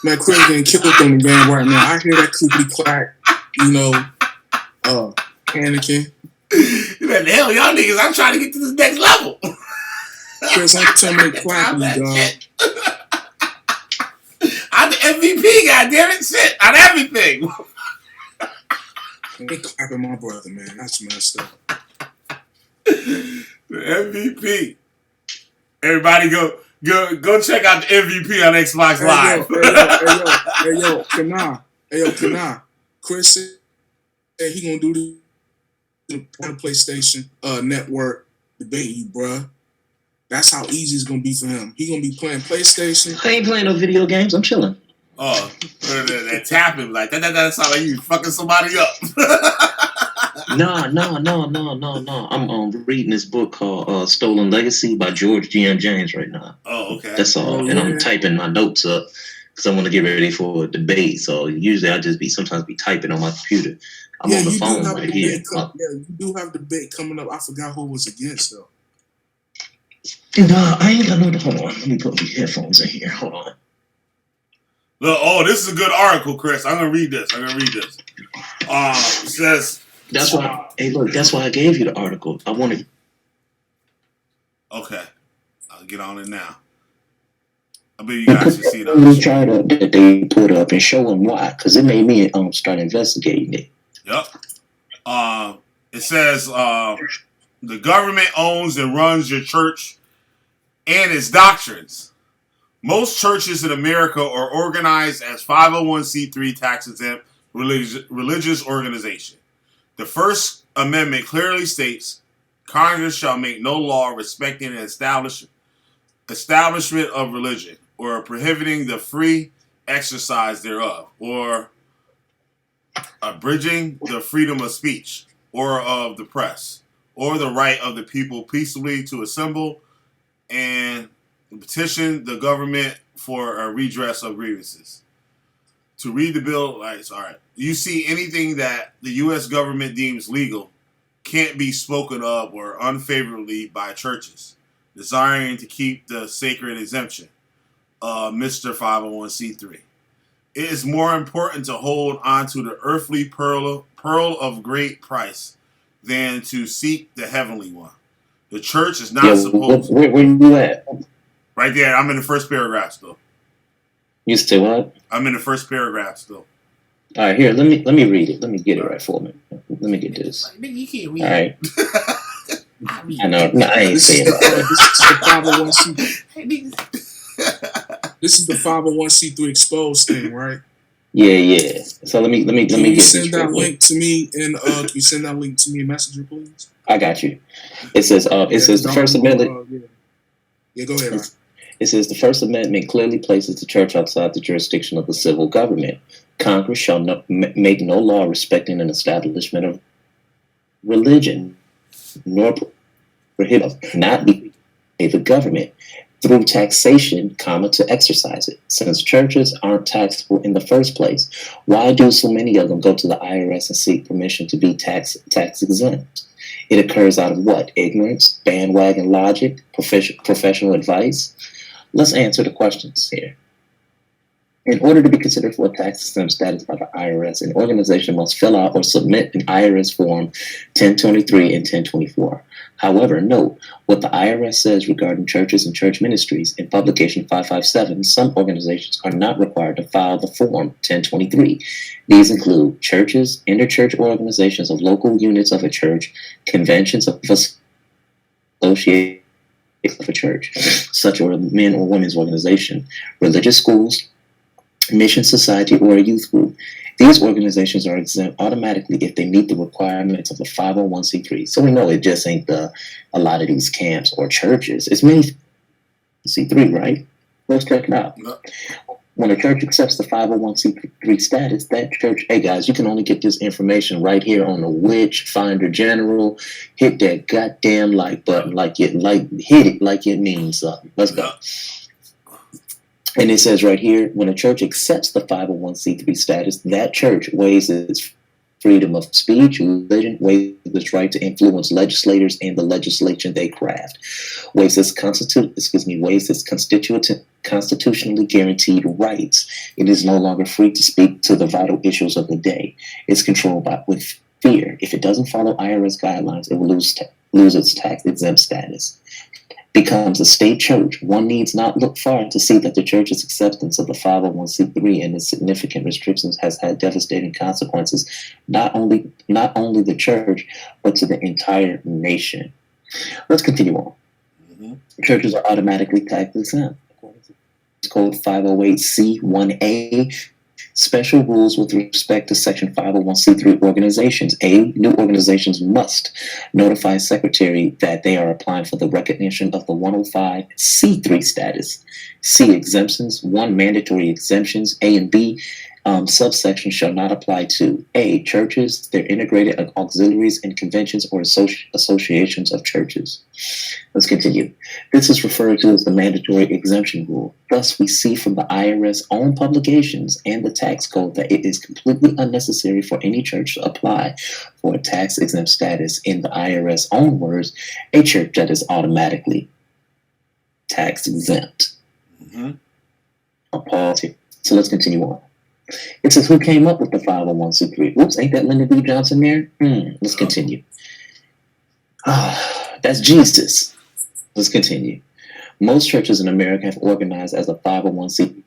Man, Chris getting killed on the game right now. I hear that clickety clack, panicking. You like, the hell, y'all niggas, I'm trying to get to this next level. Chris, I'm telling you, clapping, dog. I'm the MVP, goddammit. Shit, on everything. They clapping my brother, man. That's messed up. The MVP. Everybody go check out the MVP on Xbox Live. Hey, yo, Kana. Chris said he gonna do the PlayStation network debating you, bruh. That's how easy it's gonna be for him. He gonna be playing PlayStation. I ain't playing no video games. I'm chilling. Oh, that tapping like that sound like you fucking somebody up. No. I'm reading this book called Stolen Legacy by George G.M. James right now. Oh, okay. That's all. And I'm typing my notes up because I want to get ready for a debate. So usually I just sometimes be typing on my computer. I'm on the phone right here. You do have debate coming up. I forgot who it was against though. No, I ain't got no. Hold on. Let me put these headphones in here. Hold on. Look, this is a good article, Chris. I'm gonna read this. It says that's why. Hey, look, that's why I gave you the article. I wanted. Okay, I'll get on it now. I bet you guys can see We tried that they put up and show them why, because it made me start investigating it. Yep. It says the government owns and runs your church and its doctrines. Most churches in America are organized as 501c3 tax-exempt religious organization. The First Amendment clearly states, Congress shall make no law respecting an establishment of religion or prohibiting the free exercise thereof or abridging the freedom of speech or of the press or the right of the people peaceably to assemble and petition the government for a redress of grievances. To read the bill, all right. You see anything that the U.S. government deems legal can't be spoken of or unfavorably by churches desiring to keep the sacred exemption of Mr. 501c3. It is more important to hold onto the earthly pearl of great price than to seek the heavenly one. The church is not supposed. Where you at? Right there. I'm in the first paragraph still. You still what? I'm in the first paragraph still. All right, here. Let me read it. Let me get it right for me. Let me get this. Nigga, you can't read. All right. I know. No, I ain't saying that. This is the 501c3 exposed thing, right? Yeah. So let me get Can you this. send that link to me and can you send that link to me in Messenger, please? I got you. It says the First Amendment. Yeah, go ahead. It says the First Amendment clearly places the church outside the jurisdiction of the civil government. Congress shall make no law respecting an establishment of religion, nor prohibit not be the government through taxation, to exercise it. Since churches aren't taxable in the first place, why do so many of them go to the IRS and seek permission to be tax exempt? It occurs out of what? Ignorance, bandwagon logic, professional advice? Let's answer the questions here. In order to be considered for a tax-exempt status by the IRS, an organization must fill out or submit an IRS Form 1023 and 1024. However, note what the IRS says regarding churches and church ministries. In Publication 557, some organizations are not required to file the Form 1023. These include churches, interchurch organizations of local units of a church, conventions of associations of a church, such as a men or women's organization, religious schools, mission society, or a youth group. These organizations are exempt automatically if they meet the requirements of the 501c3. So we know it just ain't a lot of these camps or churches. It's many C3, right? Let's check it out. No. When a church accepts the 501c3 status, that church, hey guys, you can only get this information right here on the Witch Finder General. Hit that goddamn like button, hit it like it means something. Let's go. And it says right here, when a church accepts the 501c3 status, that church waives its freedom of speech, religion, waives its right to influence legislators and the legislation they craft, waives its constitutionally guaranteed rights. It is no longer free to speak to the vital issues of the day. It's controlled with fear. If it doesn't follow IRS guidelines, it will lose its tax-exempt status. Becomes a state church. One needs not look far to see that the church's acceptance of the 501c3 and its significant restrictions has had devastating consequences, not only the church, but to the entire nation. Let's continue on. Churches are automatically tax exempt. It's called 508c1a. Special rules with respect to Section 501c3 organizations. A, new organizations must notify secretary that they are applying for the recognition of the 105c3 status. C, exemptions. 1, mandatory exemptions. A and B subsection shall not apply to A, churches, their integrated auxiliaries and conventions or associations of churches. Let's continue. This is referred to as the mandatory exemption rule. Thus, we see from the IRS own publications and the tax code that it is completely unnecessary for any church to apply for a tax exempt status. In the IRS own words, a church that is automatically tax exempt. I'll pause here. So let's continue on. It says, who came up with the 501c3? Whoops, ain't that Lyndon B. Johnson there? Let's continue. That's Jesus. Let's continue. Most churches in America have organized as a 501c3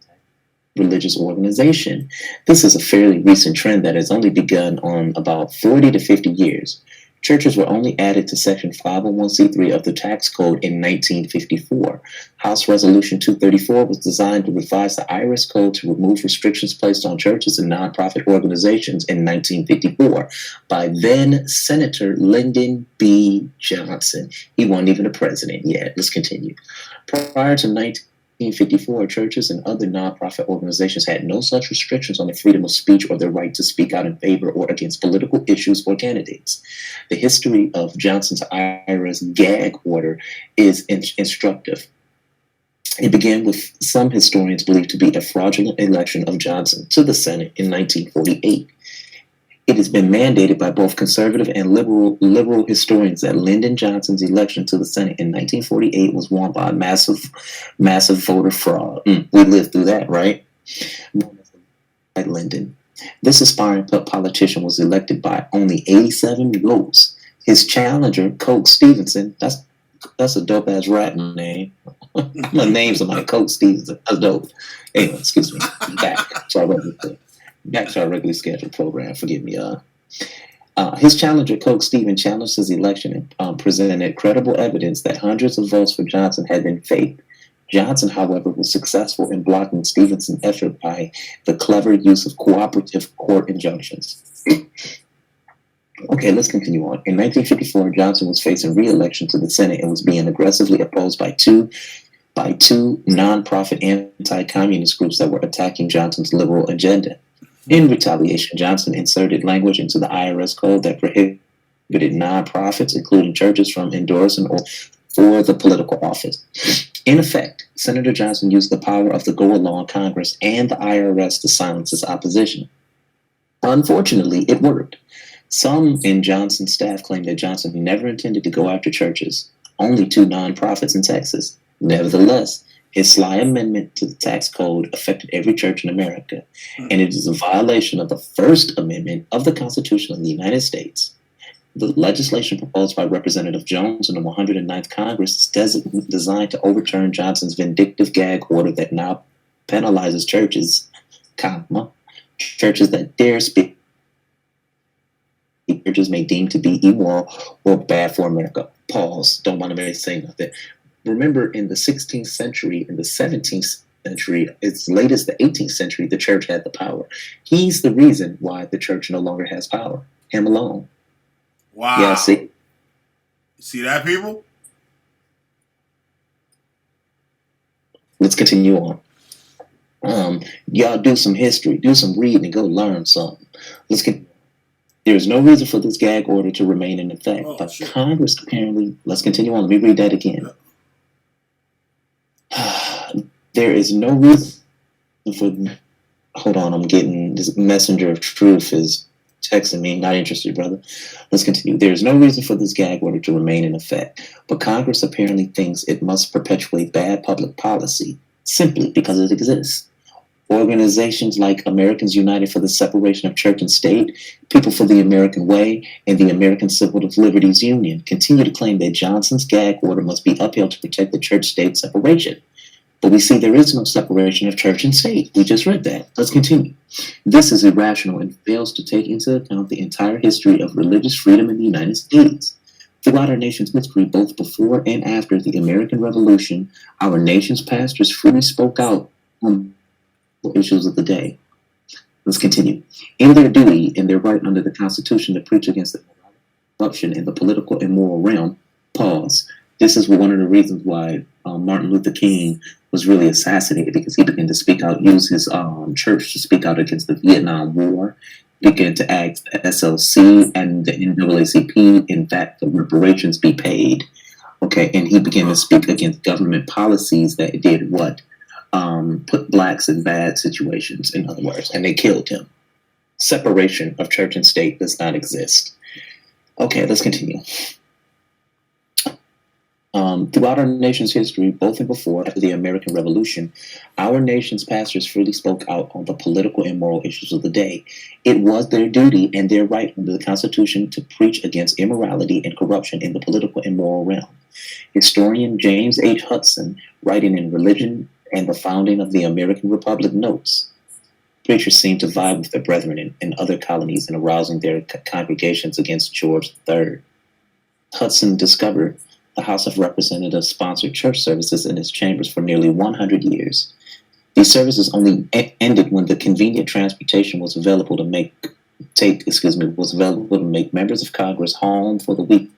religious organization. This is a fairly recent trend that has only begun on about 40 to 50 years. Churches were only added to Section 501c3 of the tax code in 1954. House Resolution 234 was designed to revise the IRS code to remove restrictions placed on churches and nonprofit organizations in 1954 by then Senator Lyndon B. Johnson. He wasn't even a president yet. Let's continue. Prior to 1954, churches and other nonprofit organizations had no such restrictions on the freedom of speech or their right to speak out in favor or against political issues or candidates. The history of Johnson's IRS gag order is instructive. It began with some historians believed to be a fraudulent election of Johnson to the Senate in 1948. It has been mandated by both conservative and liberal historians that Lyndon Johnson's election to the Senate in 1948 was won by a massive voter fraud. We lived through that, right? By Lyndon. This aspiring politician was elected by only 87 votes. His challenger, Coke Stevenson, that's a dope ass rap name. My name's on my Coke Stevenson. That's dope. Anyway, excuse me. Back to our regularly scheduled program. Forgive me, his challenger, Coke Stevens, challenged his election and presented credible evidence that hundreds of votes for Johnson had been faked. Johnson, however, was successful in blocking Stevenson's effort by the clever use of cooperative court injunctions. Okay, let's continue on. In 1954, Johnson was facing re-election to the Senate and was being aggressively opposed by two nonprofit anti-communist groups that were attacking Johnson's liberal agenda. In retaliation, Johnson inserted language into the IRS code that prohibited nonprofits, including churches, from endorsing or for the political office. In effect, Senator Johnson used the power of the go-along Congress and the IRS to silence his opposition. Unfortunately, it worked. Some in Johnson's staff claimed that Johnson never intended to go after churches, only 2 nonprofits in Texas. Nevertheless, his sly amendment to the tax code affected every church in America, and it is a violation of the First Amendment of the Constitution of the United States. The legislation proposed by Representative Jones in the 109th Congress is designed to overturn Johnson's vindictive gag order that now penalizes churches, churches that dare speak. Churches may deem to be immoral or bad for America. Pause. Don't want to say nothing. Remember, in the 16th century, in the 17th century, as late as the 18th century, the church had the power. He's the reason why the church no longer has power. Him alone. Wow. Yeah, see that, people? Let's continue on. Y'all do some history, do some reading, and go learn something. There is no reason for this gag order to remain in effect, but shit. Congress apparently, let's continue on. Let me read that again. There is no reason for, hold on, I'm getting, this messenger of truth is Texting me, not interested, brother. Let's continue. There is no reason for this gag order to remain in effect, but Congress apparently thinks it must perpetuate bad public policy simply because it exists. Organizations like Americans United for the Separation of Church and State, People for the American Way, and the American Civil Liberties Union continue to claim that Johnson's gag order must be upheld to protect the church-state separation. But we see there is no separation of church and state. We just read that. Let's continue. This is irrational and fails to take into account the entire history of religious freedom in the United States. Throughout our nation's history, both before and after the American Revolution, our nation's pastors freely spoke out on issues of the day. Let's continue. In their duty and their right under the Constitution to preach against the corruption in the political and moral realm, pause. This is one of the reasons why Martin Luther King was really assassinated, because he began to speak out, use his church to speak out against the Vietnam War, began to ask the SLC and the NAACP, in fact, the reparations be paid. Okay, and he began to speak against government policies that did what? Put blacks in bad situations, in other words, and they killed him. Separation of church and state does not exist. Okay, let's continue. Throughout our nation's history, both and before after the American Revolution, our nation's pastors freely spoke out on the political and moral issues of the day. It was their duty and their right under the Constitution to preach against immorality and corruption in the political and moral realm. Historian James H. Hudson, writing in Religion and the Founding of the American Republic, notes, preachers seemed to vie with their brethren in other colonies in arousing their congregations against George III. Hudson discovered the House of Representatives sponsored church services in its chambers for nearly 100 years. These services only ended when the convenient transportation was available to make members of Congress home for the weekend.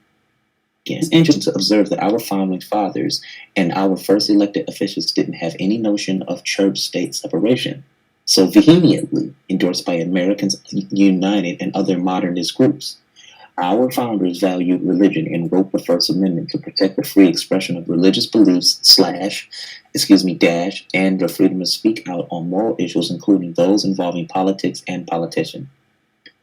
It's interesting to observe that our founding fathers and our first elected officials didn't have any notion of church-state separation, so vehemently endorsed by Americans United and other modernist groups. Our founders valued religion and wrote the First Amendment to protect the free expression of religious beliefs and the freedom to speak out on moral issues, including those involving politics and politicians.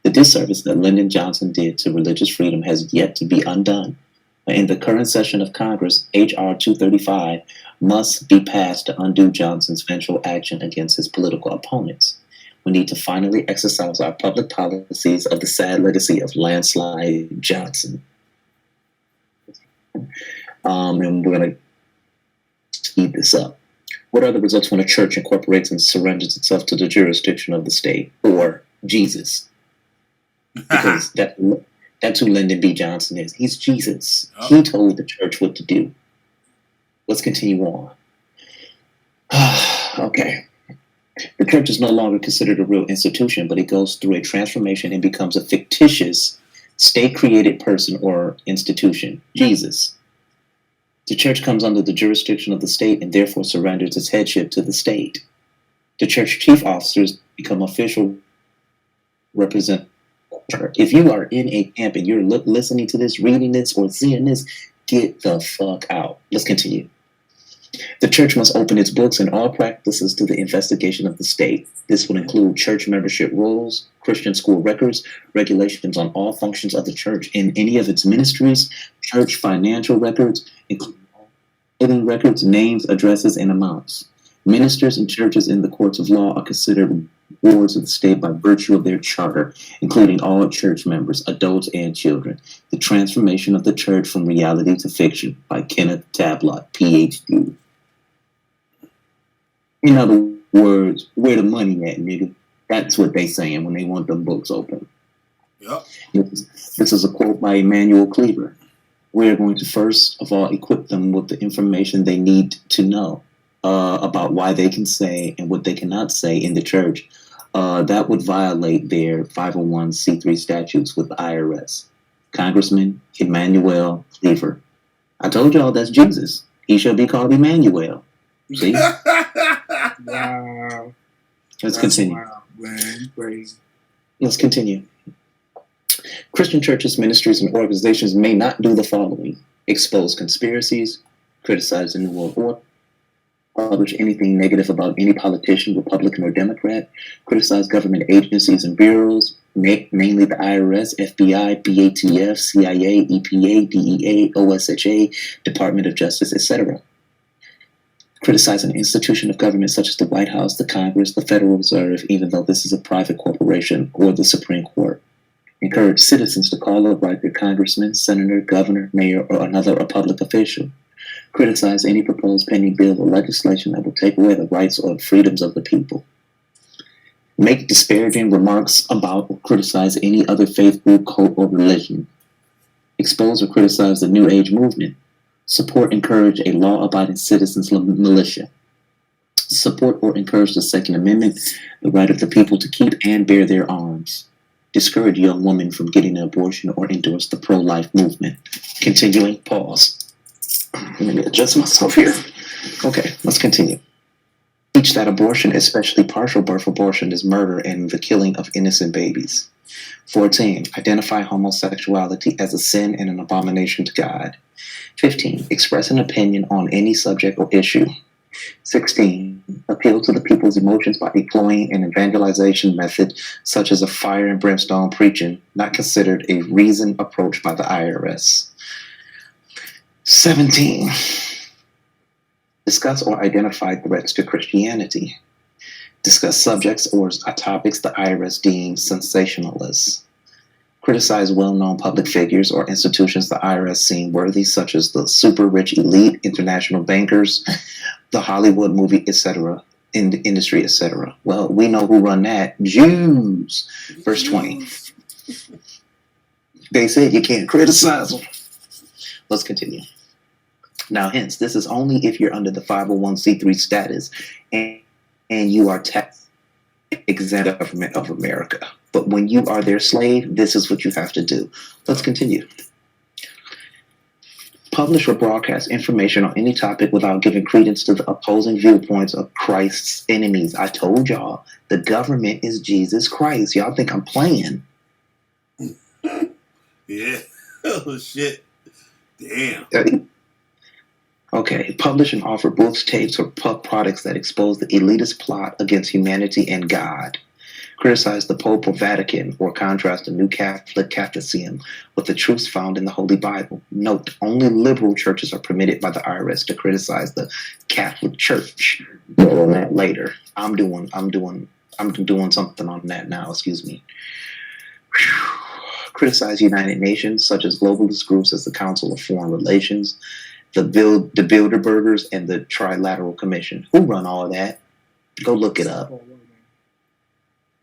The disservice that Lyndon Johnson did to religious freedom has yet to be undone. In the current session of Congress, H.R. 235 must be passed to undo Johnson's vengeful action against his political opponents. We need to finally exercise our public policies of the sad legacy of Landslide Johnson. And we're going to speed this up. What are the results when a church incorporates and surrenders itself to the jurisdiction of the state, or Jesus? Because that's who Lyndon B. Johnson is. He's Jesus. Oh. He told the church what to do. Let's continue on. Okay. The church is no longer considered a real institution, but it goes through a transformation and becomes a fictitious, state-created person or institution, Jesus. The church comes under the jurisdiction of the state and therefore surrenders its headship to the state. The church chief officers become official representatives. If you are in a camp and you're listening to this, reading this, or seeing this, get the fuck out. Let's continue. The church must open its books and all practices to the investigation of the state. This would include church membership rules, Christian school records, regulations on all functions of the church in any of its ministries, church financial records, including records, names, addresses, and amounts. Ministers and churches in the courts of law are considered wards of the state by virtue of their charter, including all church members, adults, and children. The Transformation of the Church from Reality to Fiction by Kenneth Tablott, Ph.D. In other words, where the money at, nigga? That's what they saying when they want them books open. Yep. This is a quote by Emmanuel Cleaver. We're going to first of all equip them with the information they need to know about why they can say and what they cannot say in the church. That would violate their 501c3 statutes with the IRS. Congressman Emmanuel Cleaver. I told y'all that's Jesus. He shall be called Emmanuel. See? Wow. Let's continue. Wow, man. Crazy. Let's continue. Christian churches, ministries, and organizations may not do the following: expose conspiracies, criticize the New World Order, publish anything negative about any politician, Republican or Democrat, criticize government agencies and bureaus, mainly the IRS, FBI, BATF, CIA, EPA, DEA, OSHA, Department of Justice, etc. Criticize an institution of government such as the White House, the Congress, the Federal Reserve, even though this is a private corporation, or the Supreme Court. Encourage citizens to call or write their congressman, senator, governor, mayor, or another public official. Criticize any proposed pending bill or legislation that will take away the rights or freedoms of the people. Make disparaging remarks about or criticize any other faith group, cult, or religion. Expose or criticize the New Age movement. Support, encourage a law-abiding citizens militia. Support or encourage the Second Amendment, the right of the people to keep and bear their arms. Discourage young women from getting an abortion or endorse the pro-life movement. Continuing, pause. Let me adjust myself here. Okay, let's continue. Teach that abortion, especially partial birth abortion, is murder and the killing of innocent babies. 14. Identify homosexuality as a sin and an abomination to God. 15. Express an opinion on any subject or issue. 16. Appeal to the people's emotions by employing an evangelization method such as a fire and brimstone preaching, not considered a reasoned approach by the IRS. 17. Discuss or identify threats to Christianity. Discuss subjects or topics the IRS deems sensationalist. Criticize well-known public figures or institutions the IRS seem worthy, such as the super rich elite, international bankers, the Hollywood movie, etc., in the industry, etc. Well, we know who run that. Jews. Verse 20. They said you can't criticize them. Let's continue. Now, hence, this is only if you're under the 501c3 status and you are tax exempt government of America. But when you are their slave, this is what you have to do. Let's continue. Publish or broadcast information on any topic without giving credence to the opposing viewpoints of Christ's enemies. I told y'all, the government is Jesus Christ. Y'all think I'm playing? Yeah. Oh, shit. Damn. Okay. Publish and offer books, tapes, or products that expose the elitist plot against humanity and God. Criticize the Pope or Vatican, or contrast the New Catholic Catholicism with the truths found in the Holy Bible. Note, only liberal churches are permitted by the IRS to criticize the Catholic Church. More on that later. I'm doing something on that now. Excuse me. Criticize United Nations, such as globalist groups as the Council of Foreign Relations, the Bilderbergers, and the Trilateral Commission. Who run all of that? Go look it up.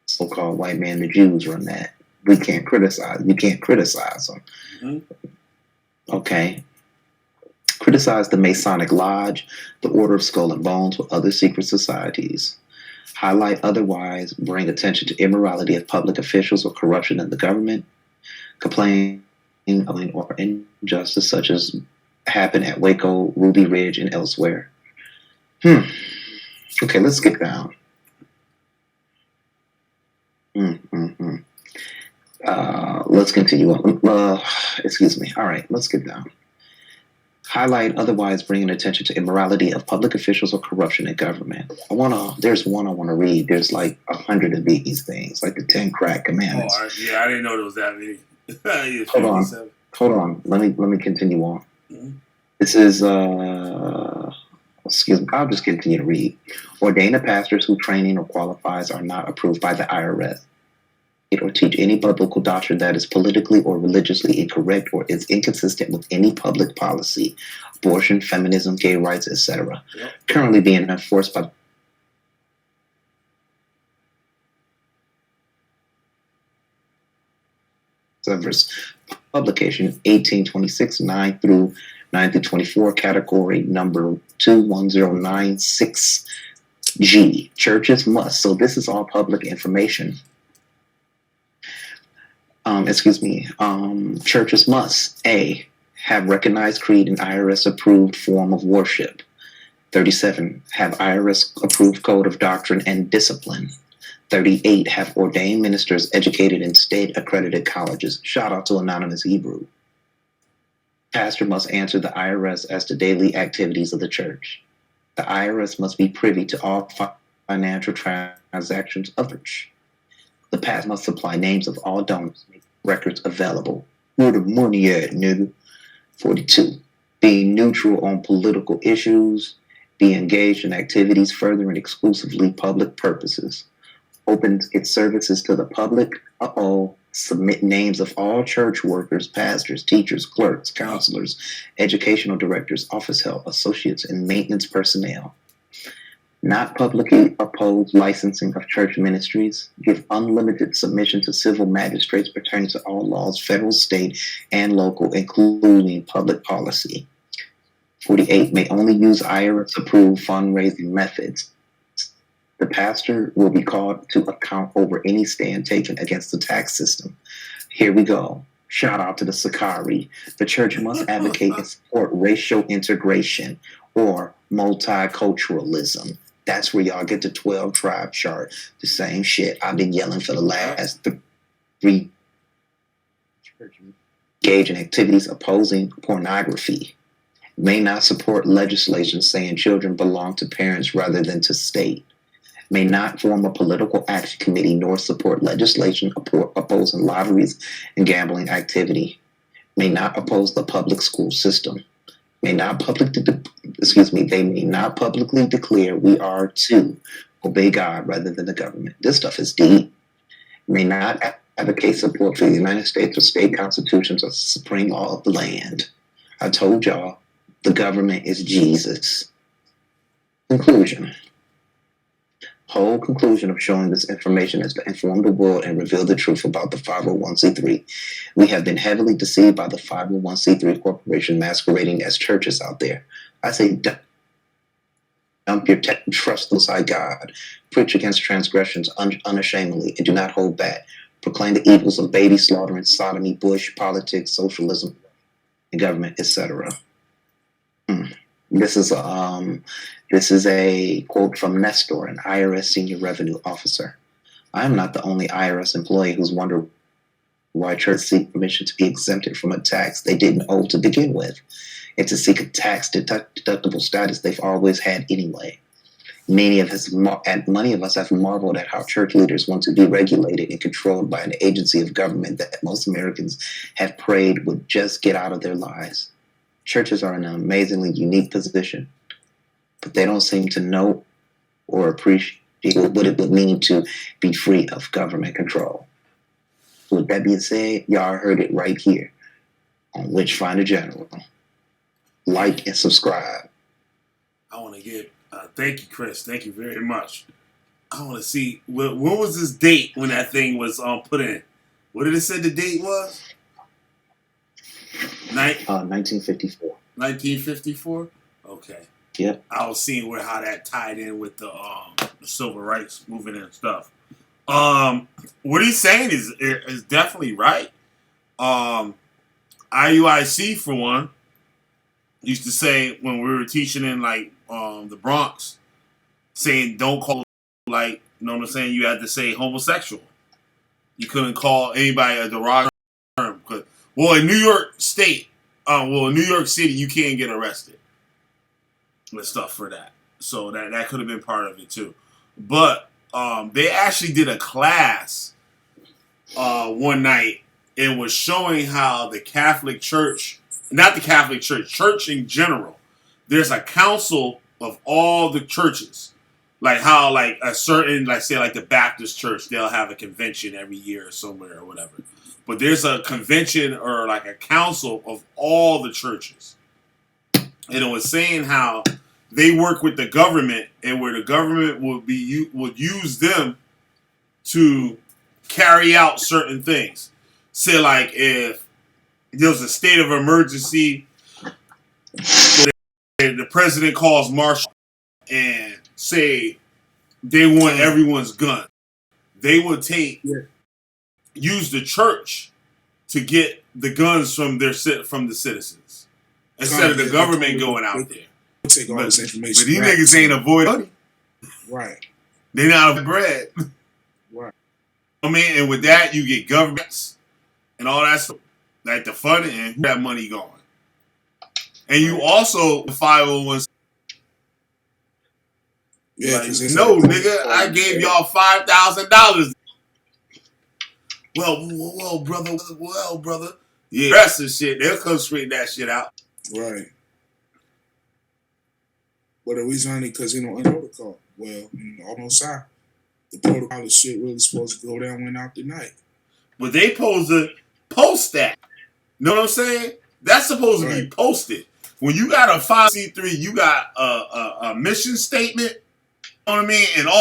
So-called white man, the Jews run that. We can't criticize. We can't criticize them. Mm-hmm. Okay. Criticize the Masonic Lodge, the Order of Skull and Bones, or other secret societies. Highlight otherwise, bring attention to immorality of public officials or corruption in the government. Complain or injustice such as happened at Waco, Ruby Ridge, and elsewhere. Okay, let's get down. Let's continue on. Excuse me. All right, let's get down. Highlight otherwise bringing attention to immorality of public officials or corruption in government. There's one I want to read. There's like 100 of these things, like the 10 crack commandments. Oh, yeah, I didn't know there was that many. Hold on. Let me continue on. Mm-hmm. This is excuse me, I'll just continue to read. Ordain a pastors whose training or qualifies are not approved by the IRS, or teach any biblical doctrine that is politically or religiously incorrect or is inconsistent with any public policy, abortion, feminism, gay rights, etc. Yep. Currently being enforced by publication 1826 9 through 24, category number 21096G. Churches must. So this is all public information. Churches must, A, have recognized creed and IRS-approved form of worship. 37, have IRS-approved code of doctrine and discipline. 38, have ordained ministers educated in state-accredited colleges. Shout out to Anonymous Hebrew. Pastor must answer the IRS as to daily activities of the church. The IRS must be privy to all financial transactions of the church. The PAC must supply names of all donors, make records available. Where the money at, nigga? 42. Being neutral on political issues. Be engaged in activities furthering exclusively public purposes. Opens its services to the public. Submit names of all church workers, pastors, teachers, clerks, counselors, educational directors, office help, associates, and maintenance personnel. Not publicly oppose licensing of church ministries. Give unlimited submission to civil magistrates pertaining to all laws, federal, state, and local, including public policy. 48. May only use IRS-approved fundraising methods. The pastor will be called to account over any stand taken against the tax system. Here we go. Shout out to the Sakari. The church must advocate and support racial integration or multiculturalism. That's where y'all get the 12 tribe chart. The same shit I've been yelling for the last 3. Engage in activities opposing pornography. May not support legislation saying children belong to parents rather than to state. May not form a political action committee nor support legislation opposing lotteries and gambling activity. May not oppose the public school system. May not they may not publicly declare we are to obey God rather than the government. This stuff is deep. May not advocate support for the United States or state constitutions or supreme law of the land. I told y'all, the government is Jesus. Conclusion. Whole conclusion of showing this information is to inform the world and reveal the truth about the 501c3. We have been heavily deceived by the 501c3 corporation masquerading as churches out there. I say dump your trust inside God. Preach against transgressions unashamedly and do not hold back. Proclaim the evils of baby slaughtering, sodomy, bush, politics, socialism, and government, etc. This is a quote from Nestor, an IRS senior revenue officer. I am not the only IRS employee who's wondered why church seek permission to be exempted from a tax they didn't owe to begin with, and to seek a tax deductible status they've always had anyway. Many of us have marveled at how church leaders want to be regulated and controlled by an agency of government that most Americans have prayed would just get out of their lives. Churches are in an amazingly unique position, but they don't seem to know or appreciate what it would mean to be free of government control. So with that being said, y'all heard it right here on Witchfinder General. Like and subscribe. I want to get, thank you, Chris. Thank you very much. I want to see, what was this date when that thing was put in? What did it say the date was? 1954. 1954? Okay. Yep. I was seeing how that tied in with the civil rights movement and stuff. What he's saying is definitely right. IUIC, for one, used to say when we were teaching in the Bronx, saying don't call, you know what I'm saying, you had to say homosexual. You couldn't call anybody a derogatory term. Well, in New York State, in New York City, you can't get arrested and stuff for that. So that could have been part of it too. But they actually did a class one night and was showing how the Catholic Church, not the Catholic Church, church in general, there's a council of all the churches. Like how a certain, say the Baptist church, they'll have a convention every year or somewhere or whatever. But there's a convention or a council of all the churches. And it was saying how they work with the government, and where the government would use them to carry out certain things. Say if there was a state of emergency, the president calls marshal and say they want everyone's gun. They would use the church to get the guns from the citizens instead of the government going out there. Take all this information. But these niggas ain't avoiding money. Right. They not have bread. Right. I mean, and with that, you get governments and all that stuff, like the funding, and where that money going. And you also, 501. Yeah, no, nigga, I gave y'all $5,000. well, brother. Yeah, rest of shit. They'll come straighten that shit out. Right. But the reason only because they don't under protocol. Well, almost out. The protocol of shit really supposed to go down went out tonight. But they supposed to post that. Know what I'm saying? That's supposed to be posted. When you got a 5C3, you got a mission statement. You know what I mean? And all